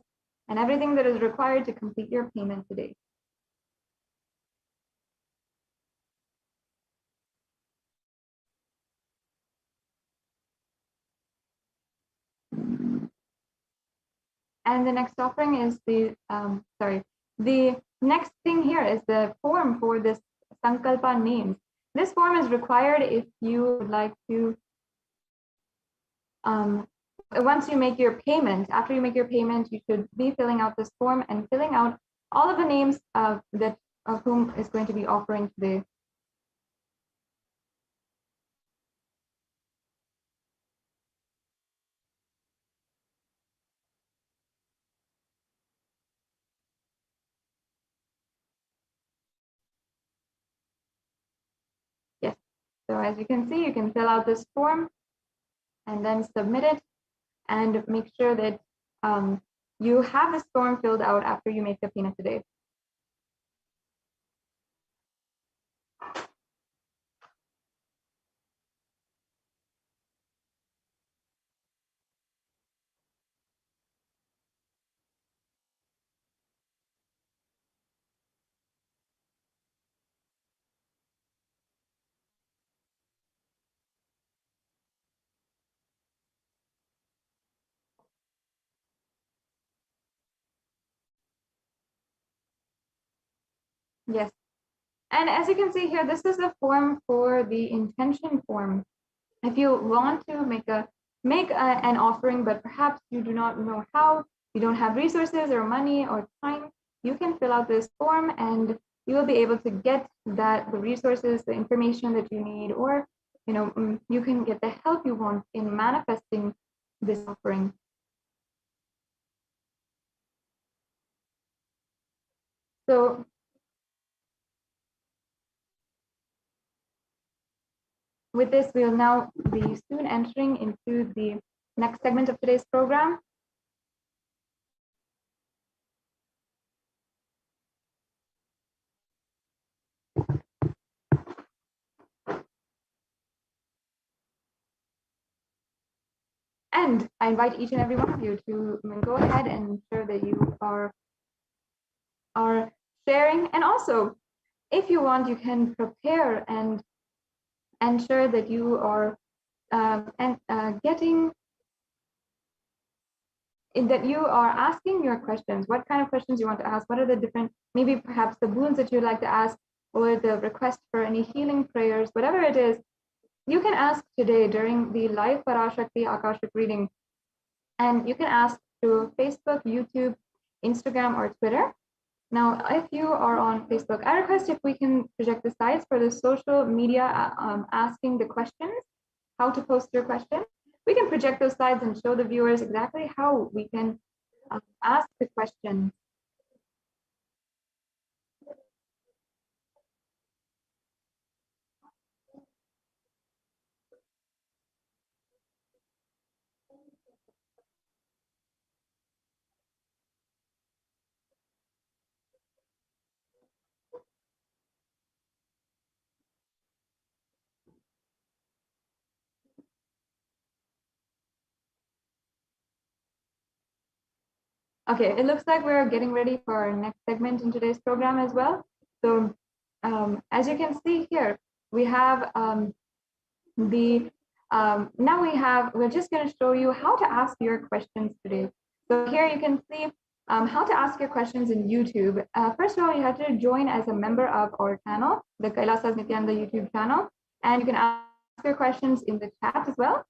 and everything that is required to complete your payment today. And the next offering is the next thing here is the form for this Sankalpa names. This form is required if you would like to, once you make your payment, after you make your payment, you should be filling out this form and filling out all of the names that of whom is going to be offering today. Yes, so as you can see, you can fill out this form and then submit it, and make sure that you have this form filled out after you make the pina today. Yes, and as you can see here, this is the form for the intention form. If you want to make an offering, but perhaps you do not know how, you don't have resources or money or time, you can fill out this form and you will be able to get the resources, the information that you need, or you can get the help you want in manifesting this offering. So with this, we'll now be soon entering into the next segment of today's program. And I invite each and every one of you to go ahead and ensure that you are sharing. And also, if you want, you can prepare and ensure that you are that you are asking your questions. What kind of questions you want to ask? What are the different, maybe perhaps the boons that you'd like to ask, or the request for any healing prayers, whatever it is, you can ask today during the live Parashakti Akashic reading. And you can ask through Facebook, YouTube, Instagram, or Twitter. Now, if you are on Facebook, I request if we can project the slides for the social media asking the questions, how to post your question. We can project those slides and show the viewers exactly how we can ask the question. Okay, it looks like we're getting ready for our next segment in today's program as well. So as you can see here, we have we're just going to show you how to ask your questions today. So here you can see how to ask your questions in YouTube. First of all, you have to join as a member of our channel, the Kailasa Nithyananda YouTube channel, and you can ask your questions in the chat as well.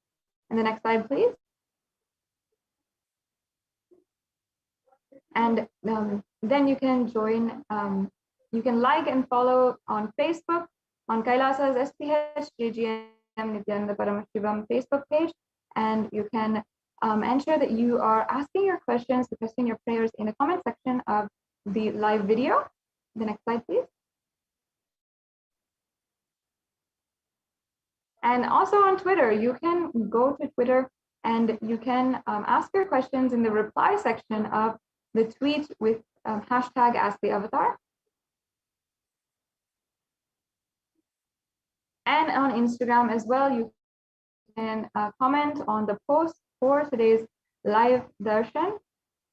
And the next slide, please. And then you can join, you can like and follow on Facebook, on Kailasa's HDH Nithyananda Paramashivam Facebook page, and you can ensure that you are asking your questions, requesting your prayers in the comment section of the live video. The next slide, please. And also on Twitter, you can go to Twitter and you can ask your questions in the reply section of the tweet with hashtag #AskTheAvatar. And on Instagram as well, you can comment on the post for today's live darshan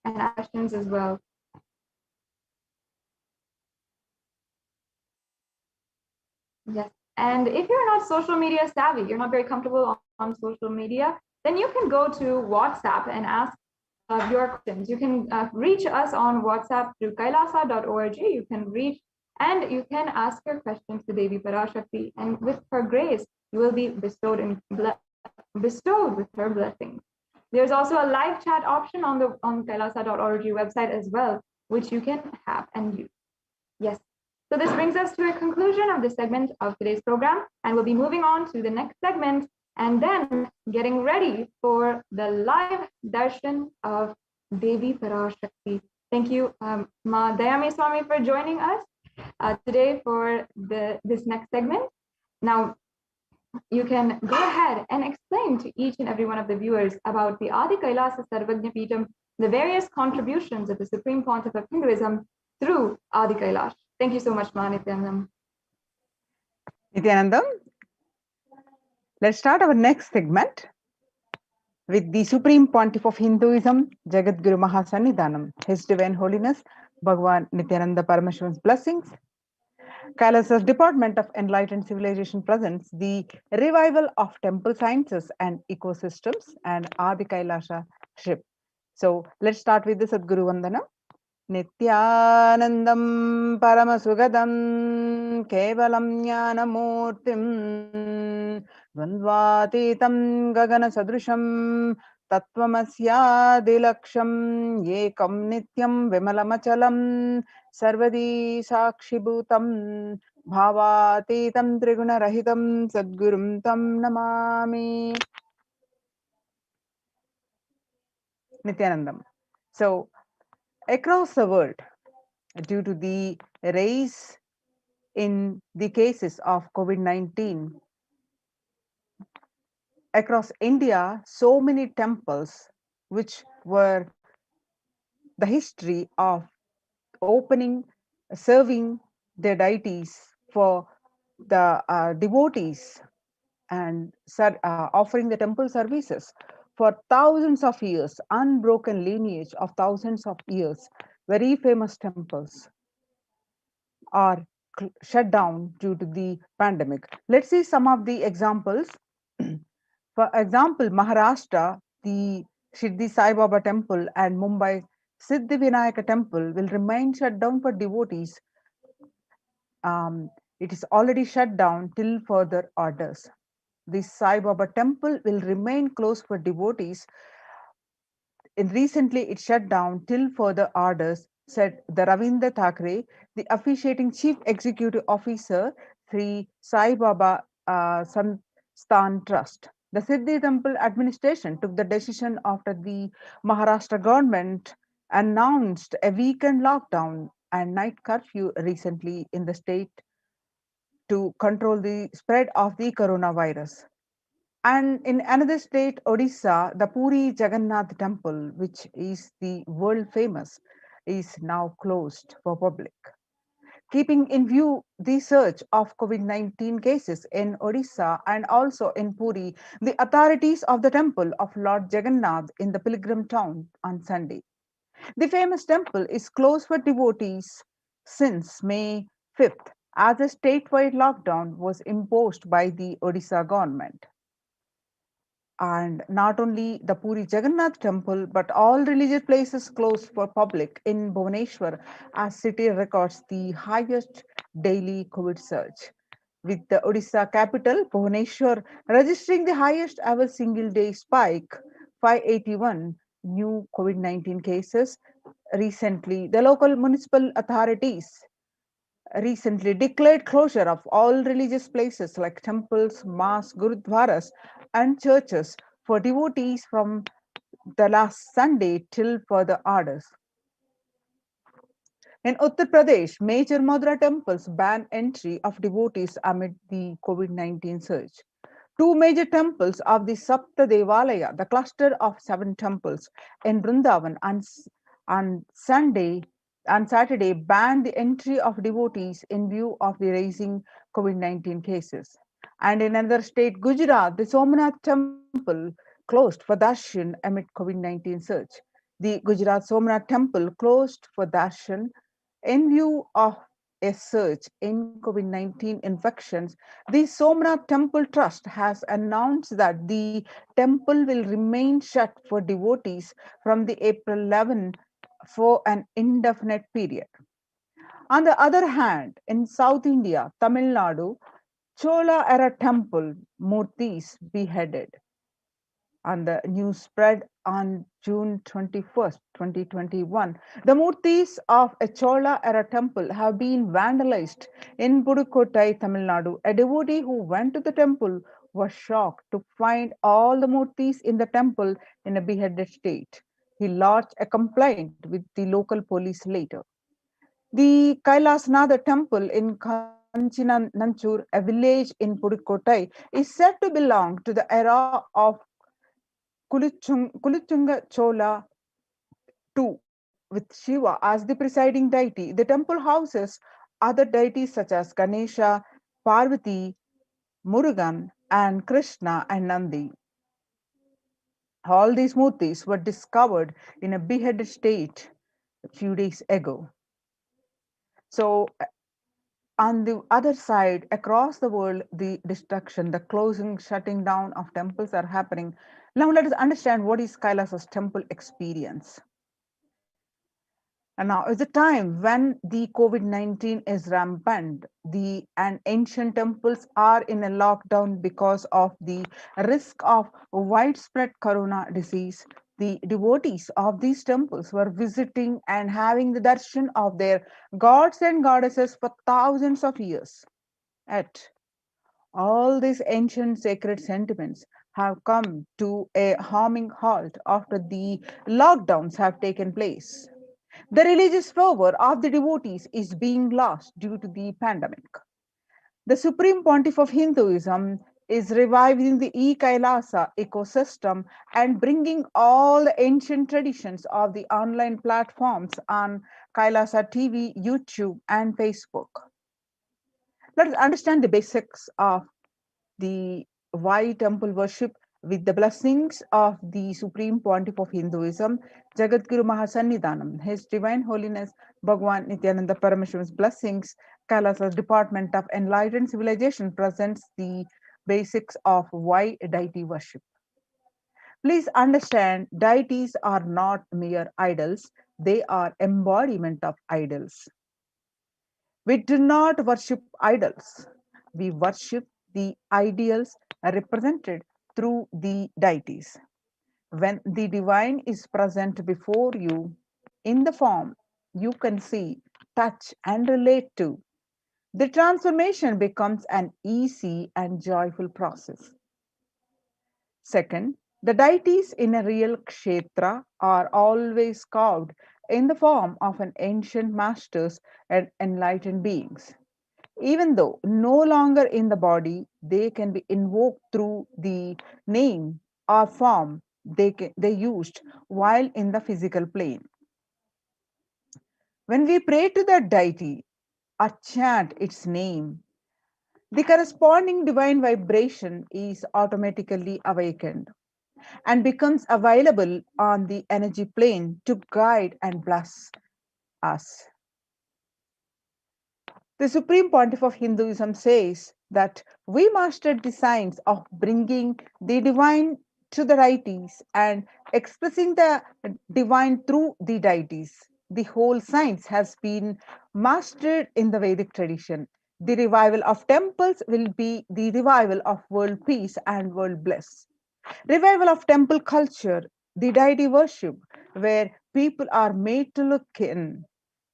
and ask questions as well. Yes, and if you're not social media savvy, you're not very comfortable on social media, then you can go to WhatsApp and ask your questions. You can reach us on WhatsApp through kailasa.org. You can reach and you can ask your questions to Devi Parashakti, and with her grace, you will be bestowed with her blessings. There's also a live chat option on the kailasa.org website as well, which you can have and use. Yes. So this brings us to a conclusion of this segment of today's program, and we'll be moving on to the next segment and then getting ready for the live darshan of Devi Parashakti. Thank you, Ma Dayami Swami, for joining us today for this next segment. Now, you can go ahead and explain to each and every one of the viewers about the Adi Kailasa Sarvajna Peetham, the various contributions of the Supreme Pontiff of Hinduism through Adi Kailash. Thank you so much, Ma Nithyanandam. Nithyanandam, let's start our next segment with the Supreme Pontiff of Hinduism, Jagadguru Mahasannidhanam, His Divine Holiness, Bhagavan Nithyananda Paramashivam's blessings. Kailasa's Department of Enlightened Civilization presents the revival of temple sciences and ecosystems and Adi Kailasa ship. So let's start with the Sadguru Vandana. Nithyanandam Paramasugadam Kevalam Jnanamurtim Dvandvatitam Gagana Sadrusham Tattvamasya Ekam Nityam Vimalamachalam Sarvadi Sakshibhutam Bhavatitam Triguna Rahitam Sadgurum Tam Namami. Nithyanandam. So across the world, due to the rise in the cases of COVID-19, across India, so many temples which were the history of opening, serving their deities for the devotees and offering the temple services for thousands of years, unbroken lineage of thousands of years, very famous temples are shut down due to the pandemic. Let's see some of the examples. For example, Maharashtra, the Shirdi Sai Baba temple and Mumbai Siddhi Vinayaka temple will remain shut down for devotees. It is already shut down till further orders. The Sai Baba temple will remain closed for devotees. And recently it shut down till further orders, said the Ravindra Thakre, the officiating chief executive officer, Sri Sai Baba Sansthan Trust. The Siddhi Temple administration took the decision after the Maharashtra government announced a weekend lockdown and night curfew recently in the state to control the spread of the coronavirus. And in another state, Odisha, the Puri Jagannath temple, which is the world famous, is now closed for public. Keeping in view the surge of COVID-19 cases in Odisha and also in Puri, the authorities of the temple of Lord Jagannath in the pilgrim town on Sunday. The famous temple is closed for devotees since May 5th, as a statewide lockdown was imposed by the Odisha government. And not only the Puri Jagannath temple, but all religious places closed for public in Bhubaneswar, as city records the highest daily COVID surge, with the Odisha capital, Bhubaneswar, registering the highest ever single day spike, 581 new COVID-19 cases. Recently, the local municipal authorities recently declared closure of all religious places like temples, mosques, gurudwaras, and churches for devotees from the last Sunday till further orders. In Uttar Pradesh, major Madhura temples ban entry of devotees amid the COVID-19 surge. Two major temples of the Sapta Devalaya, the cluster of 7 temples in Vrindavan on Saturday banned the entry of devotees in view of the rising COVID-19 cases. And in another state, Gujarat, the Somnath temple closed for darshan amid COVID-19 surge. The Gujarat Somnath temple closed for darshan in view of a surge in COVID-19 infections. The Somnath Temple Trust has announced that the temple will remain shut for devotees from the April 11 for an indefinite period. On the other hand, in South India, Tamil Nadu, Chola era temple Murtis beheaded. And the news spread on June 21st, 2021. The Murtis of a Chola era temple have been vandalized in Pudukottai, Tamil Nadu. A devotee who went to the temple was shocked to find all the Murtis in the temple in a beheaded state. He lodged a complaint with the local police later. The Kailasa temple in Kanchinanchur, a village in Pudukottai, is said to belong to the era of Kulichunga Chola II, with Shiva as the presiding deity. The temple houses other deities such as Ganesha, Parvati, Murugan, and Krishna and Nandi. All these murtis were discovered in a beheaded state a few days ago. So, on the other side, across the world, the destruction, the closing, shutting down of temples are happening. Now, let us understand what is Kailasa's temple experience. And now is the time when the COVID-19 is rampant. And ancient temples are in a lockdown because of the risk of widespread corona disease. The devotees of these temples were visiting and having the darshan of their gods and goddesses for thousands of years. Yet, all these ancient sacred sentiments have come to a harming halt after the lockdowns have taken place. The religious fervor of the devotees is being lost due to the pandemic. The Supreme Pontiff of Hinduism is reviving the Kailasa ecosystem and bringing all the ancient traditions of the online platforms on Kailasa TV, YouTube, and Facebook. Let us understand the basics of the why temple worship with the blessings of the Supreme Pontiff of Hinduism, Jagadguru Mahasannidhanam, His Divine Holiness Bhagwan Nithyananda Paramashivan's blessings. Kailasa's Department of Enlightened Civilization presents the basics of why deity worship. Please understand, deities are not mere idols, they are embodiment of idols. We do not worship idols, we worship the ideals represented through the deities. When the divine is present before you in the form you can see, touch, and relate to, the transformation becomes an easy and joyful process. Second, the deities in a real kshetra are always carved in the form of an ancient masters and enlightened beings. Even though no longer in the body, they can be invoked through the name or form they used while in the physical plane. When we pray to that deity or chant its name, the corresponding divine vibration is automatically awakened and becomes available on the energy plane to guide and bless us. The Supreme Pontiff of Hinduism says that we mastered the science of bringing the divine to the deities and expressing the divine through the deities. The whole science has been mastered in the Vedic tradition. The revival of temples will be the revival of world peace and world bliss. Revival of temple culture, the deity worship, where people are made to look in.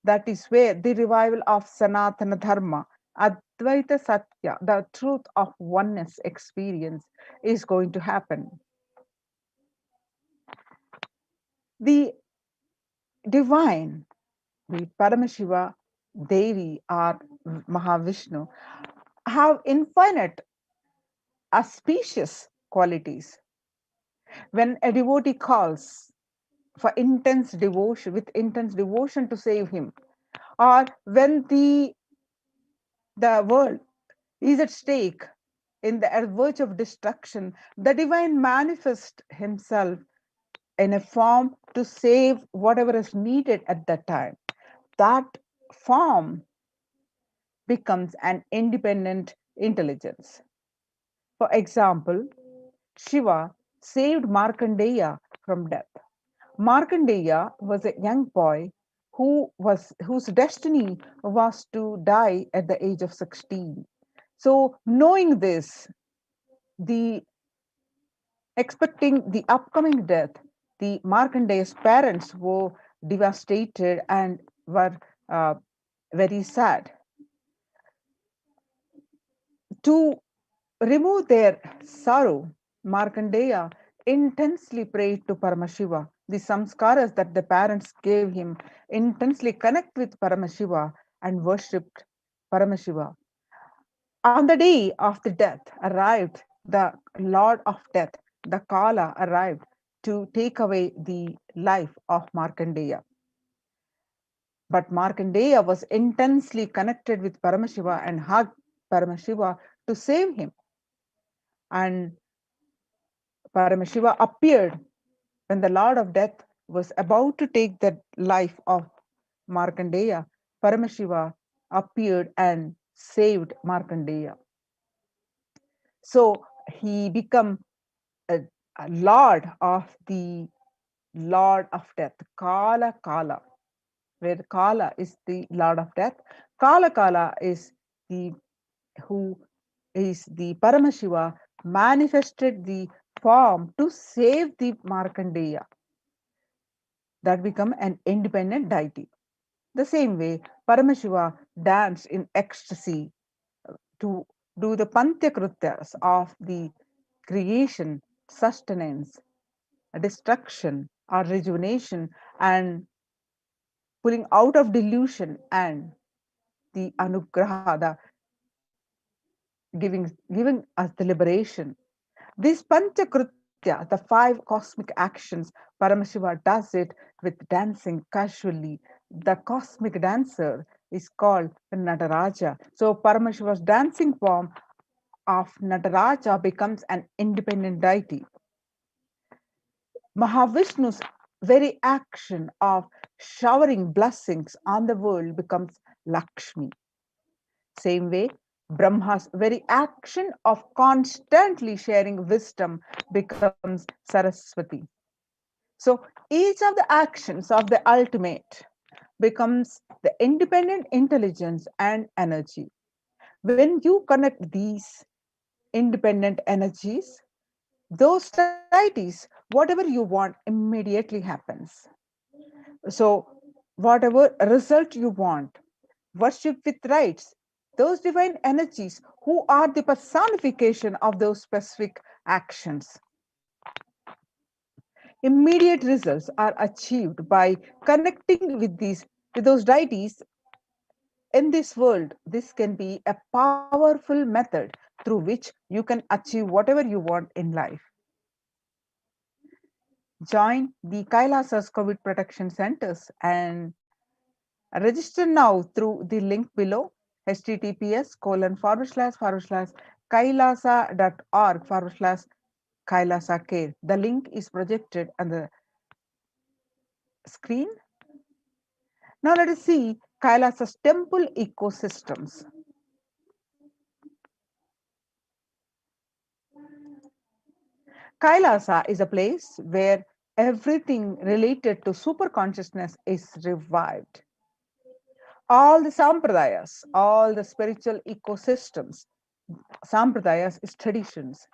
That is where the revival of Sanatana Dharma, Advaita Satya, the truth of oneness experience, is going to happen. The divine, the Paramashiva, Devi, or Mahavishnu, have infinite auspicious qualities. When a devotee calls for intense devotion, with intense devotion to save him, or when the world is at stake in the verge of destruction, the divine manifests himself in a form to save whatever is needed at that time. That form becomes an independent intelligence. For example, Shiva saved Markandeya from death. Markandeya was a young boy whose destiny was to die at the age of 16. So, knowing this, expecting the upcoming death, the Markandeya's parents were devastated and were very sad. To remove their sorrow, Markandeya intensely prayed to Paramashiva. The samskaras that the parents gave him intensely connect with Paramashiva and worshipped Paramashiva. On the day of the death arrived the Lord of Death, the Kala arrived to take away the life of Markandeya. But Markandeya was intensely connected with Paramashiva and hugged Paramashiva to save him. And Paramashiva appeared when the Lord of Death was about to take the life of Markandeya. Paramashiva appeared and saved Markandeya. So he became a lord of the Lord of Death, Kala, where Kala is the Lord of Death. Kala is the who is the Paramashiva manifested the form to save the Markandeya. That become an independent deity. The same way, Paramashiva danced in ecstasy to do the Pantyakrutyas of the creation, sustenance, destruction, or rejuvenation, and pulling out of delusion, and the Anugraha, the giving us the liberation. This Panchakritya, the 5 cosmic actions, Paramashiva does it with dancing casually. The cosmic dancer is called Nataraja. So Paramashiva's dancing form of Nataraja becomes an independent deity. Mahavishnu's very action of showering blessings on the world becomes Lakshmi. Same way, Brahma's very action of constantly sharing wisdom becomes Saraswati. So each of the actions of the ultimate becomes the independent intelligence and energy. When you connect these independent energies, those deities, whatever you want, immediately happens. So whatever result you want, worship with rites, those divine energies who are the personification of those specific actions. Immediate results are achieved by connecting with those deities in this world. This can be a powerful method through which you can achieve whatever you want in life. Join the Kailasa's COVID protection centers and register now through the link below, https://kailasa.org/Kailasa care. The link is projected on the screen. Now let us see Kailasa's temple ecosystems. Kailasa is a place where everything related to super consciousness is revived. All the sampradayas, all the spiritual ecosystems, sampradayas is traditions,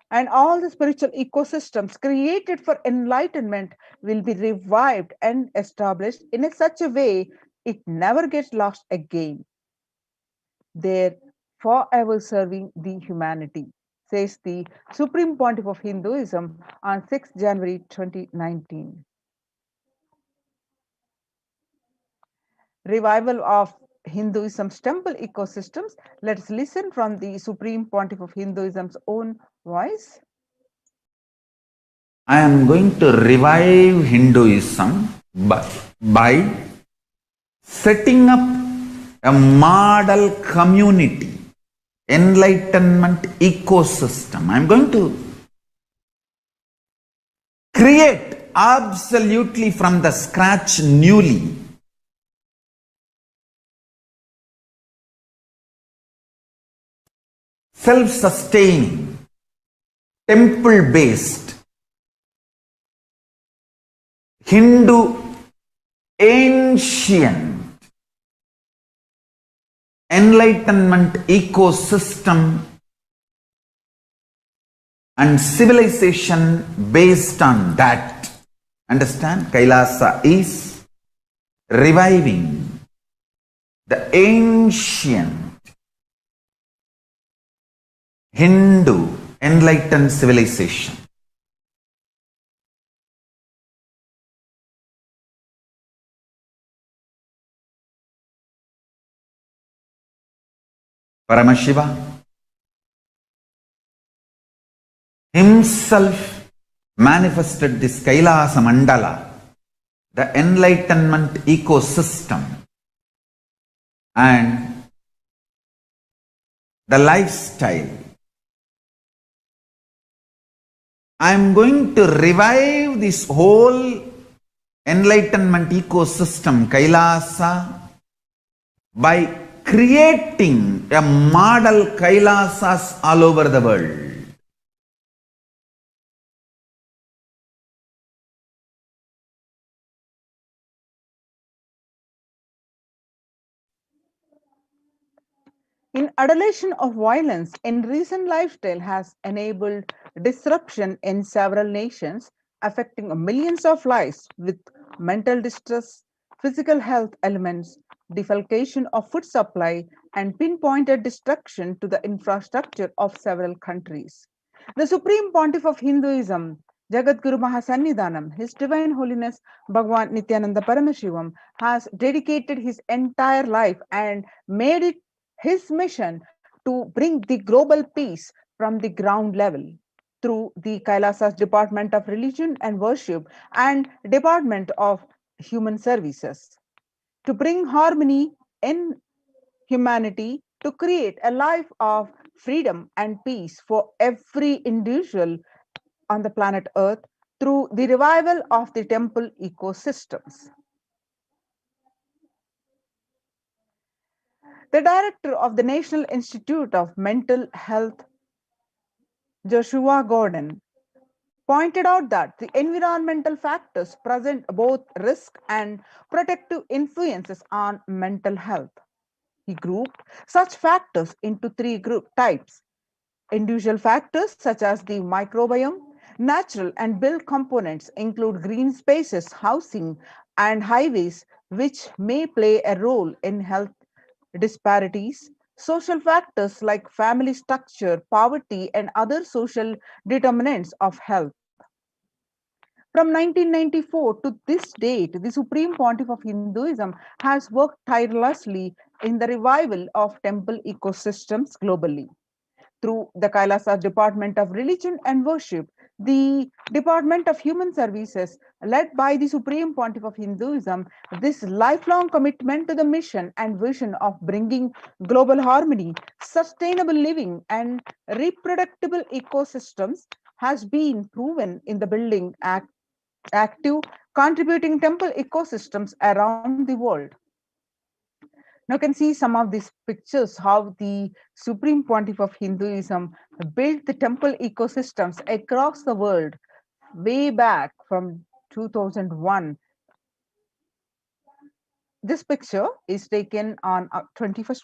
and all the spiritual ecosystems created for enlightenment will be revived and established in such a way it never gets lost again. They're forever serving the humanity, says the Supreme Pontiff of Hinduism on 6 January 2019. Revival of Hinduism's temple ecosystems. Let's listen from the Supreme Pontiff of Hinduism's own voice. I am going to revive Hinduism by setting up a model community, enlightenment ecosystem. I'm going to create absolutely from the scratch newly self-sustaining, temple-based, Hindu ancient enlightenment ecosystem and civilization based on that. Understand? Kailasa is reviving the ancient Hindu enlightened civilization. Paramashiva himself manifested this Kailasa Mandala, the enlightenment ecosystem, and the lifestyle. I am going to revive this whole enlightenment ecosystem, Kailasa, by creating a model Kailasas all over the world. In adulation of violence in recent lifestyle has enabled disruption in several nations, affecting millions of lives with mental distress, physical health elements, defalcation of food supply, and pinpointed destruction to the infrastructure of several countries. The Supreme Pontiff of Hinduism, Jagadguru Mahasannidhanam, His Divine Holiness Bhagwan Nithyananda Paramashivam, has dedicated his entire life and made it his mission to bring the global peace from the ground level through the Kailasa's Department of Religion and Worship and Department of Human Services to bring harmony in humanity, to create a life of freedom and peace for every individual on the planet Earth through the revival of the temple ecosystems. The director of the National Institute of Mental Health, Joshua Gordon, pointed out that the environmental factors present both risk and protective influences on mental health. He grouped such factors into three group types: individual factors such as the microbiome, natural and built components include green spaces, housing, and highways, which may play a role in health disparities, social factors like family structure, poverty, and other social determinants of health. From 1994 to this date, the Supreme Pontiff of Hinduism has worked tirelessly in the revival of temple ecosystems globally. Through the Kailasa Department of Religion and Worship, the Department of Human Services, led by the Supreme Pontiff of Hinduism, this lifelong commitment to the mission and vision of bringing global harmony, sustainable living, and reproducible ecosystems has been proven in the building active, contributing temple ecosystems around the world. Now you can see some of these pictures how the Supreme Pontiff of Hinduism built the temple ecosystems across the world way back from 2001. This picture is taken on 21st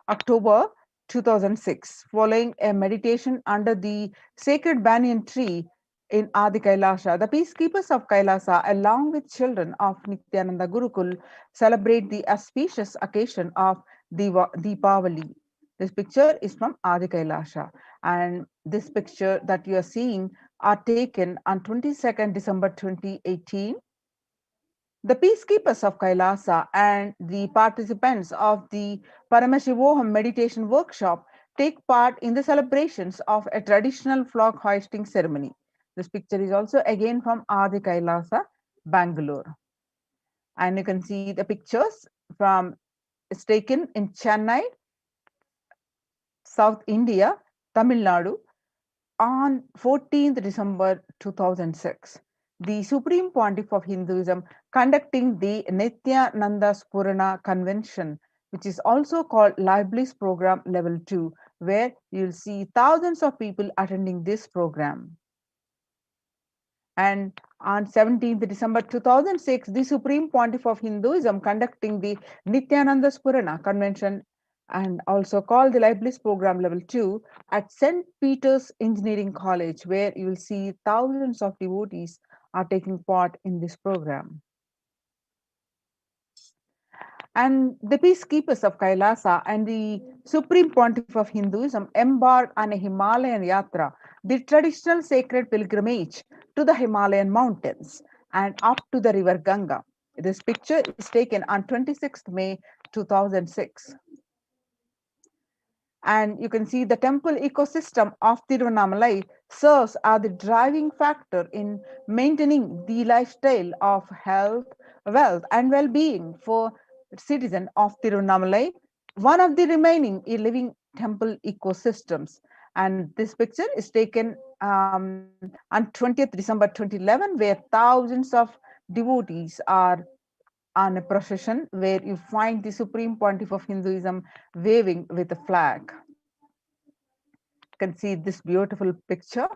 October 2006, following a meditation under the sacred banyan tree in Adi Kailasa. The peacekeepers of Kailasa, along with children of Nithyananda Gurukul, celebrate the auspicious occasion of Deepavali. This picture is from Adi Kailasa, and this picture that you are seeing are taken on 22nd December 2018. The peacekeepers of Kailasa and the participants of the Paramashivoham meditation workshop take part in the celebrations of a traditional flag hoisting ceremony. This picture is also again from Adi Kailasa, Bangalore. And you can see the pictures from, it's taken in Chennai, South India, Tamil Nadu, on 14th December 2006. The Supreme Pontiff of Hinduism conducting the Nithyananda Paramashivam Convention, which is also called Libraries Program Level 2, where you'll see thousands of people attending this program. And on 17th December 2006, the Supreme Pontiff of Hinduism conducting the Nithyananda Paramashivam Convention, and also called the Libraries Program Level 2 at St. Peter's Engineering College, where you will see thousands of devotees are taking part in this program. And the peacekeepers of Kailasa and the Supreme Pontiff of Hinduism embarked on a Himalayan Yatra, the traditional sacred pilgrimage to the Himalayan mountains and up to the river Ganga. This picture is taken on 26th May 2006. And you can see the temple ecosystem of Tiruvannamalai serves as the driving factor in maintaining the lifestyle of health, wealth, and well-being for citizens of Tiruvannamalai, one of the remaining living temple ecosystems. And this picture is taken on 20th December 2011, where thousands of devotees are on a procession where you find the Supreme Pontiff of Hinduism waving with a flag. You can see this beautiful picture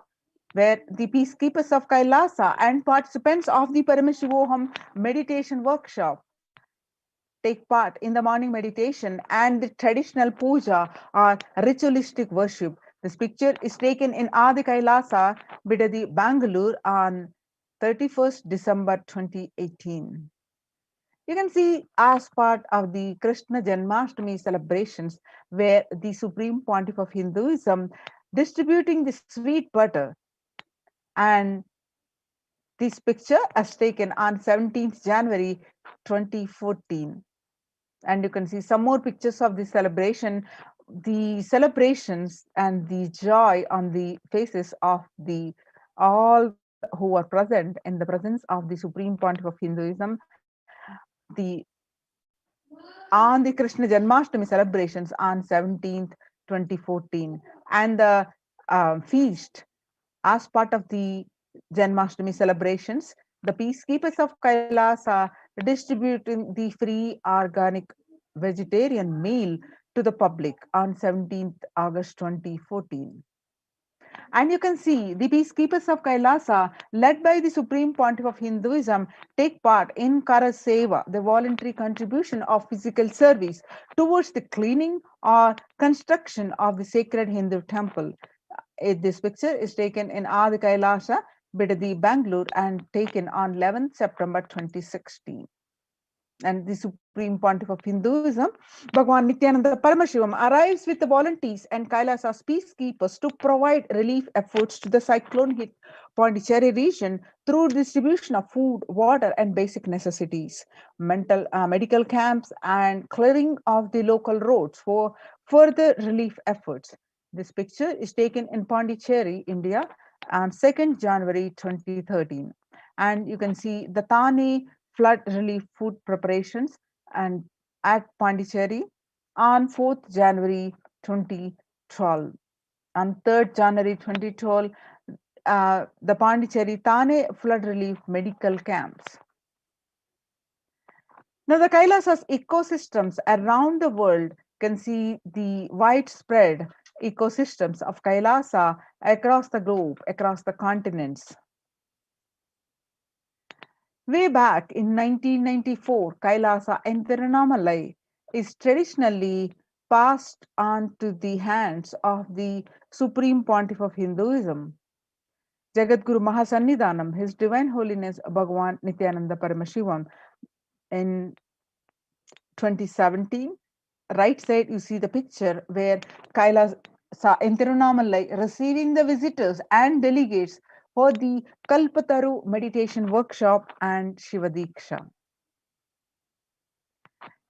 where the peacekeepers of Kailasa and participants of the Paramashivoham meditation workshop take part in the morning meditation and the traditional puja or ritualistic worship. This picture is taken in Adi Kailasa, Bidadi, Bangalore on 31st December 2018. You can see as part of the Krishna Janmashtami celebrations, where the Supreme Pontiff of Hinduism distributing the sweet butter, and this picture is taken on 17th January 2014. And you can see some more pictures of the celebration, the celebrations and the joy on the faces of the all who are present in the presence of the Supreme Pontiff of Hinduism, the on the Krishna Janmashtami celebrations on 17th, 2014, and the feast as part of the Janmashtami celebrations. The peacekeepers of Kailasa distributing the free organic vegetarian meal to the public on 17th August 2014. And you can see the peacekeepers of Kailasa, led by the Supreme Pontiff of Hinduism, take part in Kara Seva, the voluntary contribution of physical service towards the cleaning or construction of the sacred Hindu temple. This picture is taken in Adi Kailasa, Bidadi, Bangalore, and taken on 11th September 2016. And the Supreme Pontiff of Hinduism, Bhagwan Nithyananda Paramashivam, arrives with the volunteers and Kailasa's peacekeepers to provide relief efforts to the cyclone hit Pondicherry region through distribution of food, water, and basic necessities, medical camps, and clearing of the local roads for further relief efforts. This picture is taken in Pondicherry, India, on 2nd January 2013. And you can see the Thane flood relief food preparations and at Pondicherry on 4th January 2012. On 3rd January 2012, the Pondicherry Thane flood relief medical camps. Now, the Kailasa's ecosystems around the world can see the widespread ecosystems of Kailasa across the globe, across the continents. Way back in 1994, Kailasa and Tiruvannamalai is traditionally passed on to the hands of the Supreme Pontiff of Hinduism, Jagadguru Mahasannidhanam, His Divine Holiness Bhagwan Nithyananda Paramashivam. In 2017, right side you see the picture where Kailasa and Tiruvannamalai receiving the visitors and delegates for the Kalpataru meditation workshop and Shiva Diksha.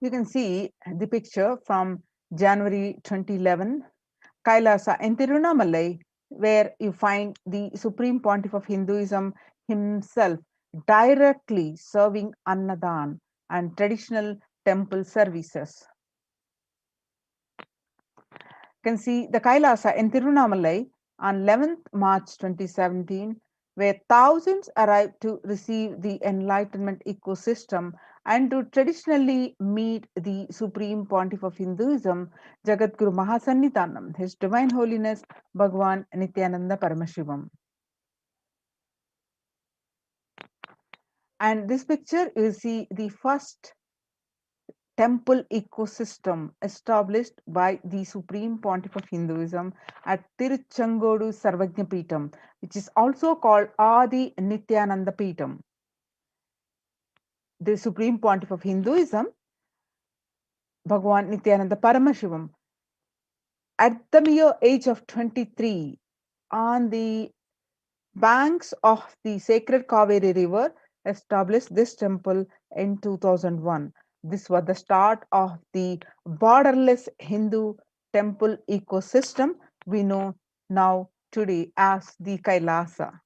You can see the picture from January 2011, Kailasa and Tiruvannamalai, where you find the Supreme Pontiff of Hinduism himself directly serving Annadan and traditional temple services. You can see the Kailasa in Tiruvannamalai on 11th March 2017, where thousands arrived to receive the enlightenment ecosystem and to traditionally meet the Supreme Pontiff of Hinduism, Jagadguru Mahasannidhanam, His Divine Holiness Bhagwan Nithyananda Paramashivam. And this picture, you see the first temple ecosystem established by the Supreme Pontiff of Hinduism at Tiruchengodu Sarvajnapeetham, which is also called Adi Nithyananda Peetham. The Supreme Pontiff of Hinduism, Bhagavan Nithyananda Paramashivam, at the mere age of 23, on the banks of the sacred Kaveri River, established this temple in 2001. This was the start of the borderless Hindu temple ecosystem we know now today as the Kailasa.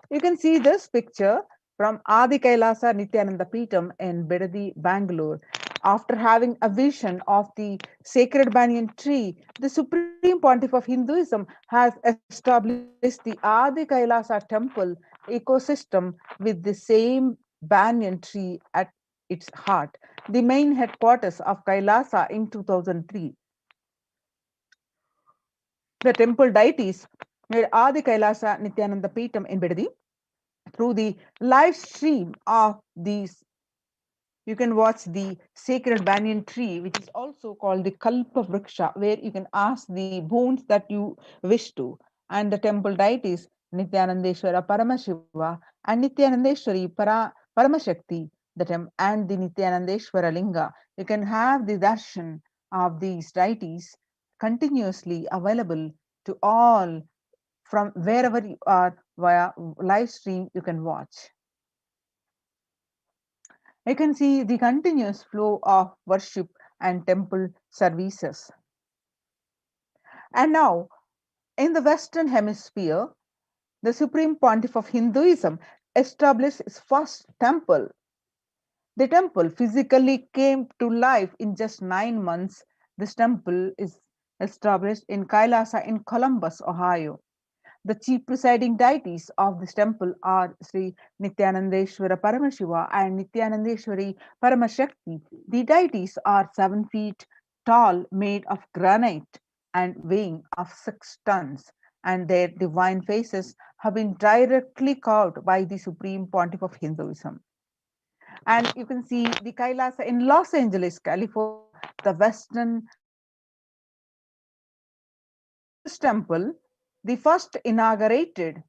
You can see this picture from Adi Kailasa Nithyananda Peetham in Bidadi, Bangalore. After having a vision of the sacred banyan tree, the Supreme Pontiff of Hinduism has established the Adi Kailasa temple ecosystem with the same banyan tree at its heart, the main headquarters of Kailasa in 2003. The temple deities made Adi Kailasa Nithyananda Peetham in Bidadi through the live stream of these. You can watch the sacred banyan tree, which is also called the Kalpa Vriksha, where you can ask the boons that you wish to. And the temple deities Nithyanandeshwara Paramashiva and Nithyanandeshwari Paramashakti, and the Nithyanandeshwara Linga. You can have the darshan of these deities continuously available to all from wherever you are via live stream you can watch. You can see the continuous flow of worship and temple services. And now, in the Western Hemisphere, the Supreme Pontiff of Hinduism established its first temple. The temple physically came to life in just 9 months. This temple is established in Kailasa in Columbus, Ohio. The chief presiding deities of this temple are Sri Nithyanandeshwara Paramashiva and Nithyanandeshwari Paramashakti. The deities are 7 feet tall, made of granite and weighing of 6 tons, and their divine faces have been directly carved by the Supreme Pontiff of Hinduism. And you can see the Kailasa in Los Angeles, California, the Western this temple, the first inaugurated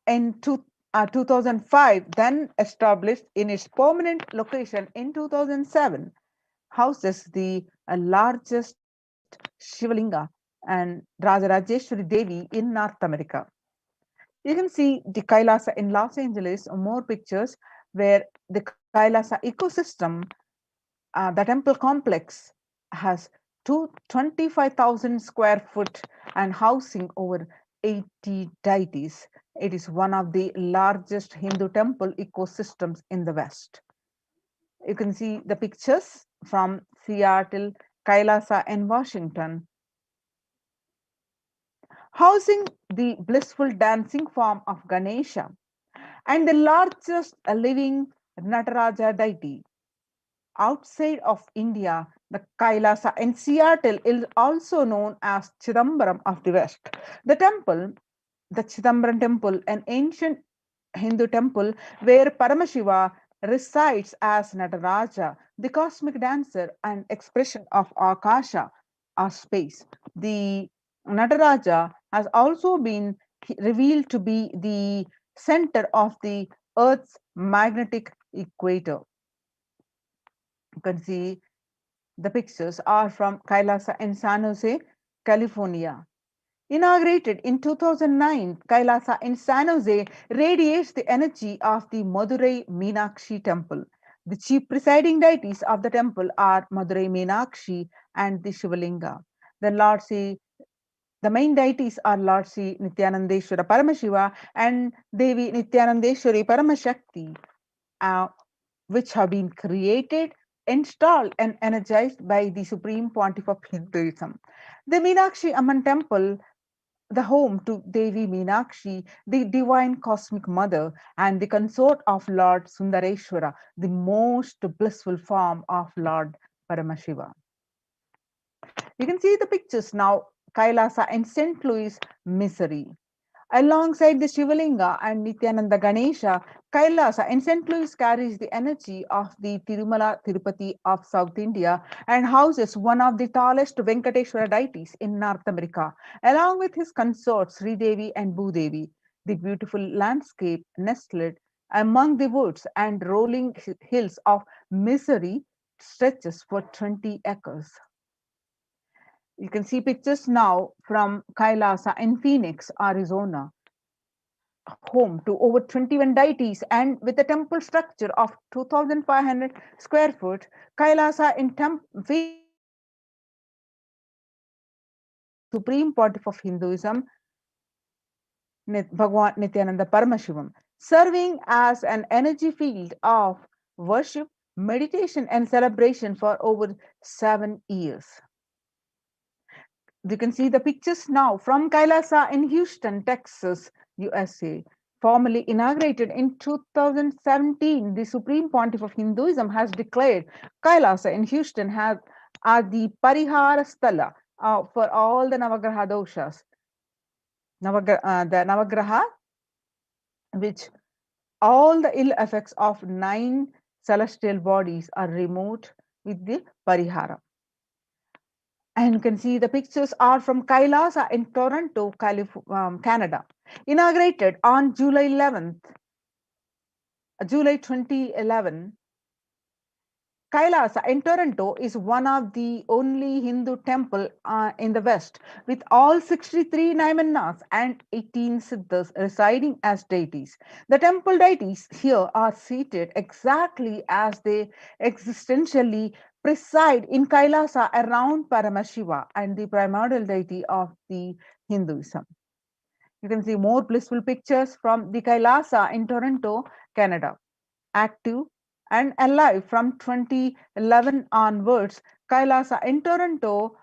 in 2005, then established in its permanent location in 2007, houses the largest Shivalinga and Rajarajeshwari Devi in North America. You can see the Kailasa in Los Angeles, more pictures where the Kailasa ecosystem, the temple complex has 25,000 square foot and housing over 80 deities. It is one of the largest Hindu temple ecosystems in the West. You can see the pictures from Seattle, Kailasa, and Washington, housing the blissful dancing form of Ganesha and the largest living Nataraja deity. Outside of India, the Kailasa in Seattle is also known as Chidambaram of the West. The temple, the Chidambaram temple, an ancient Hindu temple where Paramashiva resides as Nataraja, the cosmic dancer and expression of Akasha or space. The Nataraja has also been revealed to be the center of the Earth's magnetic equator. You can see the pictures are from Kailasa in San Jose, California. Inaugurated in 2009, Kailasa in San Jose radiates the energy of the Madurai Meenakshi temple. The chief presiding deities of the temple are Madurai Meenakshi and the Shivalinga. The main deities are Lord Sri Nithyanandeshwara Paramashiva and Devi Nithyanandeshwari Paramashakti, which have been created, installed, and energized by the Supreme Pontiff of Hinduism. The Meenakshi Amman temple, the home to Devi Meenakshi, the divine cosmic mother, and the consort of Lord Sundareshwara, the most blissful form of Lord Paramashiva. You can see the pictures now, Kailasa in St. Louis, Missouri. Alongside the Shivalinga and Nithyananda Ganesha, Kailasa in St. Louis carries the energy of the Tirumala Tirupati of South India and houses one of the tallest Venkateshwara deities in North America, along with his consorts Sridevi and Bhudevi. The beautiful landscape nestled among the woods and rolling hills of Missouri stretches for 20 acres. You can see pictures now from Kailasa in Phoenix, Arizona, home to over 21 deities and with a temple structure of 2,500 square foot. Kailasa in Phoenix Supreme Pontiff of Hinduism, Bhagwan Nithyananda Paramashivam, serving as an energy field of worship, meditation, and celebration for over 7 years. You can see the pictures now from Kailasa in Houston, Texas, USA. Formally inaugurated in 2017, the Supreme Pontiff of Hinduism has declared Kailasa in Houston as the Parihara Sthala for all the Navagraha doshas. The Navagraha, which all the ill effects of 9 celestial bodies are removed with the Parihara. And you can see the pictures are from Kailasa in Toronto, Canada. Inaugurated on July 2011, Kailasa in Toronto is one of the only Hindu temple in the West, with all 63 Naimanas and 18 Siddhas residing as deities. The temple deities here are seated exactly as they existentially preside in Kailasa around Paramashiva and the primordial deity of the Hinduism. You can see more blissful pictures from the Kailasa in Toronto, Canada. Active and alive from 2011 onwards, Kailasa in Toronto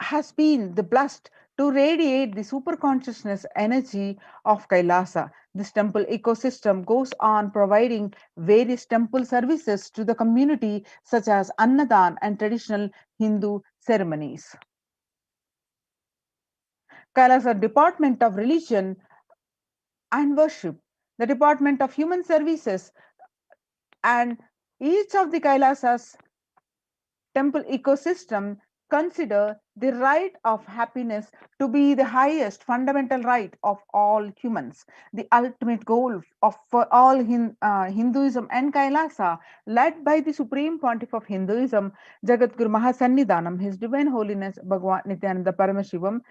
has been blessed to radiate the superconsciousness energy of Kailasa. This temple ecosystem goes on providing various temple services to the community, such as Annadan and traditional Hindu ceremonies. Kailasa Department of Religion and Worship, the Department of Human Services, and each of the Kailasas temple ecosystem consider the right of happiness to be the highest fundamental right of all humans. The ultimate goal for all Hinduism and Kailasa, led by the Supreme Pontiff of Hinduism, Jagadguru Mahasannidhanam, His Divine Holiness Bhagwan Nithyananda Paramashivam,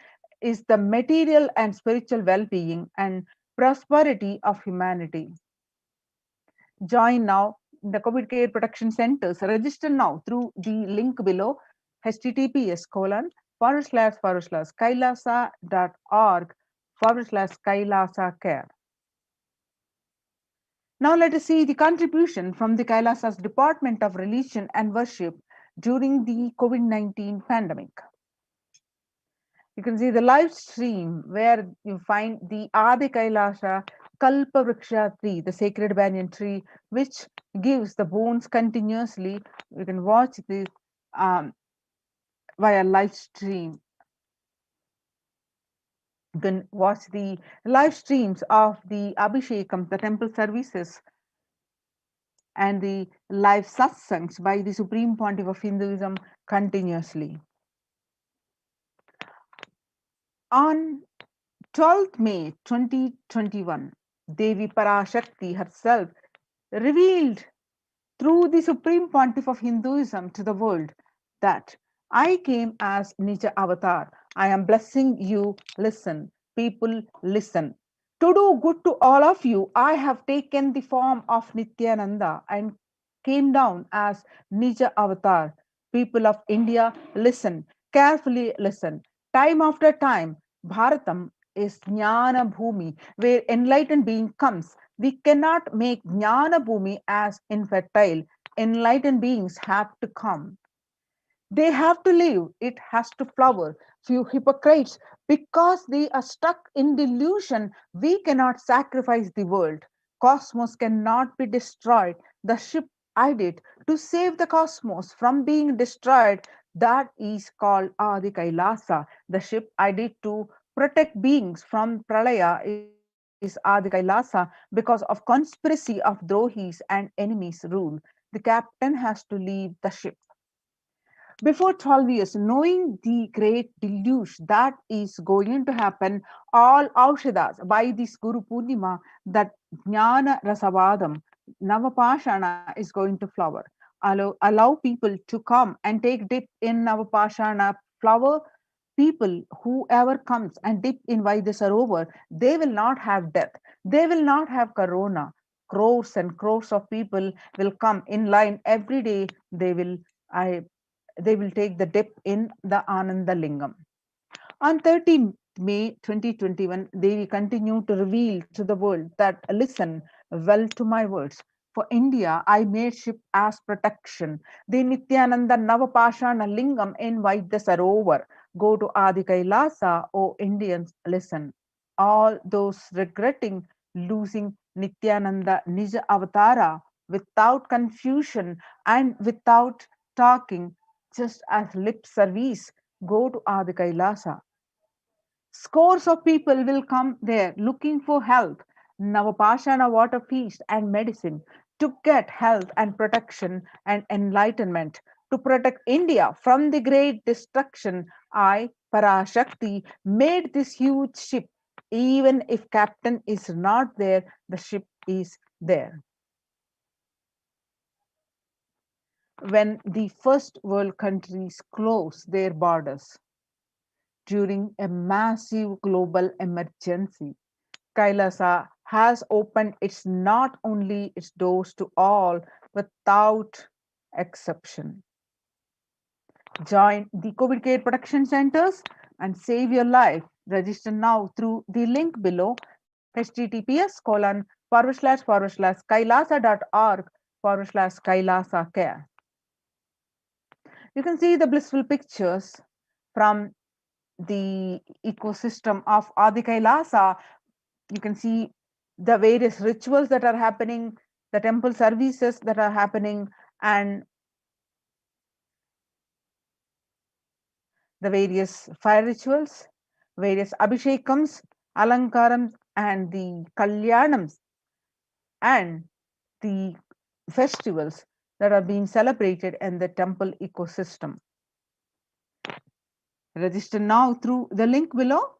is the material and spiritual well-being and prosperity of humanity. Join now the COVID Care Protection Centers. Register now through the link below, https://kailasa.org/Kailasa Care. Now let us see the contribution from the Kailasa's Department of Religion and Worship during the COVID-19 pandemic. You can see the live stream where you find the Adi Kailasa Kalpavriksha tree, the sacred banyan tree, which gives the bones continuously. You can watch this via live stream. You can watch the live streams of the Abhishekam, the temple services, and the live satsangs by the Supreme Pontiff of Hinduism continuously. On 12th May 2021, Devi Parashakti herself revealed through the Supreme Pontiff of Hinduism to the world that I came as Nija Avatar. I am blessing you. Listen, people, listen. To do good to all of you, I have taken the form of Nithyananda and came down as Nija Avatar. People of India, listen, carefully listen. Time after time, Bharatam is Jnana Bhumi, where enlightened being comes. We cannot make Jnana Bhumi as infertile. Enlightened beings have to come. They have to live. It has to flower. Few hypocrites, because they are stuck in delusion, we cannot sacrifice the world. Cosmos cannot be destroyed. The ship I did to save the cosmos from being destroyed, that is called Adi Kailasa. The ship I did to protect beings from Pralaya is Adi Kailasa because of conspiracy of Drohis and enemies' rule. The captain has to leave the ship. Before 12 years, knowing the great deluge that is going to happen, all Aushadas by this Guru Purnima, that Jnana Rasavadam, Navapashana is going to flower. Allow people to come and take dip in Navapashana flower. People, whoever comes and dip in Vaidyasarovar, they will not have death. They will not have corona. Crores and crores of people will come in line every day. I they will take the dip in the Ananda Lingam. On 30 May 2021, Devi continued to reveal to the world that listen well to my words. For India, I made ship as protection. The Nithyananda Navapashana Lingam invite the Sarovar. Go to Adi Kailasa, O Indians, listen. All those regretting losing Nithyananda Nija Avatara without confusion and without talking, just as lip service, go to Adi Kailasa. Scores of people will come there looking for help, Navapashana water feast and medicine to get health and protection and enlightenment. To protect India from the great destruction, I, Parashakti, made this huge ship. Even if captain is not there, the ship is there. When the first world countries close their borders during a massive global emergency, Kailasa has opened its not only its doors to all without exception. Join the COVID care protection centers and save your life. Register now through the link below https://kailasa.org/kailasa care. You can see the blissful pictures from the ecosystem of Adi Kailasa. You can see the various rituals that are happening, the temple services that are happening, and the various fire rituals, various abhishekams, alankarams, and the kalyanams, and the festivals that are being celebrated in the temple ecosystem. Register now through the link below.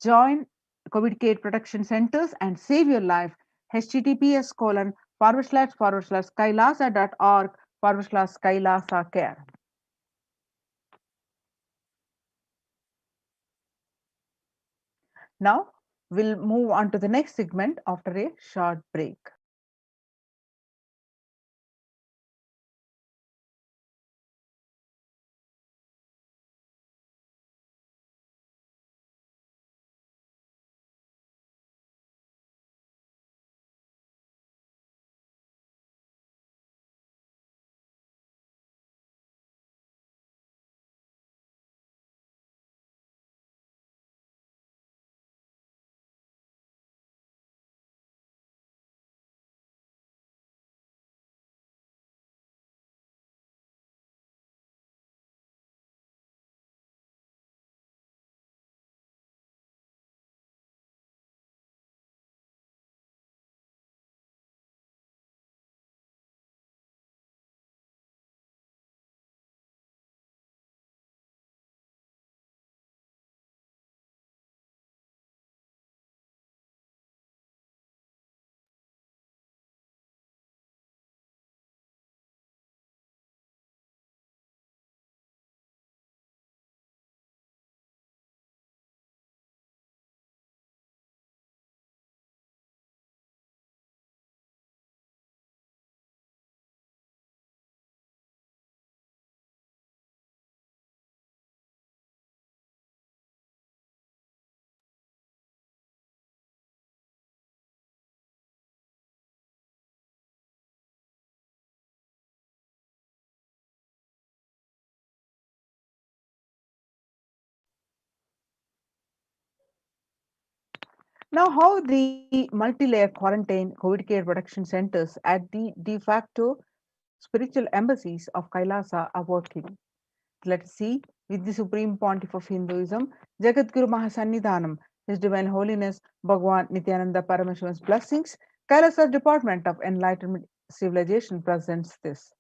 Join COVID care protection centers and save your life. https://kailasa.org/kailasa care. Now we'll move on to the next segment after a short break. Now, how the multi-layer quarantine COVID care protection centers at the de facto spiritual embassies of Kailasa are working. Let's see with the Supreme Pontiff of Hinduism, Jagadguru Mahasannidhanam, His Divine Holiness Bhagwan Nithyananda Paramashivan's blessings, Kailasa Department of Enlightenment Civilization presents this.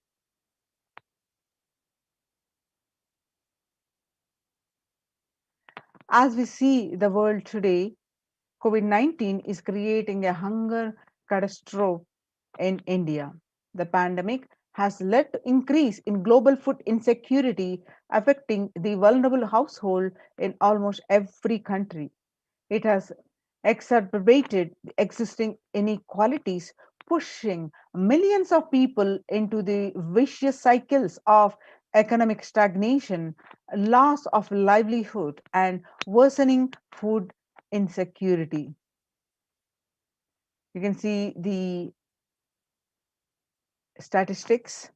As we see the world today, COVID-19 is creating a hunger catastrophe in India. The pandemic has led to increase in global food insecurity affecting the vulnerable household in almost every country. It has exacerbated the existing inequalities, pushing millions of people into the vicious cycles of economic stagnation, loss of livelihood, and worsening food insecurity. You can see the statistics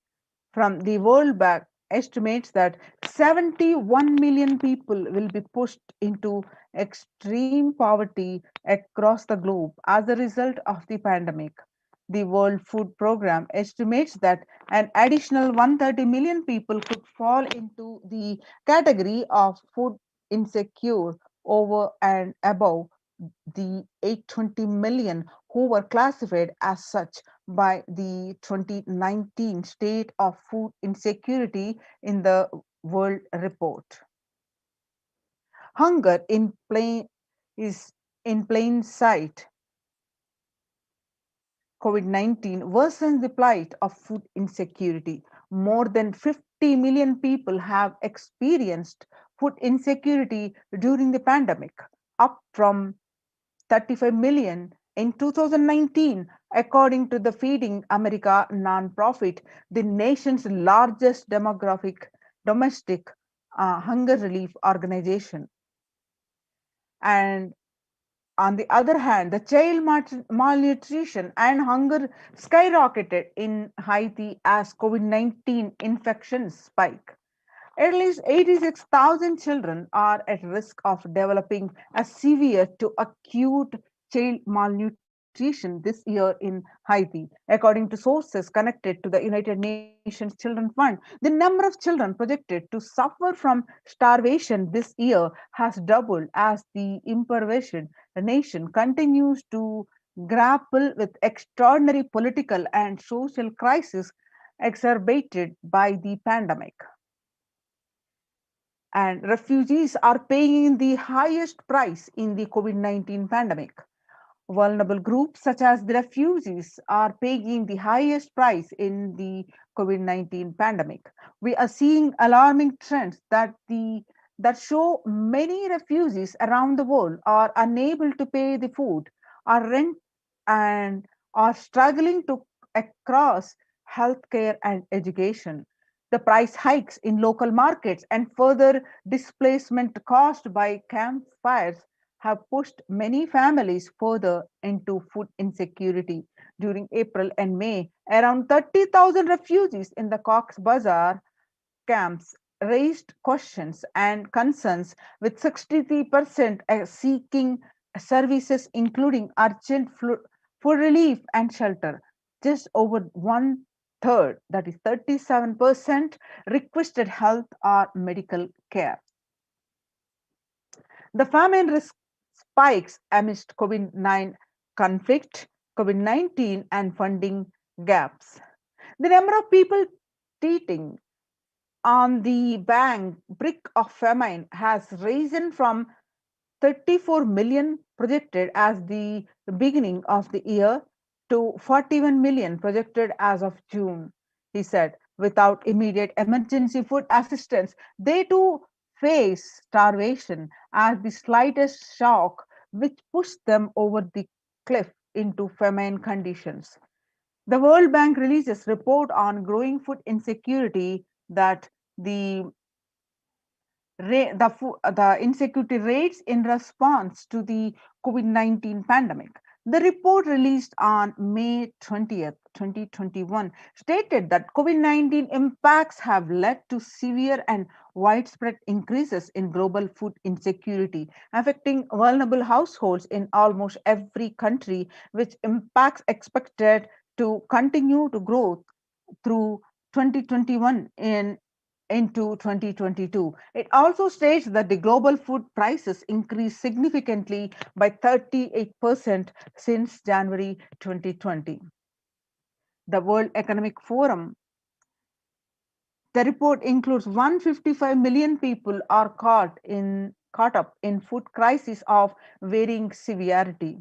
from the World Bank estimates that 71 million people will be pushed into extreme poverty across the globe as a result of the pandemic. The World Food Program estimates that an additional 130 million people could fall into the category of food insecure over and above the 820 million who were classified as such by the 2019 State of Food Insecurity in the World Report. Hunger is in plain sight. COVID-19 worsens the plight of food insecurity. More than 50 million people have experienced food insecurity during the pandemic, up from 35 million in 2019, according to the Feeding America nonprofit, the nation's largest domestic hunger relief organization. And on the other hand, the child malnutrition and hunger skyrocketed in Haiti as COVID-19 infections spike. At least 86,000 children are at risk of developing a severe to acute child malnutrition this year in Haiti, according to sources connected to the United Nations Children Fund. The number of children projected to suffer from starvation this year has doubled as the impoverished nation continues to grapple with extraordinary political and social crisis exacerbated by the pandemic. And refugees are paying the highest price in the COVID-19 pandemic. Vulnerable groups such as the refugees are paying the highest price in the COVID-19 pandemic. We are seeing alarming trends that show many refugees around the world are unable to pay the food, or rent, and are struggling to across healthcare and education. The price hikes in local markets and further displacement caused by campfires have pushed many families further into food insecurity. During April and May, around 30,000 refugees in the Cox's Bazar camps raised questions and concerns, with 63% seeking services including urgent food relief and shelter. Just over one third, that is 37%, requested health or medical care. The famine risk spikes amidst COVID-19 and funding gaps. The number of people teetering on the brink of famine has risen from 34 million projected as the beginning of the year to 41 million projected as of June. He said, without immediate emergency food assistance, they too face starvation as the slightest shock, which pushed them over the cliff into famine conditions. The World Bank releases report on growing food insecurity that the the insecurity rates in response to the COVID-19 pandemic. The report released on May 20th, 2021 stated that COVID-19 impacts have led to severe and widespread increases in global food insecurity, affecting vulnerable households in almost every country, which impacts expected to continue to grow through 2021 in into 2022. It also states that the global food prices increased significantly by 38% since January 2020. The World Economic Forum, the report includes 155 million people are caught up in food crisis of varying severity.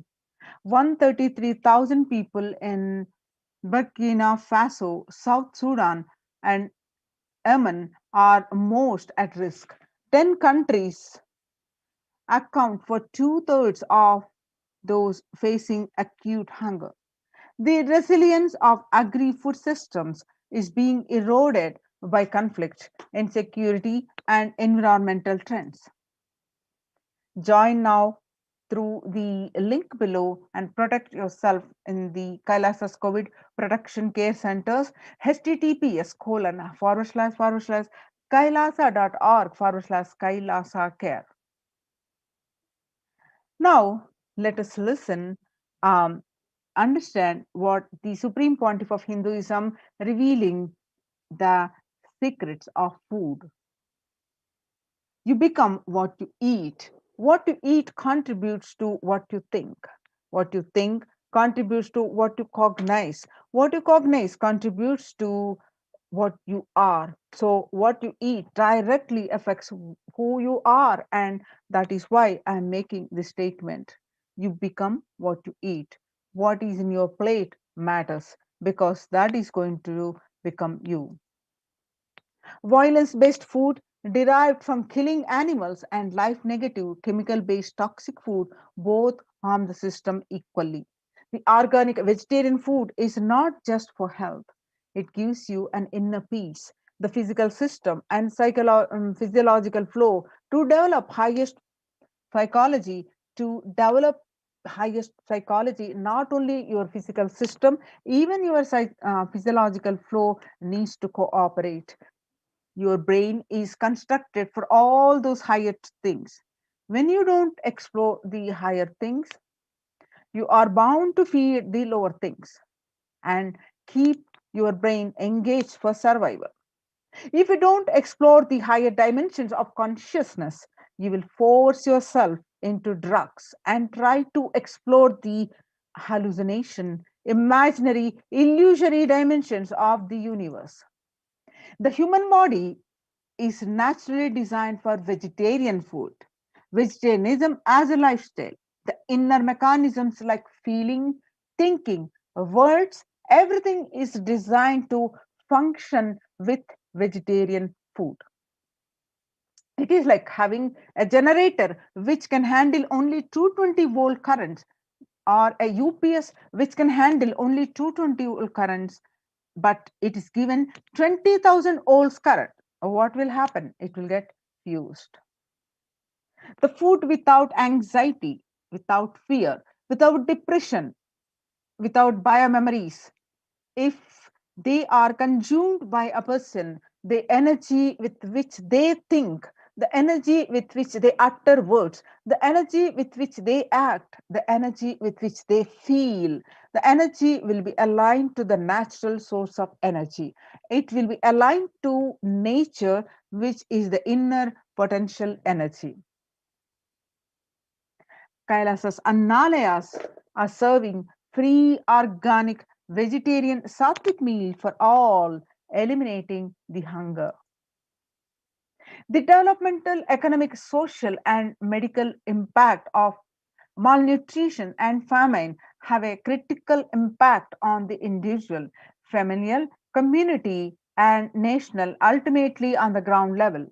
133,000 people in Burkina Faso, South Sudan, and Yemen are most at risk. 10 countries account for two-thirds of those facing acute hunger. The resilience of agri-food systems is being eroded by conflict, insecurity, and environmental trends. Join now through the link below and protect yourself in the Kailasa's COVID Protection Care Centers, https://kailasa.org/Kailasa care. Now, let us listen, understand what the Supreme Pontiff of Hinduism revealing the secrets of food. You become what you eat. What you eat contributes to what you think. What you think contributes to what you cognize. What you cognize contributes to what you are. So, what you eat directly affects who you are, and that is why I am making this statement. You become what you eat. What is in your plate matters because that is going to become you. Violence-based food derived from killing animals and life-negative chemical-based toxic food both harm the system equally. The organic vegetarian food is not just for health. It gives you an inner peace, the physical system and physiological flow to develop highest psychology, not only your physical system, even your physiological flow needs to cooperate. Your brain is constructed for all those higher things. When you don't explore the higher things, you are bound to feed the lower things and keep your brain engaged for survival. If you don't explore the higher dimensions of consciousness, you will force yourself into drugs and try to explore the hallucination, imaginary, illusory dimensions of the universe. The human body is naturally designed for vegetarian food. Vegetarianism as a lifestyle, the inner mechanisms like feeling, thinking, words, everything is designed to function with vegetarian food. It is like having a generator which can handle only 220-volt currents or a UPS which can handle only 220-volt currents, but it is given 20,000 volts current. What will happen? It will get fused. The food without anxiety, without fear, without depression, without biomemories, if they are consumed by a person, the energy with which they think, the energy with which they utter words, the energy with which they act, the energy with which they feel, the energy will be aligned to the natural source of energy. It will be aligned to nature, which is the inner potential energy. Kailasa's Annalayas are serving free, organic, vegetarian sattvic meal for all, eliminating the hunger. The developmental, economic, social, and medical impact of malnutrition and famine have a critical impact on the individual, familial, community, and national, ultimately on the ground level.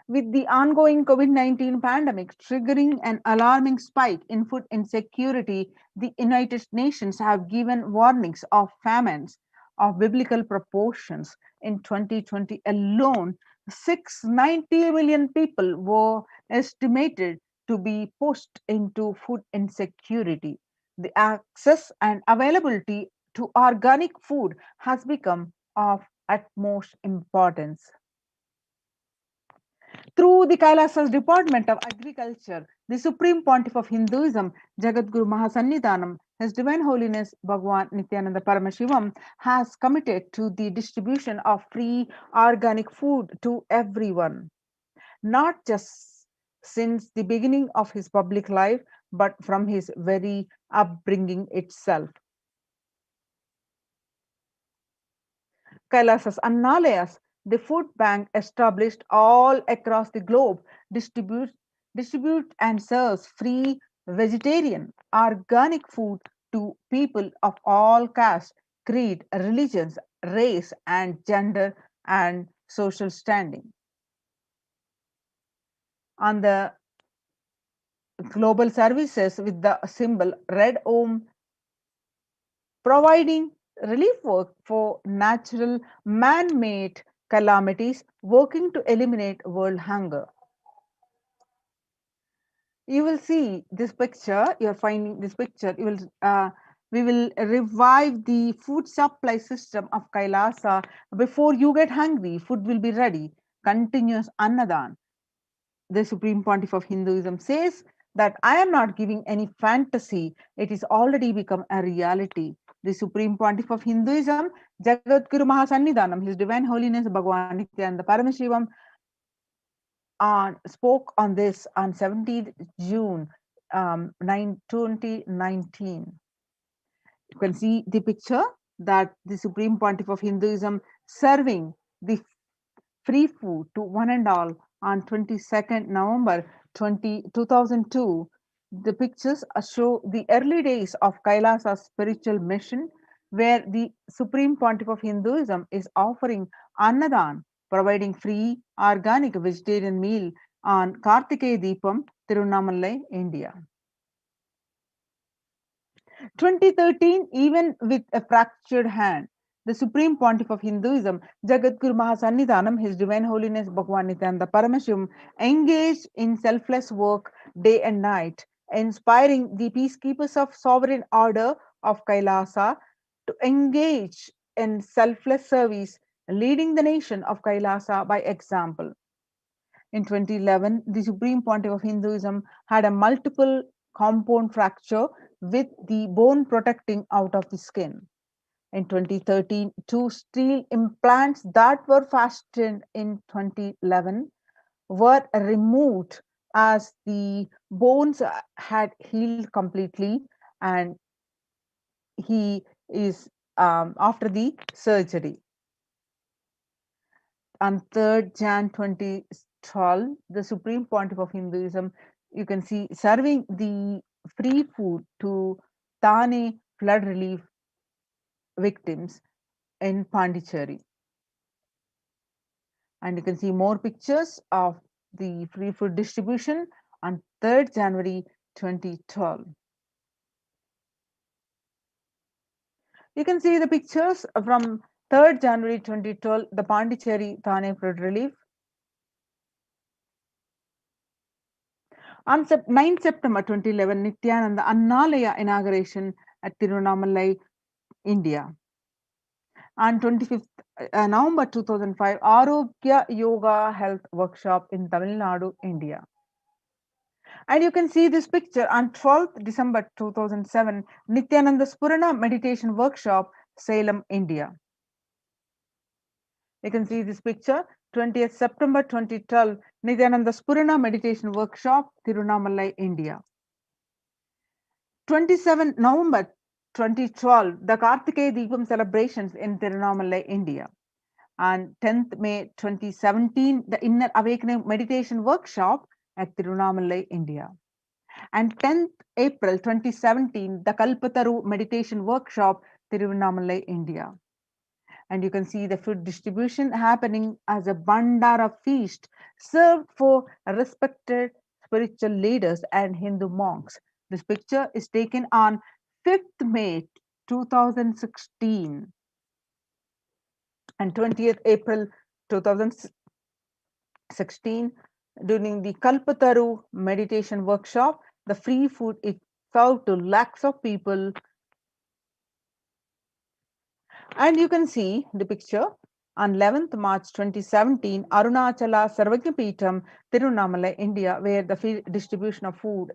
With the ongoing COVID-19 pandemic triggering an alarming spike in food insecurity, the United Nations have given warnings of famines of biblical proportions. In 2020 alone, 690 million people were estimated to be pushed into food insecurity. The access and availability to organic food has become of utmost importance. Through the Kailasa's Department of Agriculture, the Supreme Pontiff of Hinduism, Jagadguru Mahasannidhanam, His Divine Holiness Bhagwan Nithyananda Paramashivam has committed to the distribution of free organic food to everyone, not just since the beginning of his public life, but from his very upbringing itself. Kailasas Annalayas, the food bank established all across the globe, distribute and serves free vegetarian organic food to people of all castes, creed, religions, race, and gender and social standing. On the global services with the symbol Red Om, providing relief work for natural man-made calamities, working to eliminate world hunger. You will see this picture, you're finding this picture, we will revive the food supply system of Kailasa. Before you get hungry, food will be ready. Continuous Annadan. The Supreme Pontiff of Hinduism says that I am not giving any fantasy, it is already become a reality. The Supreme Pontiff of Hinduism, Jagadguru Mahasannidhanam, His Divine Holiness Bhagwan Nithyananda Paramashivam, spoke on this on 17th June 2019. You can see the picture that the Supreme Pontiff of Hinduism serving the free food to one and all on 22nd November 2002. The pictures show the early days of Kailasa's spiritual mission, where the Supreme Pontiff of Hinduism is offering Annadan, providing free organic vegetarian meal on Kartikeya Deepam, Tirunamalai, India. 2013, even with a fractured hand, the Supreme Pontiff of Hinduism, Jagadguru Mahasannidhanam, His Divine Holiness Bhagwan Nithyananda Paramashivam, engaged in selfless work day and night, inspiring the peacekeepers of sovereign order of Kailasa to engage in selfless service, leading the nation of Kailasa by example. In 2011, the Supreme Pontiff of Hinduism had a multiple compound fracture with the bone protecting out of the skin. In 2013, two steel implants that were fastened in 2011 were removed as the bones had healed completely, and he is after the surgery. On 3rd Jan 2012, the Supreme Pontiff of Hinduism, you can see serving the free food to Thane flood relief victims in Pondicherry. And you can see more pictures of the free food distribution on 3rd January 2012. You can see the pictures from 3rd January 2012, the Pondicherry Thane flood relief. On 9 September 2011, Nithyananda Annalaya inauguration at Tirunamalai, India. On 25th November 2005, Arogya Yoga Health Workshop in Tamil Nadu, India. And you can see this picture on 12th December 2007, Nithyananda Spurana Meditation Workshop, Salem, India. You can see this picture, 20th September 2012, Nithyananda Spurana Meditation Workshop, Tirunamalai, India. 27 November 2012, the Kartikeya Deepam celebrations in Tirunamalai, India. On 10th May 2017, the Inner Awakening Meditation Workshop at Tirunamalai, India. And 10th April 2017, the Kalpataru Meditation Workshop, Tirunamalai, India. And you can see the food distribution happening as a Bandara feast served for respected spiritual leaders and Hindu monks. This picture is taken on 5th May 2016 and 20th April 2016 during the Kalpataru meditation workshop. The free food is served to lakhs of people. And you can see the picture on 11th March 2017, Arunachala Sarvagyapeetham, Tirunamalai, India, where the free distribution of food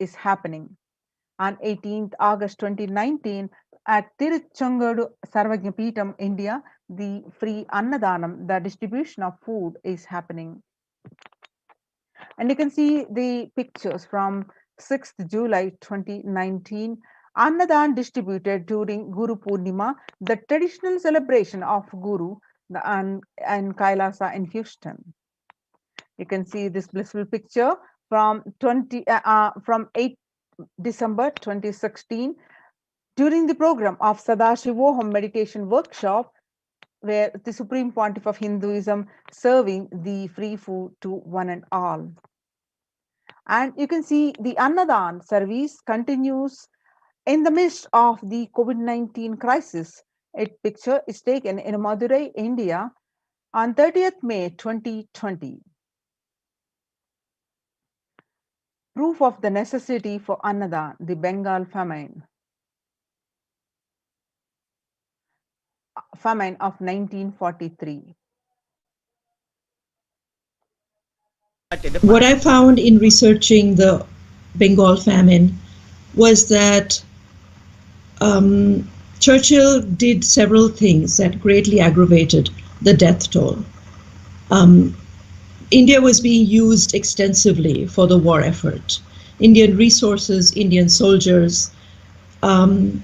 is happening. On 18th August 2019, at Tiruchangadu Sarvagnapeetam, India, the free Annadanam, the distribution of food, is happening. And you can see the pictures from 6th July 2019. Annadan distributed during Guru Purnima, the traditional celebration of Guru and Kailasa in Houston. You can see this blissful picture from 8 December 2016 during the program of Sadashivoham meditation workshop, where the Supreme Pontiff of Hinduism serving the free food to one and all. And you can see the Annadan service continues in the midst of the COVID-19 crisis. A picture is taken in Madurai, India on 30th May 2020. Proof of the necessity for Annadan, the Bengal famine of 1943. What I found in researching the Bengal famine was that Churchill did several things that greatly aggravated the death toll. India was being used extensively for the war effort. Indian resources, Indian soldiers, and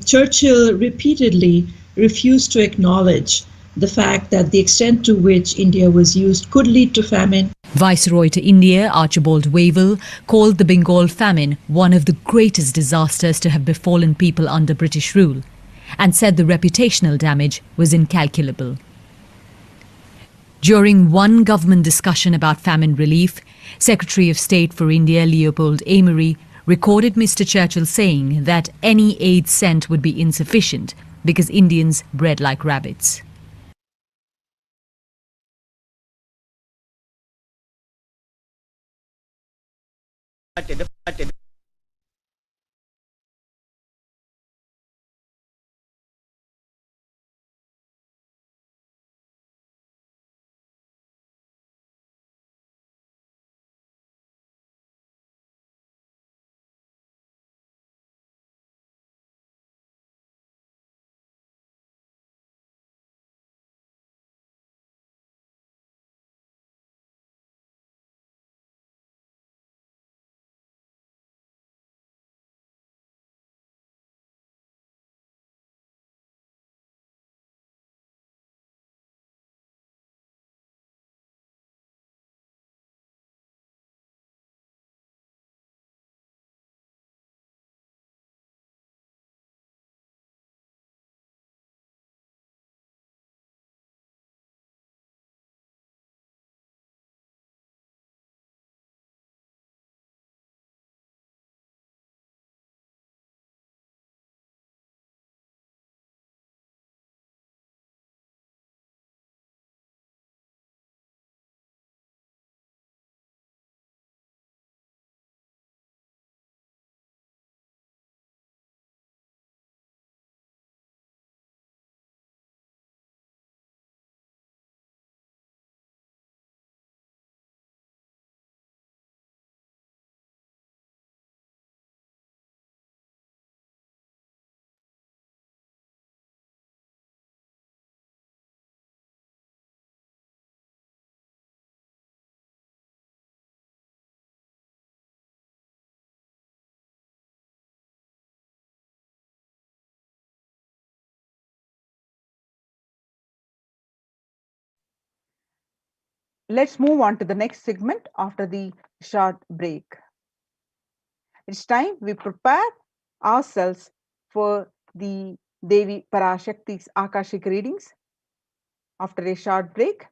Churchill repeatedly refused to acknowledge the fact that the extent to which India was used could lead to famine. Viceroy to India, Archibald Wavell, called the Bengal famine one of the greatest disasters to have befallen people under British rule, and said the reputational damage was incalculable. During one government discussion about famine relief, Secretary of State for India Leopold Amery recorded Mr. Churchill saying that any aid sent would be insufficient because Indians bred like rabbits. Let's move on to the next segment after the short break. It's time we prepare ourselves for the Devi Parashakti's Akashic readings. After a short break,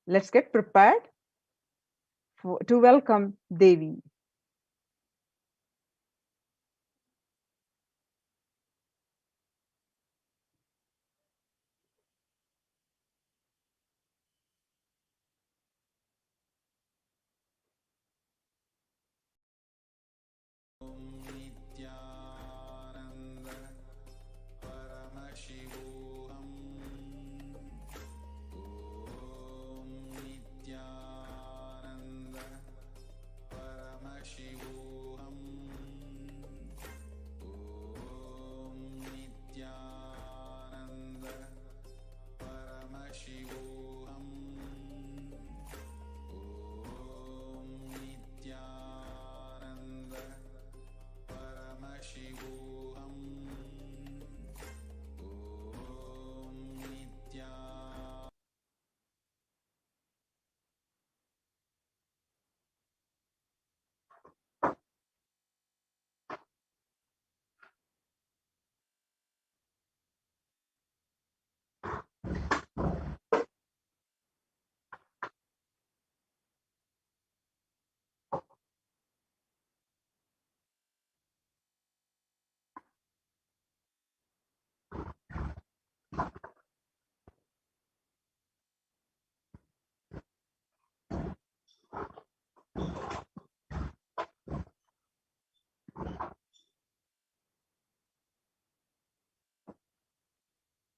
let's get prepared to welcome Devi. Nithyananda Paramashivoham. Om Nithyananda Paramashivoham.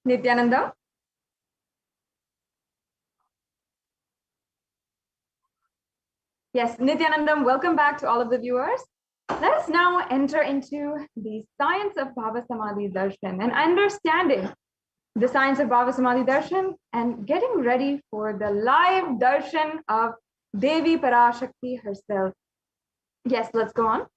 Nithyananda. Yes, Nithyanandam, welcome back to all of the viewers. Let us now enter into the science of BHAVASAMADHI Darshan and understanding the science of BHAVASAMADHI Darshan and getting ready for the live darshan of Devi Parashakti herself. Yes, let's go on.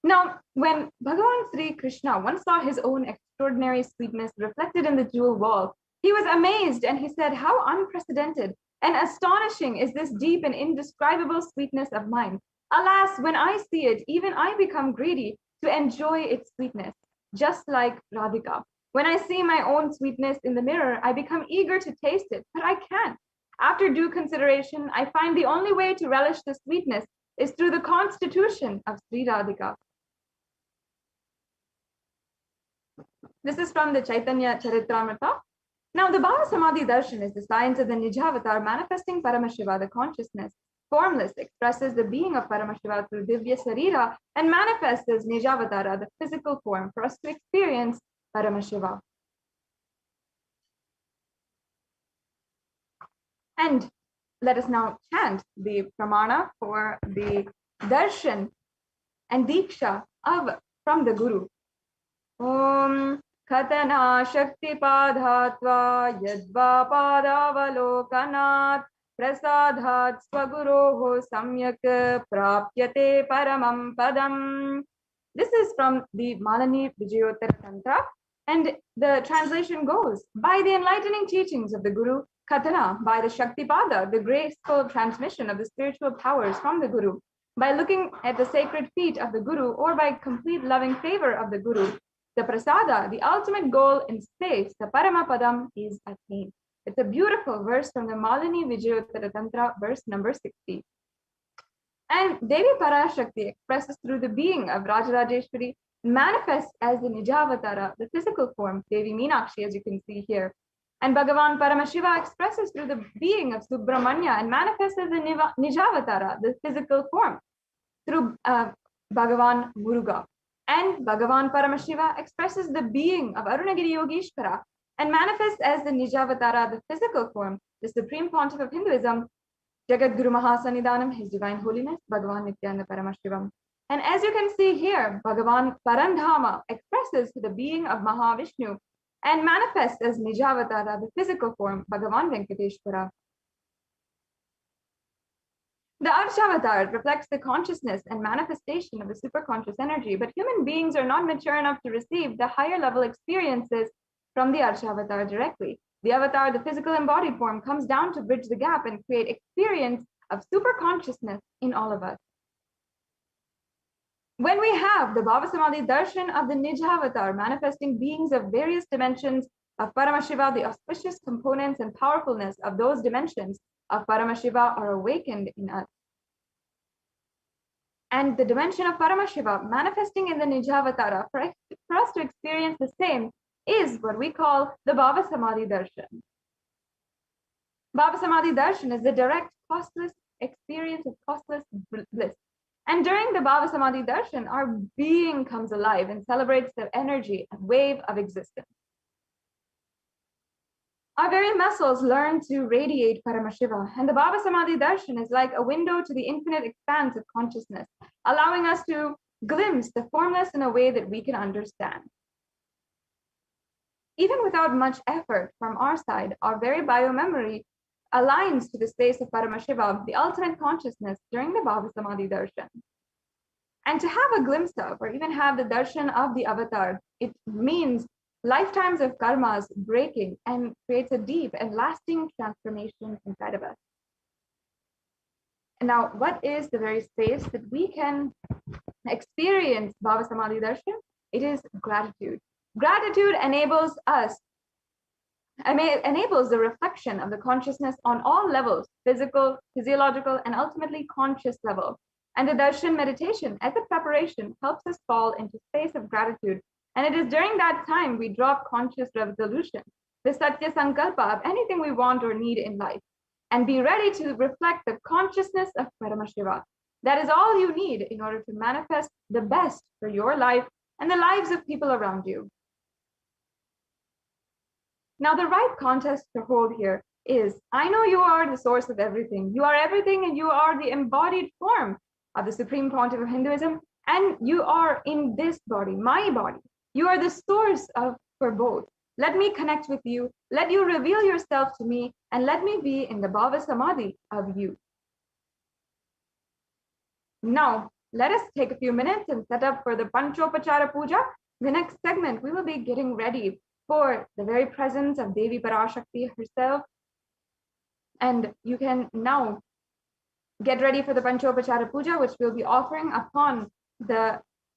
Now, when Bhagavan Sri Krishna once saw his own extraordinary sweetness reflected in the jewel wall, he was amazed and he said, "How unprecedented and astonishing is this deep and indescribable sweetness of mine. Alas, when I see it, even I become greedy to enjoy its sweetness, just like Radhika. When I see my own sweetness in the mirror, I become eager to taste it, but I can't. After due consideration, I find the only way to relish the sweetness is through the constitution of Sri Radhika." This is from the Chaitanya Charitamrita. Now, the BHAVASAMADHI Darshan is the science of the Nijavatar manifesting Paramashiva, the consciousness. Formless expresses the being of Paramashiva through Divya Sarira and manifests as Nijavatara, the physical form, for us to experience Paramashiva. And let us now chant the pramana for the darshan and diksha from the Guru. Om Khatana Shakti Padhatva Yadva Padavalokanat Prasadhat Swaguroho Samyak Prapyate Paramam Padam. This is from the Malani Vijayottara Tantra, and the translation goes, by the enlightening teachings of the Guru, Khatana, by the Shaktipada, the graceful transmission of the spiritual powers from the Guru, by looking at the sacred feet of the Guru, or by complete loving favor of the Guru, the Prasada, the ultimate goal in space, the Paramapadam, is attained. It's a beautiful verse from the Malini Vijayottara Tantra, verse number 60. And Devi Parashakti expresses through the being of Rajarajeshwari, manifests as the Nijavatara, the physical form, Devi Meenakshi, as you can see here. And Bhagavan Paramashiva expresses through the being of Subramanya and manifests as the Nijavatara, the physical form, through Bhagavan Muruga. And Bhagavan Paramashiva expresses the being of Arunagiri Yogeshwara and manifests as the Nijavatara, the physical form, the supreme pontiff of Hinduism, Jagat Guru Mahasanidanam, His Divine Holiness, Bhagavan Nithyananda Paramashivam. And as you can see here, Bhagavan Parandhama expresses the being of Mahavishnu and manifests as Nijavatara, the physical form, Bhagavan Venkateshwara. The Arshavatar reflects the consciousness and manifestation of the superconscious energy, but human beings are not mature enough to receive the higher level experiences from the Arshavatar directly. The avatar, the physical embodied form, comes down to bridge the gap and create experience of superconsciousness in all of us. When we have the BHAVASAMADHI Darshan of the Nijavatar manifesting beings of various dimensions of Paramashiva, the auspicious components and powerfulness of those dimensions of Paramashiva are awakened in us. And the dimension of Paramashiva manifesting in the Nijavatara, for us to experience the same, is what we call the BHAVASAMADHI Darshan. BHAVASAMADHI Darshan is the direct, costless experience of costless bliss. And during the BHAVASAMADHI Darshan, our being comes alive and celebrates the energy and wave of existence. Our very muscles learn to radiate Paramashiva, and the BHAVASAMADHI Darshan is like a window to the infinite expanse of consciousness, allowing us to glimpse the formless in a way that we can understand. Even without much effort from our side, our very biomemory aligns to the space of Paramashiva, the ultimate consciousness, during the BHAVASAMADHI Darshan. And to have a glimpse of, or even have the darshan of the avatar, it means lifetimes of karmas breaking and creates a deep and lasting transformation inside of us. And now, what is the very space that we can experience BHAVASAMADHI Darshan? It is gratitude. Gratitude enables the reflection of the consciousness on all levels, physical, physiological, and ultimately conscious level. And the darshan meditation as a preparation helps us fall into space of gratitude. And it is during that time we drop conscious resolution, the satya sankalpa of anything we want or need in life, and be ready to reflect the consciousness of Paramashiva. That is all you need in order to manifest the best for your life and the lives of people around you. Now, the right context to hold here is, I know you are the source of everything. You are everything, and you are the embodied form of the Supreme Pontiff of Hinduism, and you are in this body, my body. You are the source for both. Let me connect with you. Let you reveal yourself to me, and let me be in the BHAVASAMADHI of you. Now, let us take a few minutes and set up for the Panchopachara Puja. The next segment, we will be getting ready for the very presence of Devi Parashakti herself. And you can now get ready for the Panchopachara Puja, which we'll be offering upon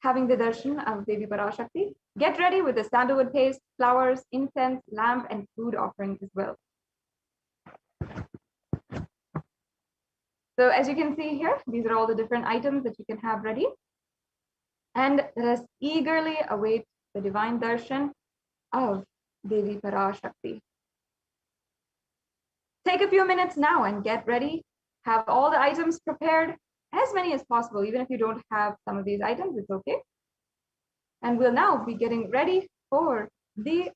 having the darshan of Devi Parashakti. Get ready with the sandalwood paste, flowers, incense, lamp, and food offerings as well. So as you can see here, these are all the different items that you can have ready. And let us eagerly await the divine darshan of Devi Parashakti. Take a few minutes now and get ready. Have all the items prepared, as many as possible. Even if you don't have some of these items, it's okay. And we'll now be getting ready for the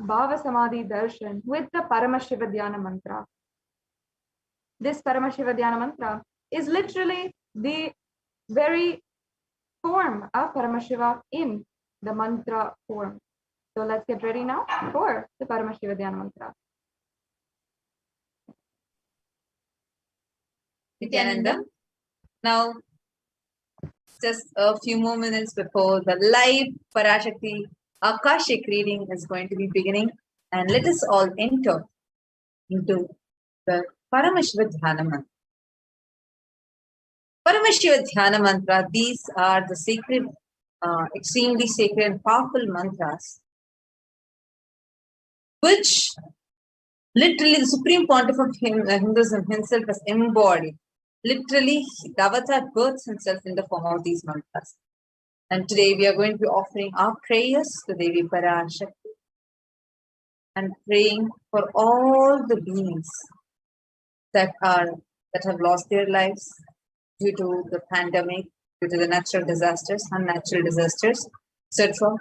BHAVASAMADHI darshan with the Paramashivoham mantra. This Paramashivoham mantra is literally the very form of Paramashiva in the mantra form. So let's get ready now for the Paramashivoham mantra. Nithyananda. Now, just a few more minutes before the live Parashakti Akashic reading is going to be beginning, and let us all enter into the Paramashivoham mantra. Paramashivoham mantra, these are the sacred, extremely sacred and powerful mantras, which literally the Supreme Pontiff of Hinduism himself has embodied. Literally, the avatar births himself in the form of these mantras. And today we are going to be offering our prayers to Devi Parashakti and praying for all the beings that have lost their lives due to the pandemic, due to the natural disasters, unnatural disasters, etc.,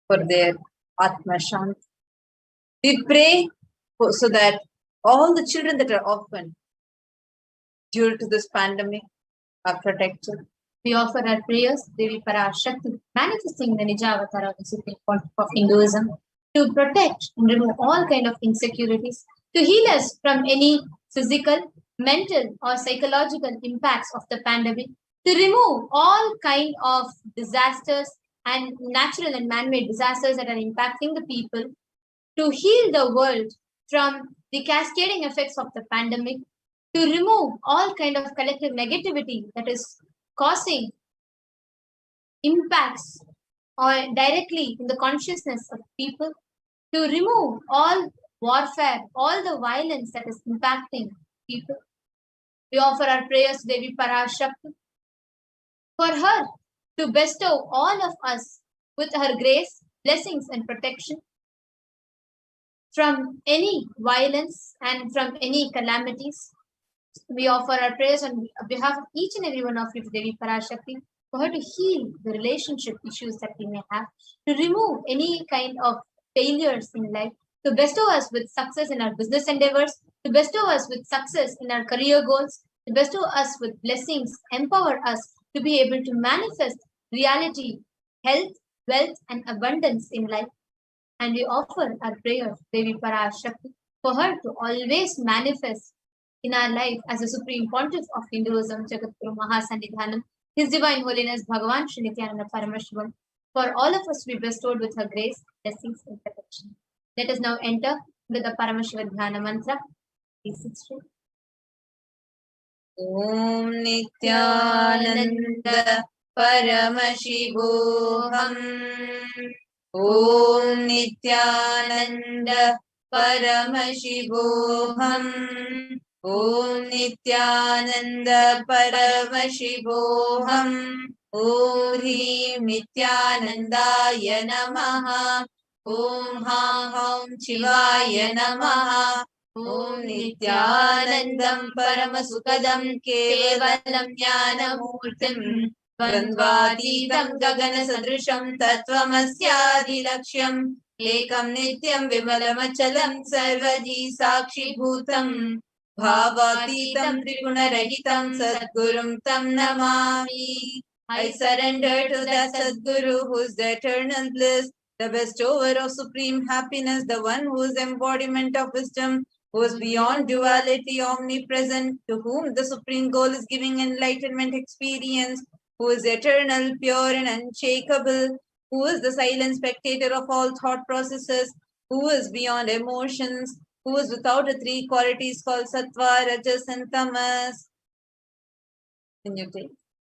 for their Atma Shanti. We pray so that all the children that are orphaned due to this pandemic are protected. We offer our prayers, Devi Parashakti, manifesting the Nija Avatar of the Supreme Pontiff of Hinduism, to protect and remove all kind of insecurities, to heal us from any physical, mental, or psychological impacts of the pandemic, to remove all kind of disasters and natural and man-made disasters that are impacting the people, to heal the world from the cascading effects of the pandemic, to remove all kind of collective negativity that is causing impacts or directly in the consciousness of people, to remove all warfare, all the violence that is impacting people. We offer our prayers to Devi Parashakti for her to bestow all of us with her grace, blessings, and protection from any violence and from any calamities. We offer our prayers on behalf of each and every one of you to Devi Parashakti for her to heal the relationship issues that we may have, to remove any kind of failures in life, to bestow us with success in our business endeavors, to bestow us with success in our career goals, to bestow us with blessings, empower us to be able to manifest reality, health, wealth, and abundance in life. And we offer our prayers, Devi Parashakti, for her to always manifest in our life as the Supreme Pontiff of Hinduism, Jagadguru Mahasannidhanam, His Divine Holiness Bhagavan Shri Nithyananda Paramashivam, for all of us to be bestowed with her grace, blessings, and protection. Let us now enter with the Paramashivoham mantra. Please sit straight. Om Nithyananda Paramashivoham. Om Nithyananda Paramashivoham. Om Nithyananda Paramashivoham. Om Hrim Nithyanandaya Namaha. Om Ham Shivaya Namaha. Om Nithyanandam Paramasukadam Kevalam Jnanamurtim द्वन्द्वातीतं गगनसदृशं तत्त्वमस्यादिलक्ष्यम् एकं नित्यं विमलमचलं सर्वधी साक्षिभूतम् भावातीतं त्रिगुणरहितं सद्गुरुं तं Namami. I surrender to that Sadguru who is the eternal bliss, the bestower of supreme happiness, the one who is embodiment of wisdom, who is beyond duality, omnipresent, to whom the supreme goal is giving enlightenment experience, who is eternal, pure and unshakable, who is the silent spectator of all thought processes, who is beyond emotions, who is without the three qualities called sattva, rajas and tamas. Can you take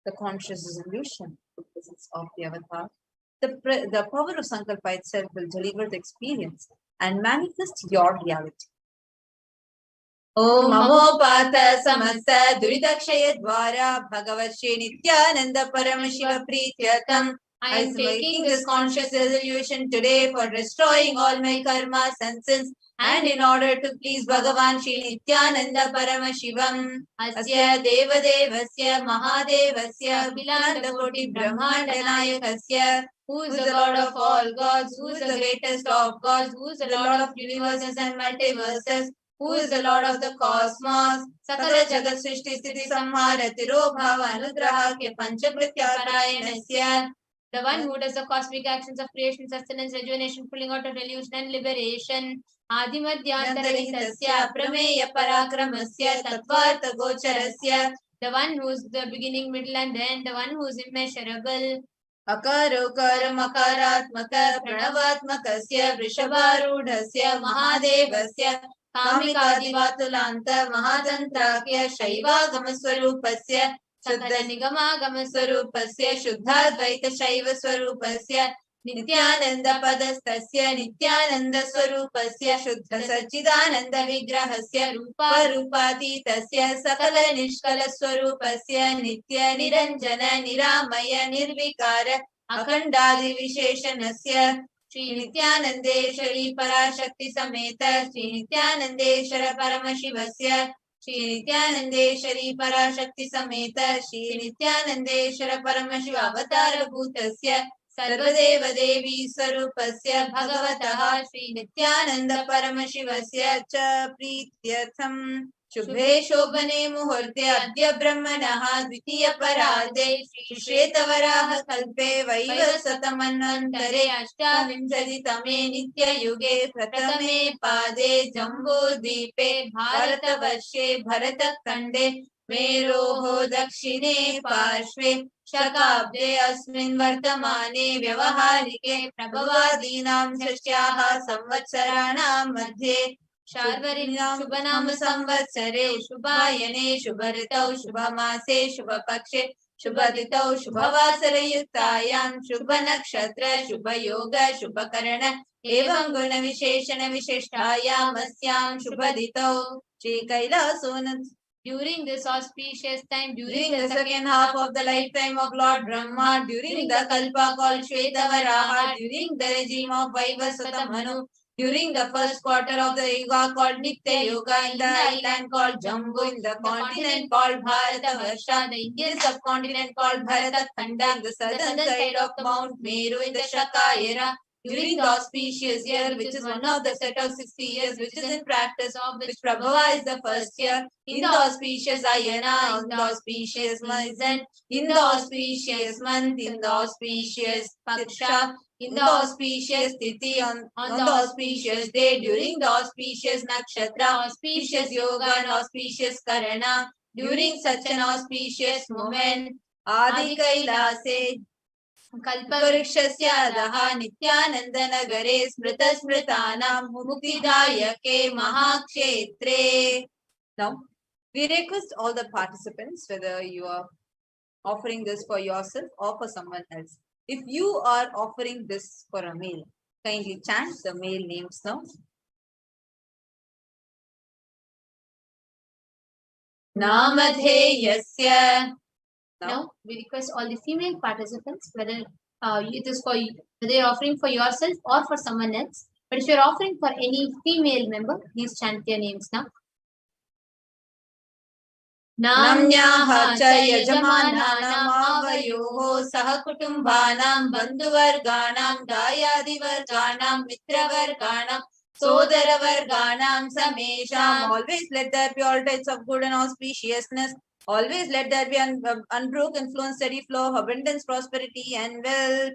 the conscious resolution of the presence of the avatar? The power of Sankalpa itself will deliver the experience and manifest your reality. Om Mamopata Samasta Duridakshaya Dwara Bhagavatshe Nithyananda Paramashiva Prityatam. I am making this conscious resolution today for destroying all my karmas and sins, and in order to please Bhagavan Shri Nithyananda Paramashivam. Asya Devadevasya Mahadevasya Bilandakoti Brahmandanayakasya. Who is the Lord of all gods? Who is the greatest of gods? Who is the Lord of universes and multiverses? Who is the Lord of the cosmos? Sakala Jagat Srishti Sthiti Samhara Tiro Bhava Anugraha Ke Panchakritya Parayanasya. The one who does the cosmic actions of creation, sustenance, rejuvenation, pulling out of delusion and liberation. Adimadhyantaranitasya Prameya Parakramasya Tattvartha Gocharasya. The one who is the beginning, middle and end. The one who is immeasurable. Akarokaram akaratmaka pranavatmakasya vrishabharudhasya mahadevasya कामिकादिवातुलान्त महातन्त्राख्य शैवागमस्वरूपस्य शुद्धनिगमागमस्वरूपस्य शुद्धाद्वैतशैवस्वरूपस्य नित्यानन्दपदस्तस्य नित्यानन्दस्वरूपस्य शुद्धसच्चिदानन्दविग्रहस्य रूपातीतस्य सकलनिष्कलस्वरूपस्य नित्यनिरञ्जन निरामय निर्विकार अखण्डादिविशेषणस्य Shri Nithyanandeshwari Parashakti Sameta Shri Nithyanandeshwara Paramashivasya Shri Nithyanandeshwari Parashakti Sameta Shri Nithyanandeshwara Paramashiva Avatara Bhutasya Sarvadeva Devi Swarupasya Bhagavataha Shri Nithyananda Paramashivasya Cha Prityatham Shubhe Shobhane Muhurte Adya Brahmanaha Dvitiya Parade Shri Shretavaraha Kalpe Vaivasatamanvantare Ashtavinshaditame Nitya Yuge Pratame Pade Jambu Deepe Bharatavarshe Bharatakande Meroho Dakshine Parshve Shakabde Asmin Vartamane Vyavaharike Prabhavadinam Shashyaha Samvatsaranam Madhye Sharvarinam Shubhanam Samvatsare Shubhayane Shubharitau Shubhamase Shubhapakshe Shubhaditau Shubhavasarayuktayam Shubhanakshatra Shubhayoga Shubhakarana Evam Guna Visheshana Vishishtayam Asyam Shubhaditau Shri Kailasa. During this auspicious time, during the second half of the lifetime of Lord Brahma, during the Kalpa called Shvetavaraha, during the regime of Vaivasata Manu, during the first quarter of the Yuga called Nitya Yuga, in the island called Jambu, in the continent called Bharatavarsha, the Indian subcontinent called Bharatakhanda, the southern side of Mount Meru in the Shaka era, during the auspicious year, which is one of the set of 60 years, which is in practice of which Prabhava is the first year, in the auspicious Ayana, in the auspicious season, in the auspicious month, in the auspicious Paksha, in the auspicious Tithi, on the auspicious day, during the auspicious Nakshatra, auspicious Yoga and auspicious Karana, during such an auspicious moment, Adi Kailase, Kalpavrikshasya Nithyanandanagare Smrita Smritanam Muktidayake Mahakshetre. Now, we request all the participants, whether you are offering this for yourself or for someone else. If you are offering this for a male, kindly chant the male names now. Namadheyasya. Now, we request all the female participants, whether it is for whether you're offering for yourself or for someone else. But if you're offering for any female member, please chant their names now. नाम्न्याः च यजमानानामावयोः सह कुटुम्बानां बन्धुवर्गाणां दायादिवर्गाणां मित्रवर्गाणां सोदरवर्गाणां समेषाम्. Always let there be all types of good and auspiciousness. Always let there be unbroken flow and steady flow of abundance, prosperity and wealth.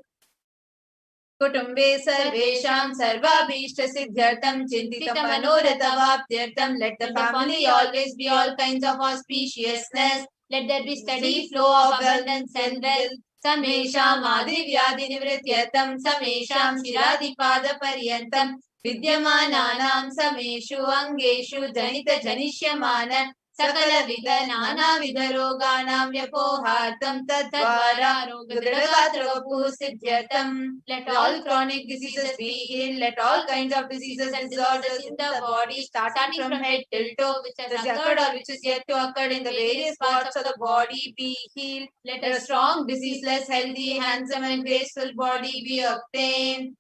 कुटुम्बे सर्वेषां सर्वाभीष्टसिद्ध्यर्थं चिन्तितमनोरथवाप्त्यर्थं. Let the family always be all kinds of auspiciousness. Let there be steady flow of abundance and wealth. समेषाम् आदिव्याधिनिवृत्त्यर्थं समेषां शिरादिपादपर्यन्तं विद्यमानानां समेषु अङ्गेषु जनितजनिष्यमान सकलविध नानाविध रोगाणां व्यपोहार्थं तद्वारा रोगदृढगात्रवपुः सिद्ध्यर्थं. Let all chronic diseases be healed. Let all kinds of diseases and disorders in the body, starting from head till toe, which has occurred or which is yet to occur in the various parts of the body, be healed. Let a strong, diseaseless, healthy, handsome and graceful body be obtained.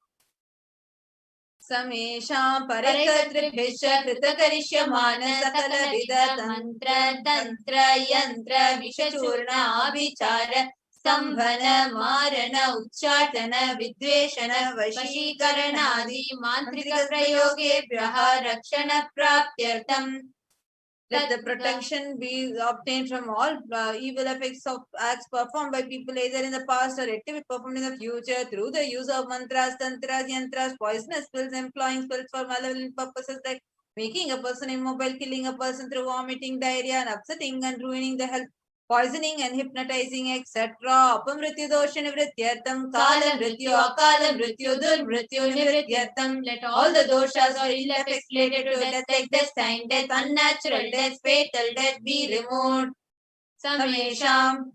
समेषां परैकत्रिभिश्च कृतकरिष्यमान सकलविध तन्त्र तन्त्र यन्त्र विषचूर्णाभिचार स्तम्भन मारण उच्चाटन विद्वेषण वशीकरणादि मान्त्रिक प्रयोगेभ्यः रक्षण प्राप्त्यर्थम्. Let the protection be obtained from all evil effects of acts performed by people either in the past or yet to be performed in the future through the use of mantras, tantras, yantras, poisonous pills, employing spells for malevolent purposes like making a person immobile, killing a person through vomiting, diarrhea, and upsetting and ruining the health, poisoning and hypnotizing, etc. Apamrityu dosha nivrityartham, kala mrityu, akala mrityu, durmrityu nivrityartham. Let all the doshas or ill effects related to death like destined death, unnatural death, fatal death be removed. Samesham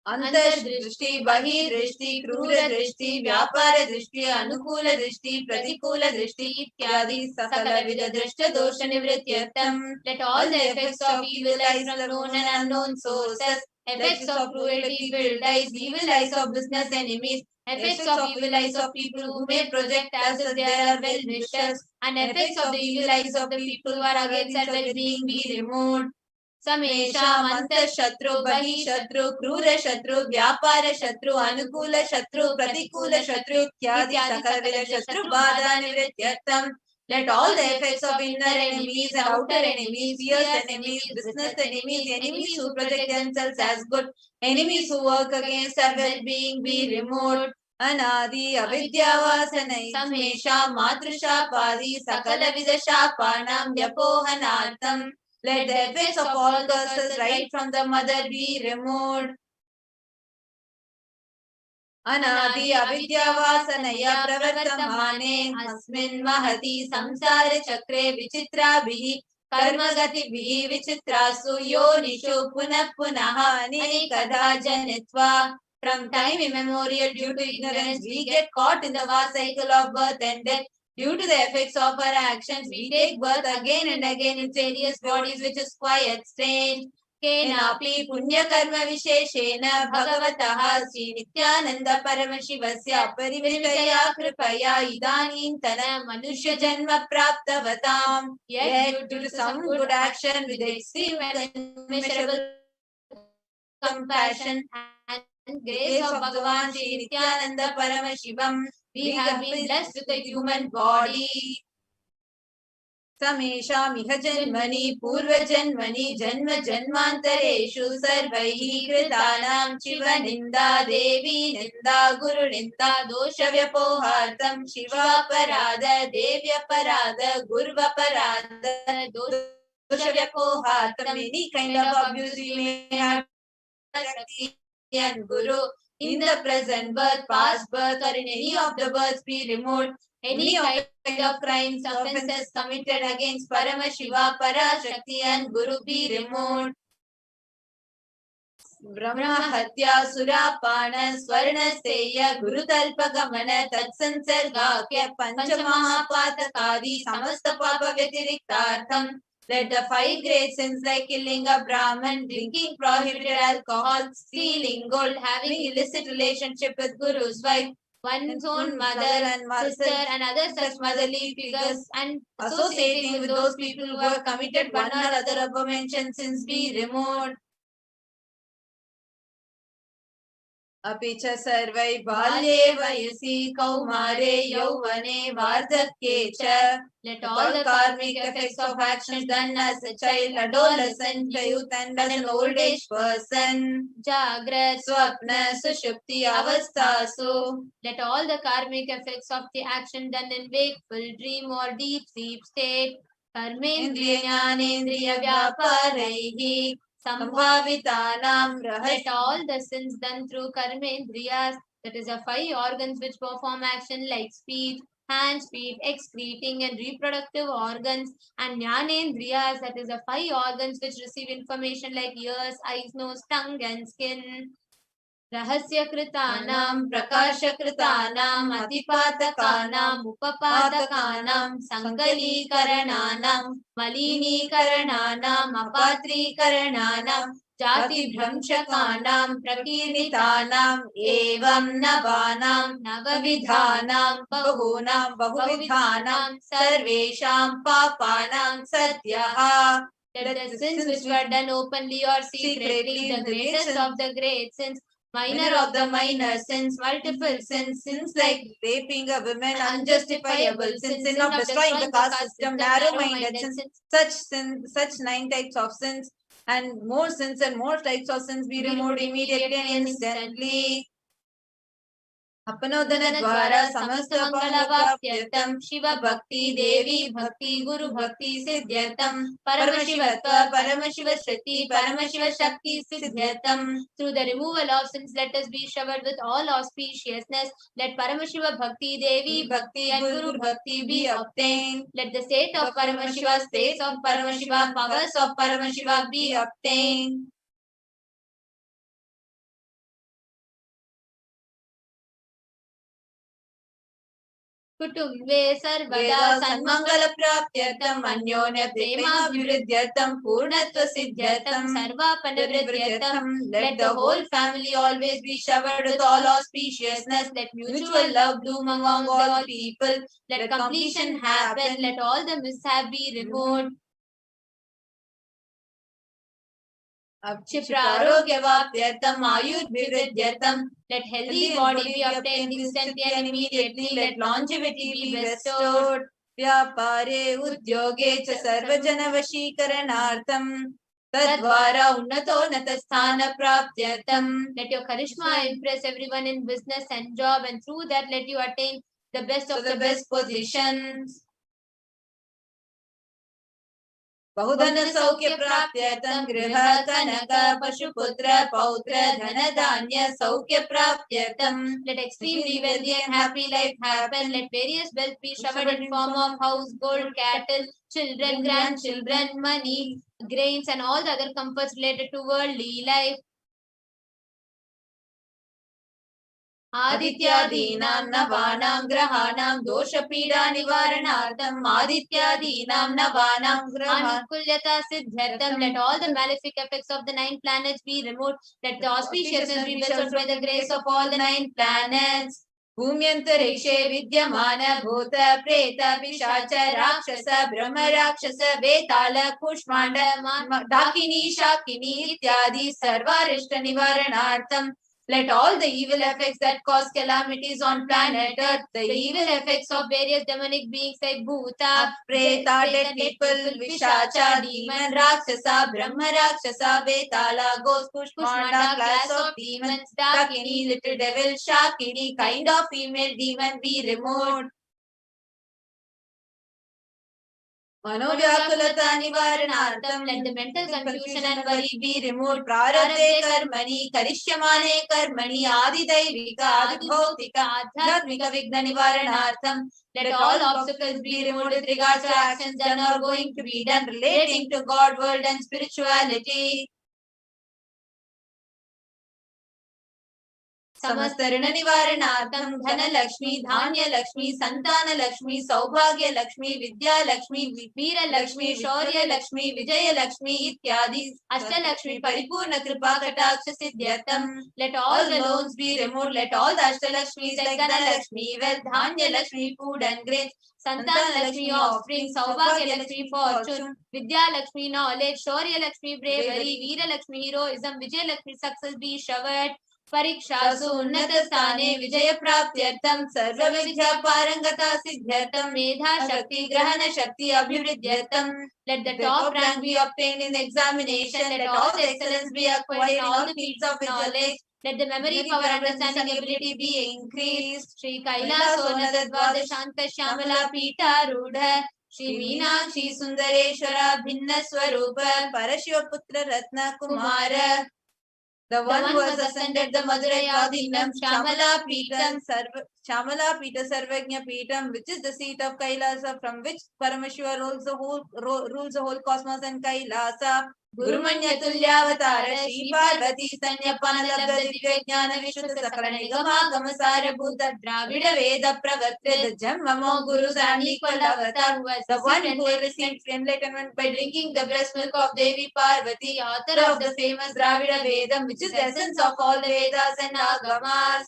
अंतर्दृष्टि बहिर्दृष्टि क्रूर दृष्टि व्यापार दृष्टि अनुकूल दृष्टि प्रतिकूल दृष्टि इत्यादि सकलविध दृष्ट दोष निवृत्त्यर्थम. Let all the effects of evil eyes from known and unknown sources, effects of cruelty filled eyes, evil eyes of business enemies, effects of evil eyes of people who may project as if they are well wishers, and effects of the evil eyes of the people who are against our well-being be removed. समेषाम् अंतःशत्रु बहिःशत्रु क्रूर शत्रु व्यापार शत्रु अनुकूल शत्रु प्रतिकूल शत्रु इत्यादि सकलविध शत्रु बाधा निवृत्त्यर्थम. Let all the effects of inner enemies and outer enemies, fierce enemies, business enemies, enemies who project themselves as good, enemies who work against our well-being be removed. अनादि अविद्यावासनै समेषां मातृशापादि सकलविध शापानां व्यपोहनार्थम्. Let the effects of all curses right from the mother be removed. अनादि अविद्यावासनया प्रवर्तमाने अस्मिन् महति संसार चक्रे विचित्राभिः कर्मगतिभिः विचित्रासु योनिषु पुनः पुनः अनेकधा जनित्वा. From time immemorial, due to ignorance, we get caught in the vast cycle of birth and death. Due to the effects of our actions, we take birth again and again in various bodies, which is quite strange. केनापि पुण्यकर्म विशेषेण भगवतः श्री नित्यानंद परमशिवस्य परिविष्टया कृपया इदानीन्तन मनुष्य जन्म प्राप्तवताम्. Yet due to some good action with extreme and immeasurable compassion and grace of Bhagavan Shri Nithyananda Paramashivam, we have been blessed with a human body. समेषाम् इह जन्मनि पूर्वजन्मनि जन्म जन्मान्तरेषु सर्वैः कृतानां शिव निन्दा देवी निन्दा गुरु निन्दा दोष व्यपोहार्थं शिवापराध देव्यपराध गुर्वपराध दोष व्यपोहार्थं. Any kind of abuse we may have and guru in the present birth, past birth, or in any of the births be removed. Any kind of crimes, offences committed against Paramashiva, Parashakti and Guru be removed. Brahma Hatya, Surapana, Swarna Seya, Guru Talpa Gamana, Tatsansargakya, Panchamahapatakadi, Samasta Papa Vyatiriktartham. Let the 5 great sins like killing a Brahman, drinking prohibited alcohol, stealing gold, having illicit relationship with Guru's wife, one's own mother and sister and other such motherly figures, and associating with those people who have committed one or other above-mentioned sins be removed. अपि च सर्वै बाल्ये वयसि कौमारे यौवने वार्धक्ये च. Let all the karmic effects of actions done as a child, adolescent, youth, and as an old age person, Jagrat, Swapna, Sushupti, Avastasu. Let all the karmic effects of the action done in wakeful, dream, or deep sleep state, Karmendriya Jnanendriya Vyaparaihi, Sambhavitanam, let all the sins done through Karmendriyas, that is the 5 organs which perform action like speech, hands, feet, excreting and reproductive organs, and Jnanendriyas, that is the 5 organs which receive information like ears, eyes, nose, tongue, and skin. Rahasyakritanam, Prakashakritanam, Atipatakanam, Upapatakanam, Sankalikarananam, Malinikarananam, Apatrikarananam, Jati Bhramshakanam, Prakirnitanam, Evam Navanam, Navavidhanam, Bahunam, Bahuvidhanam, Sarvesham, Papanam, Satyaha. Let the sins which were done openly or secretly, the greatest of the great sins, minor of the minor sins, multiple sins, sins like raping a woman, unjustifiable sins, sin of destroying the caste system, narrow-minded sins, such 9 types of sins, and more sins and more types of sins be removed immediately and instantly. अपनोदन द्वारा समस्त मंगलवाप्यर्थम शिव भक्ति देवी भक्ति गुरु भक्ति सिद्ध्यर्थम परमशिवत्व परमशिव श्रुति परमशिव शक्ति सिद्ध्यर्थम. Through the removal of sins, let us be showered with all auspiciousness. Let Paramashiva Bhakti, Devi Bhakti, and Guru Bhakti be obtained. Let the state of Paramashiva, states of Paramashiva, powers of Paramashiva be obtained. कुटुम्बे सर्वदा सन्मंगल प्राप्त्यर्थम अन्योन्य प्रेमाभिवृद्ध्यर्थम पूर्णत्व सिद्ध्यर्थम सर्वापनवृद्ध्यर्थम. Let the whole family always be showered with all auspiciousness. Let mutual love bloom among all people. Let completion happen. Let all the mishap be removed. Kshiprarogyavatyatam ayudhvividyartam. Let healthy body be obtained instantly and immediately. Let longevity be bestowed. व्यापारे उद्योगे च सर्वजन वशीकरणार्थम तद्वारा उन्नतोन्नत स्थान प्राप्त्यर्थम. Let your charisma impress everyone in business and job, and through that let you attain the best of the best positions. बहुधन सौख्य प्राप्त्यर्थम गृह कनक पशुपुत्र पौत्र धन धान्य सौख्य प्राप्त्यर्थम. Let extremely wealthy and happy life happen. Let various wealth be showered in form of house, gold, cattle, children, grandchildren, money, grains, and all the other comforts related to worldly life. आदित्यादीनां नवानां ग्रहाणां दोषपीडा निवारणार्थं आदित्यादीनां नवानां Anukulyata siddhartham. Let all the malefic effects of the 9 planets be removed. Let the auspiciousness be bestowed by the grace of all the 9 planets. भूम्यन्तरिक्षे विद्यमान भूत प्रेत पिशाच राक्षस ब्रह्म राक्षस वेताल कुष्मांड डाकिनी शाकिनी इत्यादि सर्वारिष्ट निवारणार्थम. Let all the evil effects that cause calamities on planet Earth, the evil effects of various demonic beings like Bhuta, Preta, dead people, Vishacha, demon, Rakshasa, Brahma Rakshasa, Vetala, ghost, Kushmanda, class of demons, Dakini, little devil, Shakini, kind of female demon be removed. मनोव्याकुलता निवारणार्थम. Let the mental confusion and worry be removed. प्रारब्धे कर्मणि करिष्यमाणे कर्मणि आदिदैविक आदिभौतिक आध्यात्मिक विघ्न निवारणार्थम. Let all obstacles be removed with regards to actions done or going to be done relating to God, world, and spirituality. समस्त ऋण निवारणार्थं धनलक्ष्मी धान्यलक्ष्मी संतानलक्ष्मी सौभाग्यलक्ष्मी विद्यालक्ष्मी वीरलक्ष्मी शौर्यलक्ष्मी विजयलक्ष्मी इत्यादि अष्टलक्ष्मी परिपूर्ण कृपा कटाक्ष सिद्ध्यर्थं let all the loans be removed, let all the Ashtalakshmis like Dhanalakshmi, wealth, Dhanya-Lakshmi, food and grains, Santan-Lakshmi, offspring, Saubhagya-Lakshmi, fortune, Vidya-Lakshmi, knowledge, Shaurya-Lakshmi, bravery, Veera-Lakshmi, heroism, Vijay-Lakshmi, success be showered, Parikshaasu, Unnata-sthane, Vijaya-praptyartham, Sarva-vidya parangata siddhyartham, Medha-shakti, Grahana-shakti, Abhivridyartham, let the top rank be obtained in the examination, let all the excellence be acquired in all the fields of knowledge, let the memory, power, understanding, ability be increased. Shri Kailasa Nadadvada Shanta Shyamala Pita Rudha Shri Meenakshi Sundareshwara Bhinna Swarupa Parashiva Putra Ratna Kumara. The one who has ascended the Madurai Adinam Shyamala Pita Sarvajna Pitam, which is the seat of Kailasa, from which Paramashiva rules the whole cosmos and Kailasa. Gurumanya Tulyavatara Shri Parvati Sanyapana Labda Divya Jnana Vishuddha Sakala Nigama Gamasara Bhuta Dravida Veda Pravatre the Jammamo Gurus and equal avatar, the one who received enlightenment by drinking the breast milk of Devi Parvati, author of the famous Dravida Vedam, which is the essence of all the Vedas and Agamas.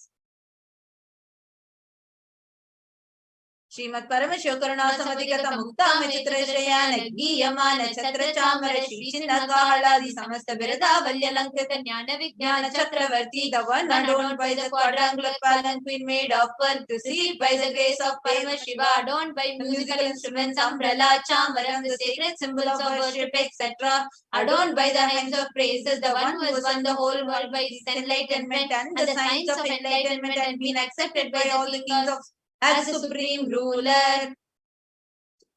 श्रीमत् Paramshiva करुणा समधिगत मुक्ताम चित्रशयान गीयमान छत्र चामर श्री चिन्नकाहलादि समस्त बिरदावल्य अलंकृत ज्ञान विज्ञान चक्रवर्ती the one adorned by the quadrangular palanquin made of pearl received by the grace of Paramashiva, adorned by musical instruments, umbrella, chamaram, the sacred symbols of worship, etc., adorned by the hymns of praises, the one who has won the whole world by his enlightenment and the signs of enlightenment and been accepted by all the kings of as supreme ruler.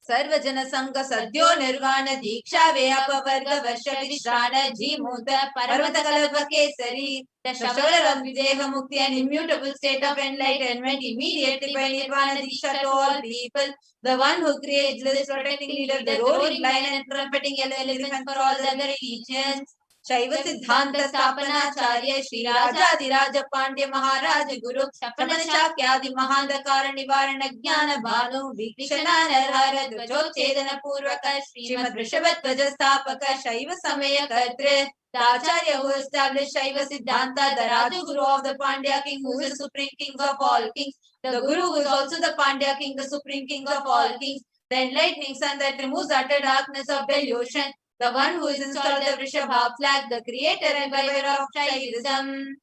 Sarvajana Sangha Sadhyo Nirvana Diksha Vyapavarga Varsha Vishrana Jimuta Parvata Kalapa Kesari. The shower of Videha Mukti, an immutable state of enlightenment immediately by Nirvana Diksha to all people. The one who creates this protecting leader, the roaring lion and trumpeting elephant for all the other religions. Shaiva Siddhanta Sthapanacharya Shri Rajadiraja Pandya Maharaj Guru Shapana Shakyadi Mahandakara Nivarana Jnana Bhanu Vikshana Narhara Dvajo Chedana Purvaka Srimad Vrishabhatvaja Sthapaka Shaiva Samaya Katre. The Acharya who established Shaiva Siddhanta, the Raja Guru of the Pandya king, who is the supreme king of all kings, the Guru who is also the Pandya king, the supreme king of all kings, the enlightening sun that removes the utter darkness of delusion, the one who is installed the Vrishabha flag, the creator and giver of Shaivism.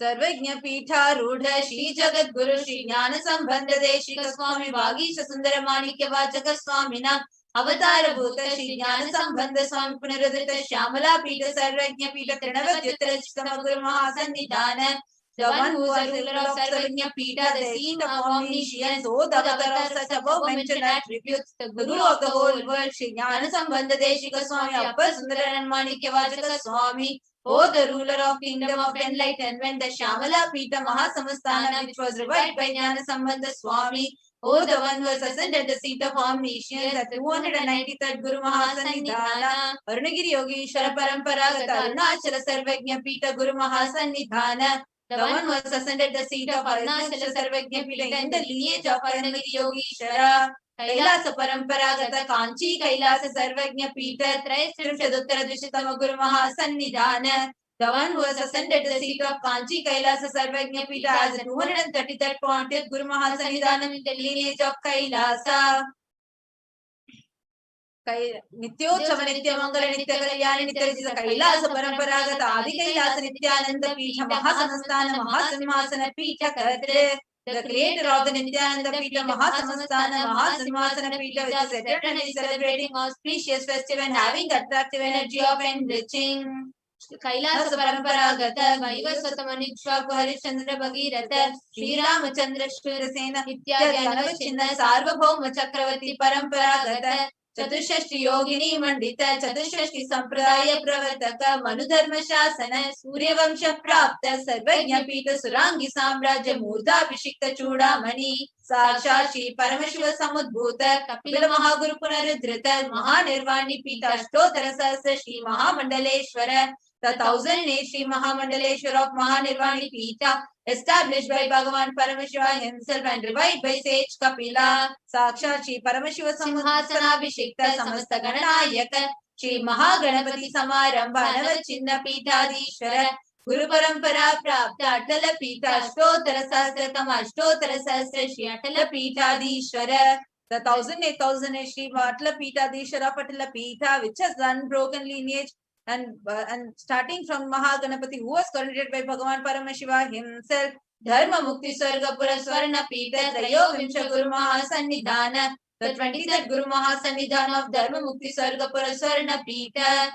Sarvajna Pitha Rudha Shri Jagat Guru Shri Jnana Sambandha Deshika Swami Vagisha Sundara Manikya Vachaka Swamina Avatara Bhuta Shri Jnana Sambandha Swami Punaradita Shyamala Pita Sarvajna Pita Trinavatyuttara Chitama Guru Mahasannidhana. The one who is the ruler of Sarvajna Pita, the seat of omniscience, O the avatar of such above mentioned attributes, the Guru of the whole world, Shri Jnana Sambandha Deshika Swami Appa Sundara and Manikya Vachaka Swami. O the ruler of kingdom of enlightenment, the Shyamala Pita Mahasamastana, which was revived by Jnana Sambandha Swami. O the one who has ascended the seat of omniscience, the 293rd Guru Mahasannidhana, Arunagiri Yogeshwara Paramparagata Arunachala Sarvajna Pita Guru Mahasannidhana, the one who has ascended the seat of Arunachala Sarvajna Pita in the lineage of Arunagiri Yogeshwara. Kailasa Paramparagata Kanchi Kailasa Sarvajna Pita Traistrinshaduttara Dvishitama Guru Mahasannidhana. The one who has ascended the seat of Kanchi Kailasa Sarvajna Pita as the 233rd Pontiff Guru Mahasannidhanam in the lineage of Kailasa. Nityotsav Nitya Mangala Nitya Kalyani Nitya Rajita Kailasa Paramparagata Adi Kailasa Nityananda Pitha Mahasamastana Mahasimhasana Pitha Katre. The creator of the Nithyananda Pita Mahasimhasana Pita, which is eternally celebrating auspicious festival and having attractive energy of enriching. Kailasa Paramparagata Vaivasvatamanichva Harishchandra Bhagirata Sri Ramachandra Shurasena Ityadi Anavachinna Sarvabhauma Chakravati Paramparagata Chatushashti Yogini Mandita Chatushashti Sampradaya Pravartaka Manudharma Shasana Surya Vamsha Prapta Sarvajna Pita Surangi Samraja Murda Abhishikta Chudamani Sakshashi Paramashiva Samudbhuta Kapila Mahaguru Punaruddhrita Mahanirvani Pita Ashtotara Sahasra Shri Mahamandaleshwara the 1008 Sri Mahamandaleshwar of Mahanirvani Pita, established by Bhagavan Paramashiva himself and revived by sage Kapila, Sakshat Shri Paramashiva Simhasana Abhishekta Samasta Gananayaka, Shri Mahaganapati Samarambha Navachinna Pitadishwara, Guru Parampara Prapta Atala Pita Ashtotara Sahasratam Ashtotara Sahasra Shri Atala Pitadishwara, the 1008 Shri Atala Pitadishwara of Atala Pita, which has unbroken lineage and starting from Mahaganapati, who was coronated by Bhagavan Paramashiva himself, Dharma Mukti Swarga Pura Swarna Pita Trayo Vimsha Guru Mahasannidhana, the 23rd Guru Mahasannidhana of Dharma Mukti Swarga Pura Swarna Pita,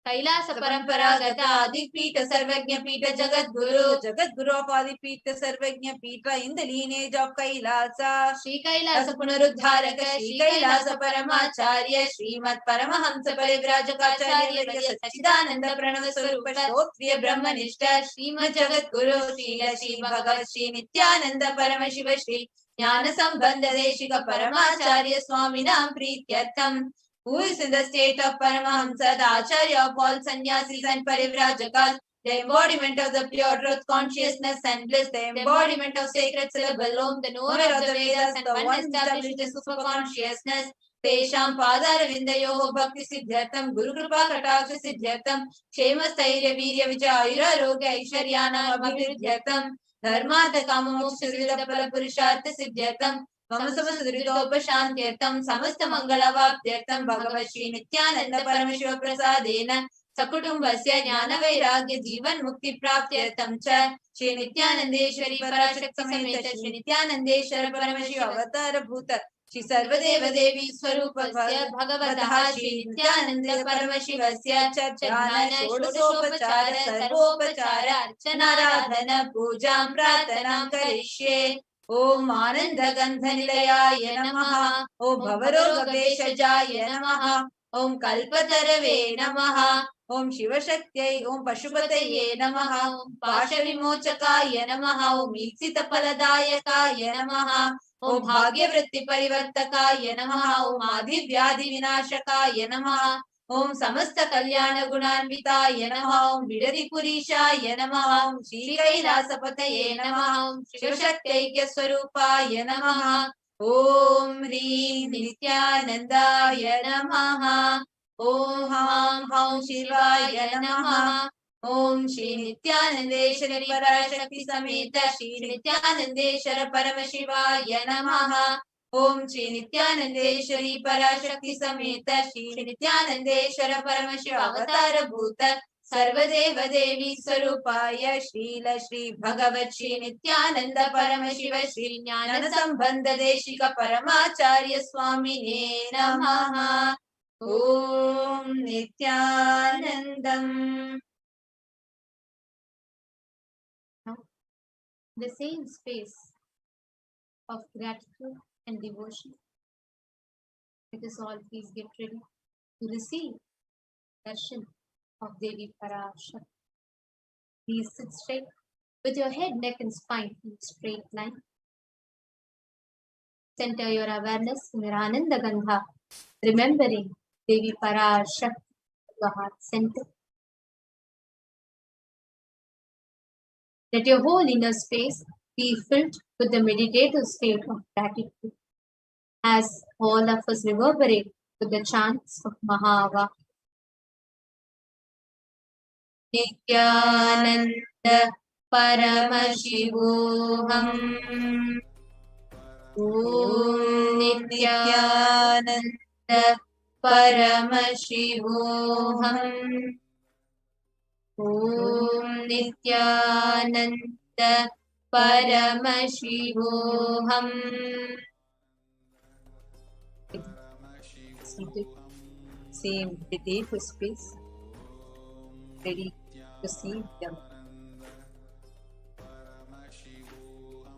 Kailasa Paramparagata Adipita Sarvagnya Pita Jagat Guru of Adipita Sarvagnya Pita in the lineage of Kailasa, Shri Kailasa Punarudharaka, Shri Kailasa Paramacharya, Srimat Paramahamsa Parivrajakacarya, Sachidananda Pranava Swarupa Shrotriya Brahmanishta, Srimat Jagat Guru, Shri Bhagavat Shri Nithyananda Paramashiva Shri Jnana Sambandha Deshika Paramacharya Swaminam Prityartham, who is in the state of Paramahamsa, the Acharya of all sannyasis and parivrajakas, the embodiment of the pure truth, consciousness and bliss, the embodiment of sacred syllable Om, the knower of the Vedas, the one established in super consciousness, Tesham Padaravindayoho Bhakti Siddhartham, Guru Kripa Kataksha Siddhartham, Kshema Stairya Virya Vijayura Roga Aishwaryana Abhividyartham, Dharmartha Kama Moksha Sridha Pala Purushartha Siddhartham, Samastamasuridopashantyartham, Samasta Mangalavaptyartham, Bhagavat Shri Nithyananda Paramashiva Prasadena, Sakutumbasya Jnana Vairagya Jivan Mukti Praptyartham Cha, Shri Nithyanandeshwari Parashakti Sameta, Shri Nithyanandeshwara Paramashiva Avatara Bhuta, Shri Sarvadeva Devi Swarupasya Bhagavataha Shri Nithyananda Paramashivasya Jnana Shodasopachara Sarvopachara Archana Radhana Pujam Pratanam Karishye. Om Ananda Gandha Nilayaya Namaha, Om Bhavaroga Veshajaya Namaha, Om Kalpatarave Namaha, Om Shiva Shaktya, Om Pashupataye Namaha, Om Pasha Vimochakaya Namaha, Om Iksita Paladayakaya Namaha, Om Bhagya Vritti Parivartakaya Namaha, Om Adi Vyadhi Vinashakaya Namaha, Om Samasta Kalyana Gunanvitaya Namaha, Om Vidari Purishaya Namaha, Om Shri Kailasapataye Namaha, Om Shiva Shaktaikya Swarupaya Namaha, Om Hri Nithyanandaya Namaha, Om Ham Ham Shivaya Namaha, Om Shri Nithyanandeshwari Parashakti Sameta Shri Nithyanandeshwara Paramashivaya Namaha, Om Shri Nithyanandeshwari Parashakti Sameta Shri Nithyanandeshwara Paramashiva Avatara Bhuta Sarvadeva Devi Swarupaya Shrila Shri Bhagavat Shri Nithyananda Paramashiva Shri Jnana Sambandha Deshika Paramacharya Swamine Namaha. Om Nithyanandam. The same space of gratitude and devotion. Let us all please get ready to receive darshan of Devi Parashakti. Please sit straight with your head, neck and spine in a straight line. Center your awareness in your Ananda Gandha, remembering Devi Parashakti, your heart center. Let your whole inner space be filled with the meditative state of gratitude as all of us reverberate with the chants of Mahava. Nithyananda Paramashivoham. Om Nithyananda Paramashivoham. Om Nithyananda Paramashivoham. Seated, same meditative space, ready to see them.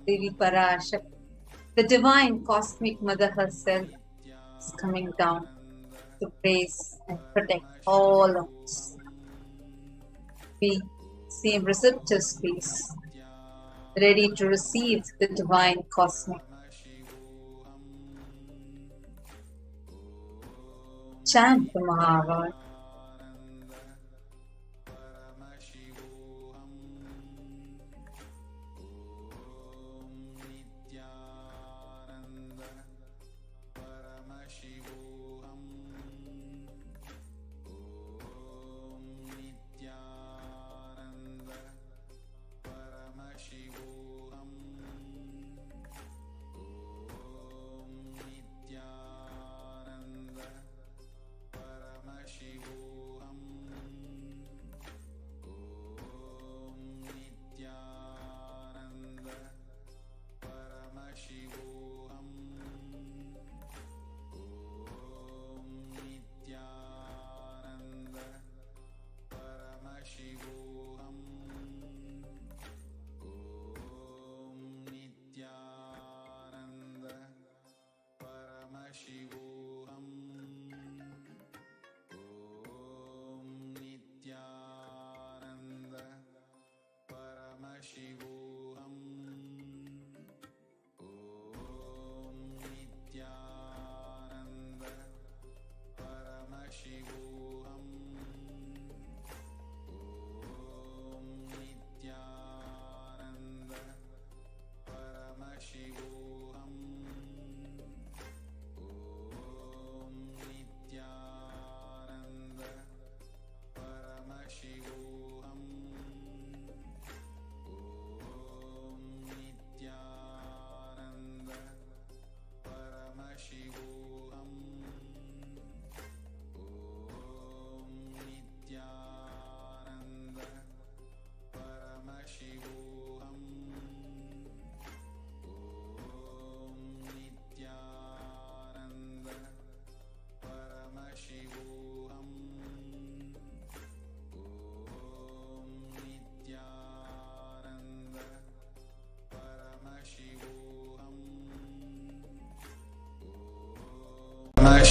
Devi Parashakti, the divine cosmic mother herself, is coming down to praise and protect all of us. Be same receptive space, ready to receive the divine cosmic. Chant the Mahavard.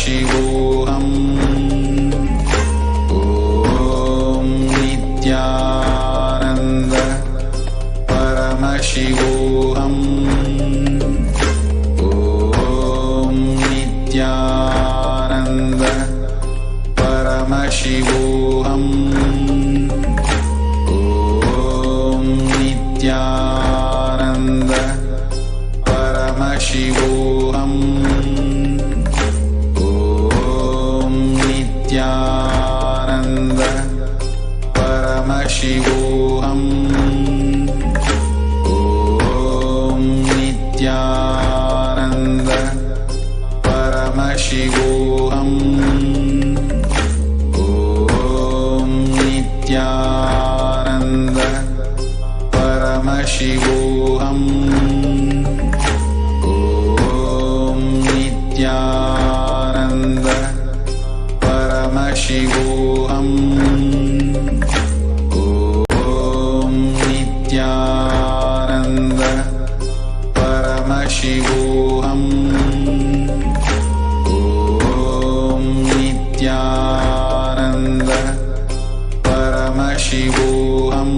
Paramashivoham. Om Nithyananda Paramashivoham. Om Nithyananda Paramashivoham. Om Nithyananda Paramashivoham. Om Nithyananda Paramashivoham. Om Nithyananda Paramashivoham. Om Nithyananda Paramashivoham. Om Nithyananda Paramashivoham. Om Nithyananda Paramashivoham. Om Nithyananda Paramashivoham.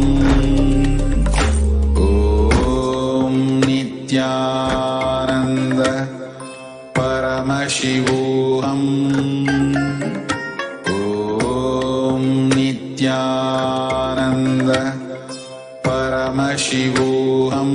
Om Nithyananda Paramashivoham. Om Nithyananda Paramashivoham.